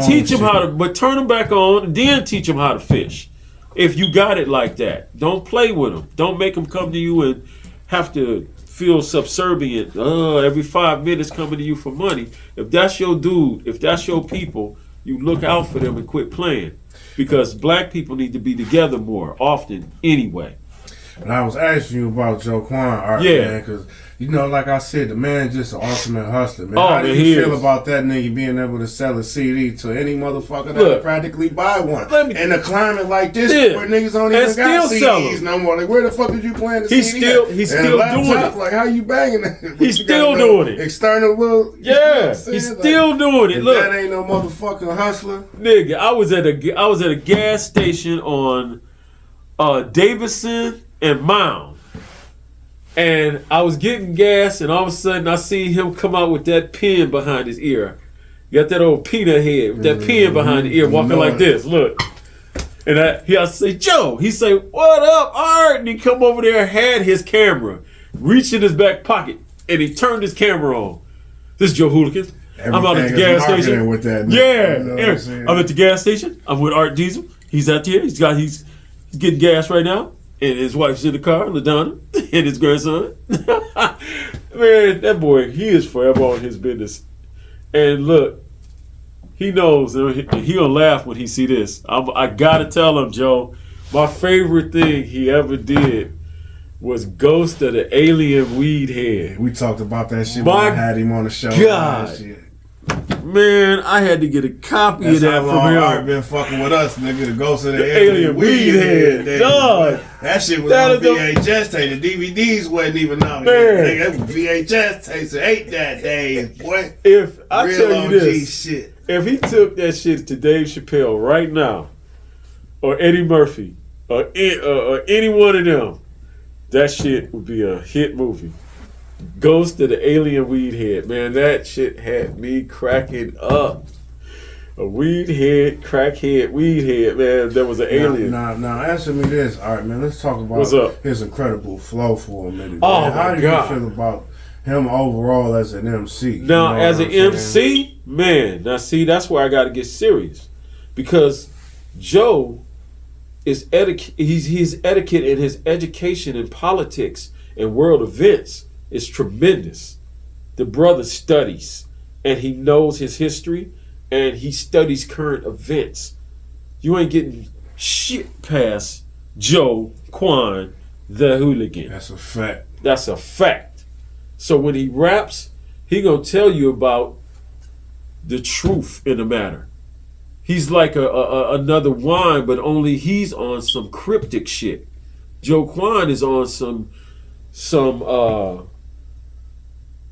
teach him how to, but turn them back on and then teach him how to fish. If you got it like that, don't play with him. Don't make him come to you and have to feel subservient. Every 5 minutes coming to you for money. If that's your dude, if that's your people, you look out for them and quit playing. Because black people need to be together more often anyway. But I was asking you about Joe Quan art, man, because you know, like I said, the man just an ultimate hustler, man. How do you feel about that nigga being able to sell a CD to any motherfucker that practically buy one? In a climate like this, where niggas don't even got CDs no more. Like, where the fuck did you playing the CD? He's still doing it. Like, how you banging that? He's still doing it. External little. Yeah, he's still doing it. Look, that ain't no motherfucking hustler, nigga. I was at a gas station on Davidson and Mound. And I was getting gas, and all of a sudden I see him come out with that pin behind his ear. You got that old peanut head with that pin behind the ear, walking like this. Look. And I say, Joe. He say, what up, Art? And he come over there, had his camera, reached in his back pocket, and he turned his camera on. This is Joe Hooligans. I'm out at the gas station. With that, you know I'm at the gas station. I'm with Art Diesel. He's out there. He's getting gas right now. And his wife's in the car, LaDonna, and his grandson. Man, that boy, he is forever on his business. And look, he knows, he gonna laugh when he see this. I gotta tell him, Joe, my favorite thing he ever did was Ghost of the Alien Weed Head. We talked about that shit when I had him on the show. God. Man, I had to get a copy of that from him. Art been fucking with us, nigga. The Ghost of the Alien Weed Head. Dog. That shit was on VHS tape. The DVDs wasn't even on. Man. That was VHS tapes. It ain't that days, boy. If I tell you this, shit. If he took that shit to Dave Chappelle right now, or Eddie Murphy, or any one of them, that shit would be a hit movie. Ghost of the Alien Weed Head. Man, that shit had me cracking up. A weed head, crackhead, weed head, man. There was an alien. Now, answer me this. All right, man, let's talk about his incredible flow for a minute. Oh, man. How my do God. you feel about him overall as an MC? Now, you know as an MC, man, now see, that's where I got to get serious. Because Joe is his etiquette and his education in politics and world events is tremendous. The brother studies, and he knows his history, and he studies current events. You ain't getting shit past Joe Quan, the hooligan. That's a fact. That's a fact. So when he raps, he gonna tell you about the truth in the matter. He's like another wine, but only he's on some cryptic shit. Joe Quan is on some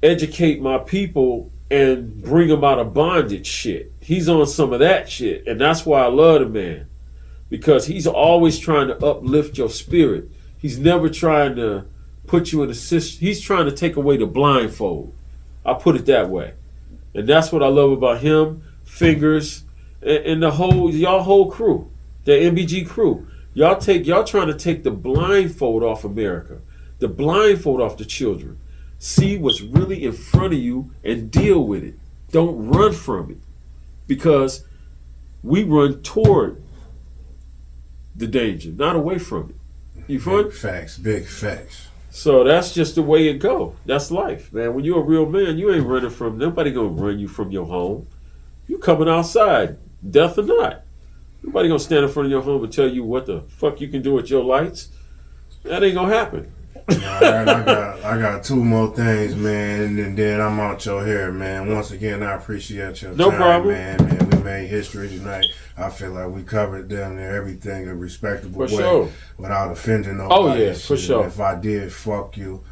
educate my people and bring them out of bondage shit. He's on some of that shit, and that's why I love the man, because he's always trying to uplift your spirit. He's never trying to put you in a system. He's trying to take away the blindfold. I put it that way, and that's what I love about him, Fingers, and the y'all whole crew, the MBG crew. Y'all trying to take the blindfold off America, the blindfold off the children. See what's really in front of you and deal with it. Don't run from it, because we run toward the danger, not away from it. You big facts, big facts. So that's just the way it go. That's life, man. When you're a real man, you ain't running from nobody. Gonna run you from your home. You coming outside, death or not. Nobody gonna stand in front of your home and tell you what the fuck you can do with your lights. That ain't gonna happen. All right, I got two more things, man, and then I'm out your hair, man. Once again, I appreciate your time, problem. man. We made history tonight. I feel like we covered damn near everything in a respectable way without offending nobody. Oh yeah, for sure. And if I did, fuck you.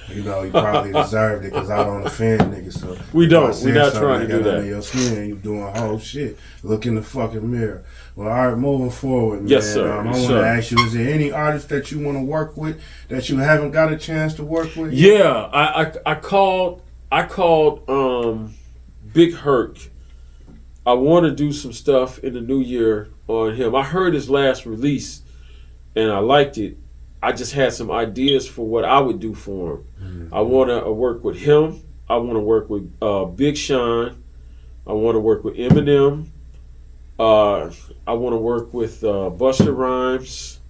You know, you probably deserved it, because I don't offend niggas. So we don't. We're not trying to do that. Under your skin, you doing whole shit. Look in the fucking mirror. Well, all right, moving forward, man. Yes, sir. I want to ask you: is there any artists that you want to work with that you haven't got a chance to work with? Yeah, I called Big Herc. I want to do some stuff in the new year on him. I heard his last release, and I liked it. I just had some ideas for what I would do for him. Mm-hmm. I want to work with him. I want to work with Big Sean. I want to work with Eminem. I want to work with Busta Rhymes.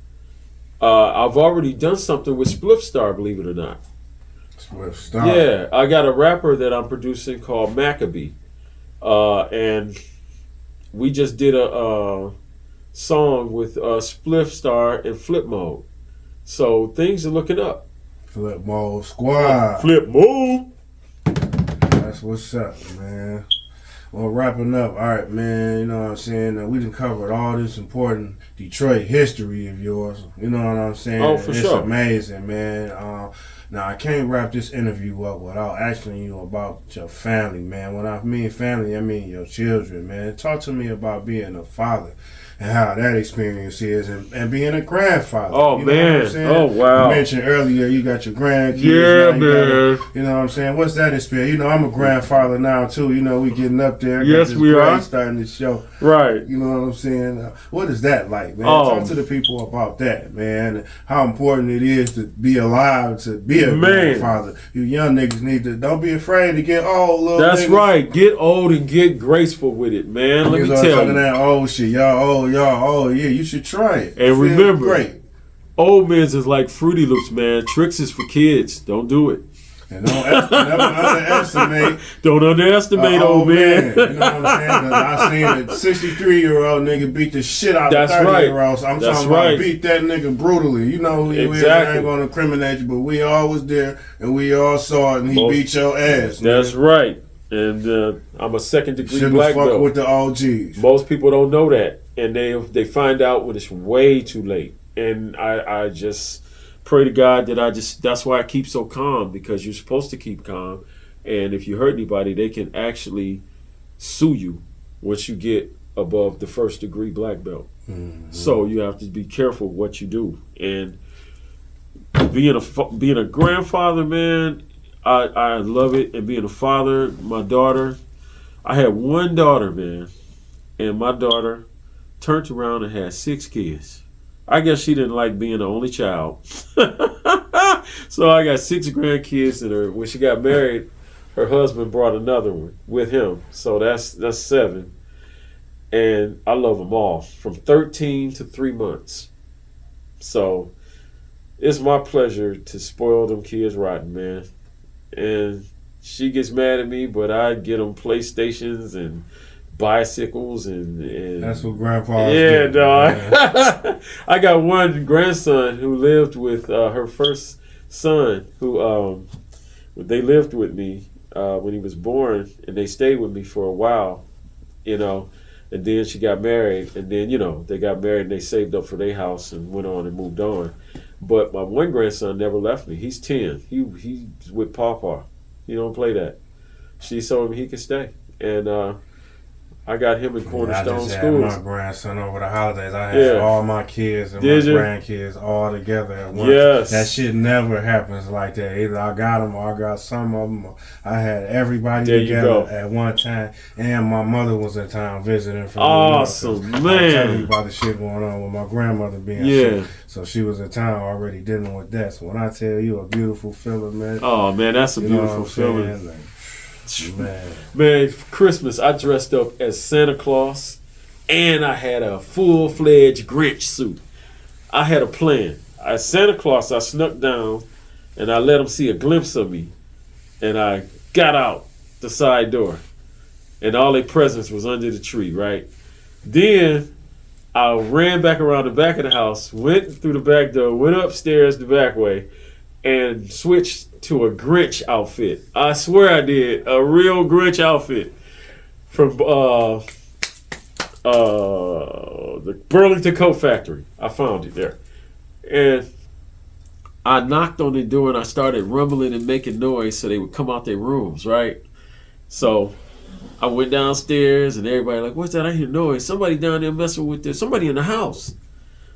I've already done something with Spliff Star, believe it or not. Spliff Star? Yeah, I got a rapper that I'm producing called Maccabee. And we just did a song with Spliff Star and Flip Mode. So things are looking up. Flip Mode Squad. Flip move. That's what's up, man. Well, wrapping up. All right, man. You know what I'm saying? We done covered all this important Detroit history of yours. You know what I'm saying? Oh, for it's sure. amazing, man. Now, I can't wrap this interview up without asking you about your family, man. When I mean family, I mean your children, man. Talk to me about being a father and how that experience is, and being a grandfather. Oh, you know man. what I'm saying? Oh, wow. You mentioned earlier you got your grandkids. Yeah, now you man. you know what I'm saying? What's that experience? You know, I'm a grandfather now, too. You know, we getting up there. Yes, we are. Starting to show. Right. You know what I'm saying? What is that like, man? Oh. Talk to the people about that, man. How important it is to be alive, to be a Man. grandfather. You young niggas need to, don't be afraid to get old, little That's niggas. right. Get old and get graceful with it, man. Let me Niggas always tell talking you. that old shit. Y'all old. Yeah, you should try it. And Feels remember, great. Old men's is like Fruity Loops, man. Tricks is for kids. Don't do it. And don't never underestimate Don't underestimate old man. You know what I'm saying? 'Cause I seen a 63-year-old nigga beat the shit out That's of a right. 30-year-old. So I'm That's talking right. about beat that nigga brutally. You know who you is. I Exactly. ain't going to incriminate you, but we all was there and we all saw it, and he Most- beat your ass. That's nigga. right. And I'm a second-degree Shouldn't black fuck belt. with the OGs. Most people don't know that, and they find out when it's way too late. And I just pray to God that that's why I keep so calm, because you're supposed to keep calm. And if you hurt anybody, they can actually sue you once you get above the first-degree black belt. Mm-hmm. So you have to be careful what you do. And being a grandfather, man, I love it. And being a father, my daughter, I had one daughter, man, and my daughter turned around and had 6 kids. I guess she didn't like being the only child. So I got 6 grandkids, and when she got married, her husband brought another one with him. So that's 7. And I love them all, from 13 to 3 months. So it's my pleasure to spoil them kids rotten, man. And she gets mad at me, but I get them PlayStations and bicycles and That's what grandpa yeah, do, dog. man. I got one grandson who lived with her first son, who they lived with me when he was born, and they stayed with me for a while, you know. And then she got married, and then, you know, they got married and they saved up for their house and went on and moved on. But my one grandson never left me. He's 10. He's with Pawpaw. He don't play that. She told him he could stay. And I got him in I Cornerstone just had Schools. my grandson over the holidays. I had all my kids and Did my you? grandkids all together at once. Yes. That shit never happens like that. Either I got them or I got some of them. I had everybody There you together go. at one time. And my mother was in town visiting from Awesome, New York. I'm telling you man. about the shit going on with my grandmother being Yeah. sick. So she was in town already dealing with that. So when I tell you a beautiful feeling, man. Oh, man, that's a you know beautiful what I'm saying? feeling. Like, man. Man, for Christmas, I dressed up as Santa Claus, and I had a full-fledged Grinch suit. I had a plan. As Santa Claus, I snuck down, and I let him see a glimpse of me, and I got out the side door, and all their presents was under the tree, right? Then I ran back around the back of the house, went through the back door, went upstairs the back way, and switched to a Grinch outfit. I swear I did. A real Grinch outfit from the Burlington Coat Factory. I found it there. And I knocked on the door and I started rumbling and making noise so they would come out their rooms, right? So I went downstairs and everybody like, what's that? I hear noise. Somebody down there messing with this. Somebody in the house.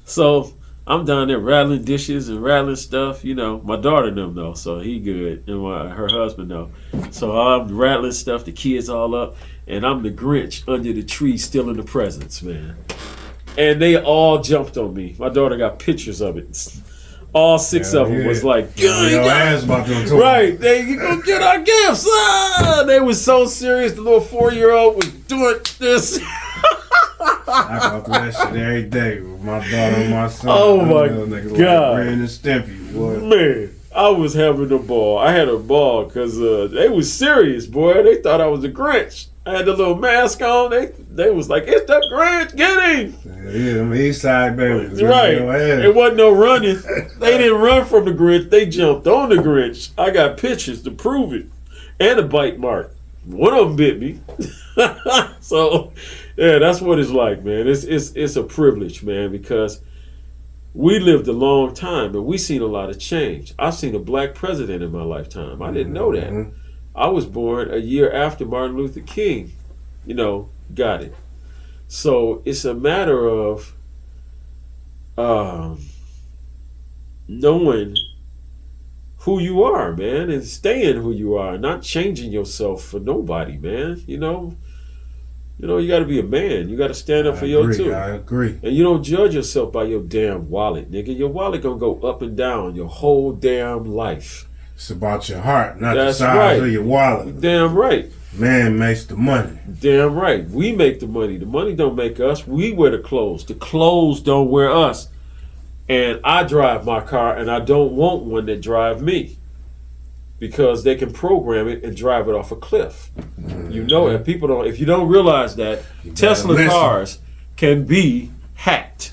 So I'm down there rattling dishes and rattling stuff. You know, my daughter and them know, so he good. And her husband know. So I'm rattling stuff, the kids all up. And I'm the Grinch under the tree stealing the presents, man. And they all jumped on me. My daughter got pictures of it. All 6 of them was like, Your ass about to do right, you gonna get our gifts. Ah! They was so serious. The little 4-year-old was doing this. I go through that shit every day with my daughter and my son. Oh, Them my little niggas God. Like Ren and Stimpy, boy. Man, I was having a ball. I had a ball because they was serious, boy. They thought I was a Grinch. I had the little mask on. They was like, it's the Grinch, get him. Yeah, them East Side babies. Right. It wasn't no running. They didn't run from the Grinch. They jumped on the Grinch. I got pictures to prove it. And a bite mark. One of them bit me. So, yeah, that's what it's like, man. It's a privilege, man, because we lived a long time and we seen a lot of change. I've seen a black president in my lifetime. I didn't know that. I was born a year after Martin Luther King, got it. So it's a matter of knowing who you are, man, and staying who you are, not changing yourself for nobody, man. You got to be a man. You got to stand up for your too. I agree. And you don't judge yourself by your damn wallet, nigga. Your wallet gonna go up and down your whole damn life. It's about your heart, not That's the size right. of your wallet. Damn right. Man makes the money. Damn right. We make the money. The money don't make us. We wear the clothes. The clothes don't wear us. And I drive my car, and I don't want one that drive me, because they can program it and drive it off a cliff. And people don't. If you don't realize that, Tesla cars can be hacked.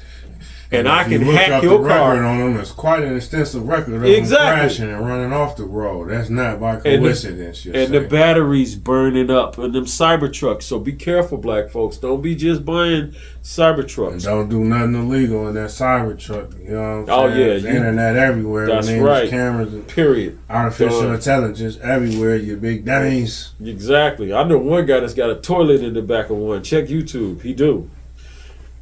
And I can hack your car. On them, it's quite an extensive record of them crashing and running off the road. That's not by coincidence. And the batteries burning up in them Cybertrucks. So be careful, black folks. Don't be just buying Cybertrucks. And don't do nothing illegal in that Cybertruck. You know what I'm saying? Oh yeah, There's internet everywhere. That's right. Cameras and period. Artificial intelligence everywhere. You big dummies. Exactly. I know one guy that's got a toilet in the back of one. Check YouTube. He do.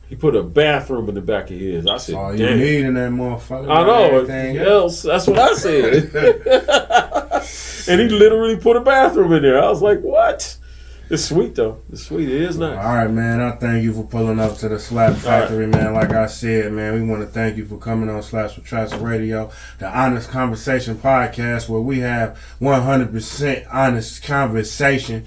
He put a bathroom in the back of his. I said, all damn. you need in that motherfucker. I know. Else, that's what I said. And he literally put a bathroom in there. I was like, what? It's sweet, though. It's sweet. It is nice. All right, man. I thank you for pulling up to the Slapz Factory, man. Like I said, man, we want to thank you for coming on Slapz with Trapz Radio, the Honest Conversation podcast, where we have 100% honest conversation.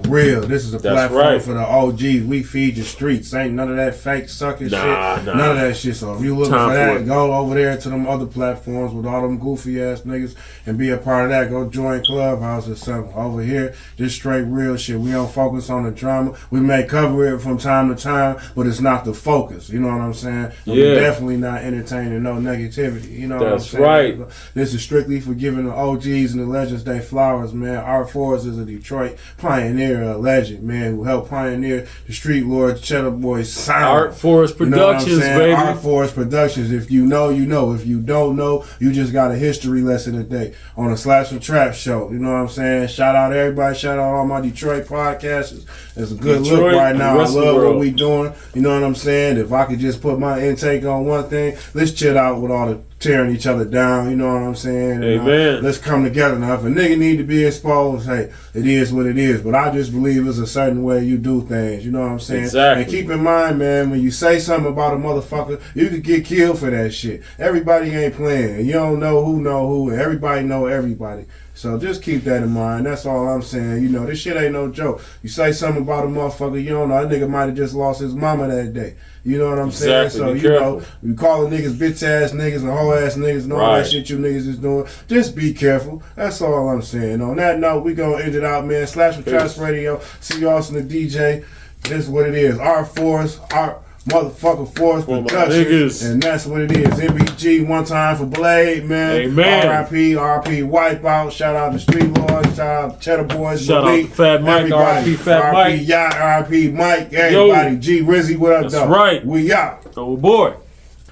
Real. This is a platform for the OGs. We feed the streets. Ain't none of that fake sucking shit. None of that shit. So if you looking for that, go over there to them other platforms with all them goofy ass niggas and be a part of that. Go join Clubhouse or something. Over here, just straight real shit. We don't focus on the drama. We may cover it from time to time, but it's not the focus. You know what I'm saying? Yeah. We're definitely not entertaining no negativity. You know what I'm saying? That's right. This is strictly for giving the OGs and the legends their flowers, man. Art Force is a Detroit pioneer, a legend, man, who helped pioneer the Street Lords, Cheddar Boys sound. Art Force Productions, baby. Art Force Productions. If you know, you know. If you don't know, you just got a history lesson today on the Slapz with Trapz show. You know what I'm saying? Shout out everybody. Shout out all my Detroit podcasters. It's a good look right now. I love what we doing. You know what I'm saying? If I could just put my intake on one thing, let's chill out with all the tearing each other down, you know what I'm saying? Amen. Let's come together now. If a nigga need to be exposed, hey, it is what it is. But I just believe it's a certain way you do things, you know what I'm saying? Exactly. And keep in mind, man, when you say something about a motherfucker, you could get killed for that shit. Everybody ain't playing. And you don't know who, and everybody know everybody. So just keep that in mind. That's all I'm saying. You know, this shit ain't no joke. You say something about a motherfucker, you don't know, that nigga might have just lost his mama that day. You know what I'm saying? So, you know, you calling niggas bitch ass niggas and hoe ass niggas and all that shit you niggas is doing. Just be careful. That's all I'm saying. On that note, we gonna end it out, man. Slapz with Trapz Radio. See y'all in the DJ. This is what it is. Art Force, Art motherfucking Force Productions, and that's what it is. MBG, one time for Blade, man. Amen. R.I.P. Wipeout. Shout out to Street Lords. Shout out to Cheddar Boys. Shout out to Fat Mike. R.I.P. Fat Mike. R.I.P. Yacht. R.I.P. Mike. Everybody. G Rizzy, what up, though? That's right. We out. Oh boy.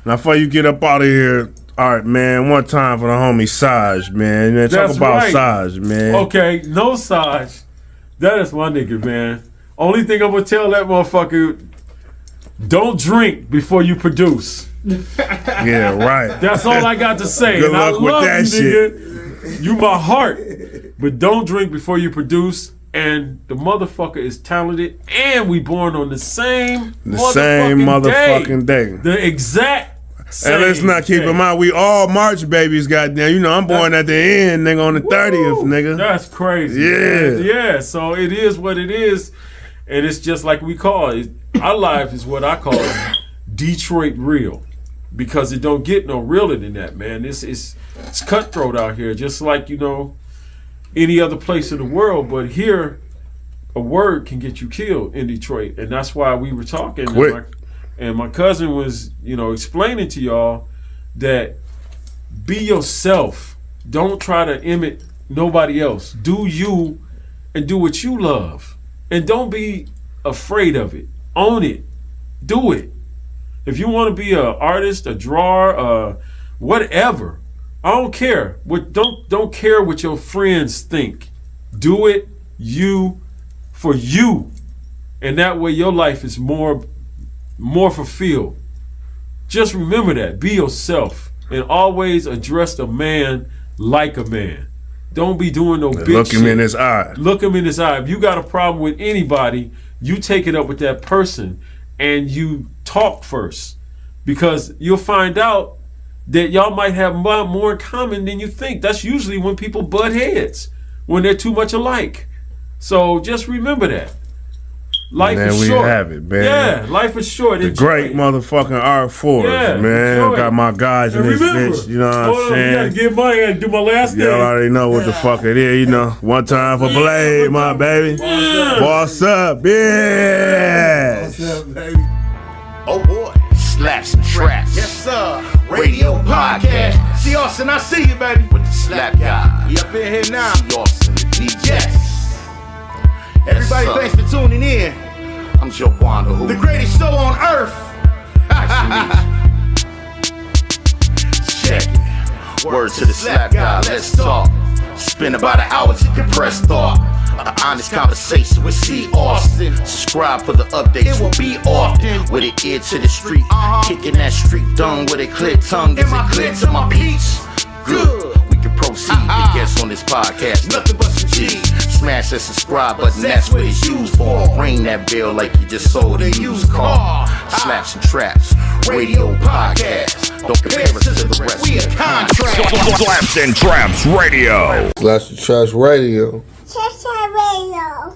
Now, before you get up out of here, all right, man. One time for the homie Saj, man. Talk about Saj, man. Okay, no Saj. That is my nigga, man. Only thing I'm gonna tell that motherfucker. Don't drink before you produce. Yeah, right. That's all I got to say. Good luck with that shit. Nigga. You my heart. But don't drink before you produce. And the motherfucker is talented. And we born on the same motherfucking day. The exact same. And let's not keep in mind, we all March babies, goddamn. You know, I'm born at the end, nigga, on the 30th, nigga. That's crazy. Yeah. Man. Yeah, so it is what it is. And it's just like we call it. Our life is what I call Detroit real, because it don't get no realer than that, man. It's cutthroat out here, just like, you know, any other place in the world. But here, a word can get you killed in Detroit, and that's why we were talking. Quick. And my cousin was, explaining to y'all that be yourself. Don't try to imitate nobody else. Do you and do what you love. And don't be afraid of it. Own it. Do it. If you want to be an artist, a drawer, whatever, I don't care. Don't care what your friends think. Do it for you. And that way your life is more fulfilled. Just remember that. Be yourself. And always address a man like a man. Don't be doing no bitch Look him shit. in his eye. Look him in his eye. If you got a problem with anybody, you take it up with that person and you talk first. Because you'll find out that y'all might have more in common than you think. That's usually when people butt heads, when they're too much alike. So just remember that. Life is short. We have it, man. Yeah, life is short. The great motherfucking art force, man. enjoy Got it. my guys in And this remember, bitch. You know what I'm hold on, saying? you gotta get money. I gotta do my last thing. Y'all already know what the fuck it is, One time for Blade, my baby. Boss up, yeah. Oh boy, Slapz and Trapz. Yes, sir. Radio podcast. See Austin, I see you, baby. With the slap guy. We up in here now. See Austin, the DJ. Yes. Everybody, sir. thanks for tuning in. I'm Joe Wanda, who The greatest show on earth. check it. Word to the slap guy, let's talk. Spend about an hour to compress thought. An honest conversation with C. Austin. Subscribe for the updates. It will be often. With an ear to the street. Kicking that street dung with a clear tongue. Is In my it clear clear to my peeps? Good. We can proceed. The guests on this podcast. Nothing but some G's. Smash that subscribe button, that's what it's used for. Ring that bell like you just sold a used car. Slapz and Trapz, radio podcast. Don't compare us to the rest. We a contract. Slapz and Trapz Radio. Slapz and Trapz Radio. Slapz Radio.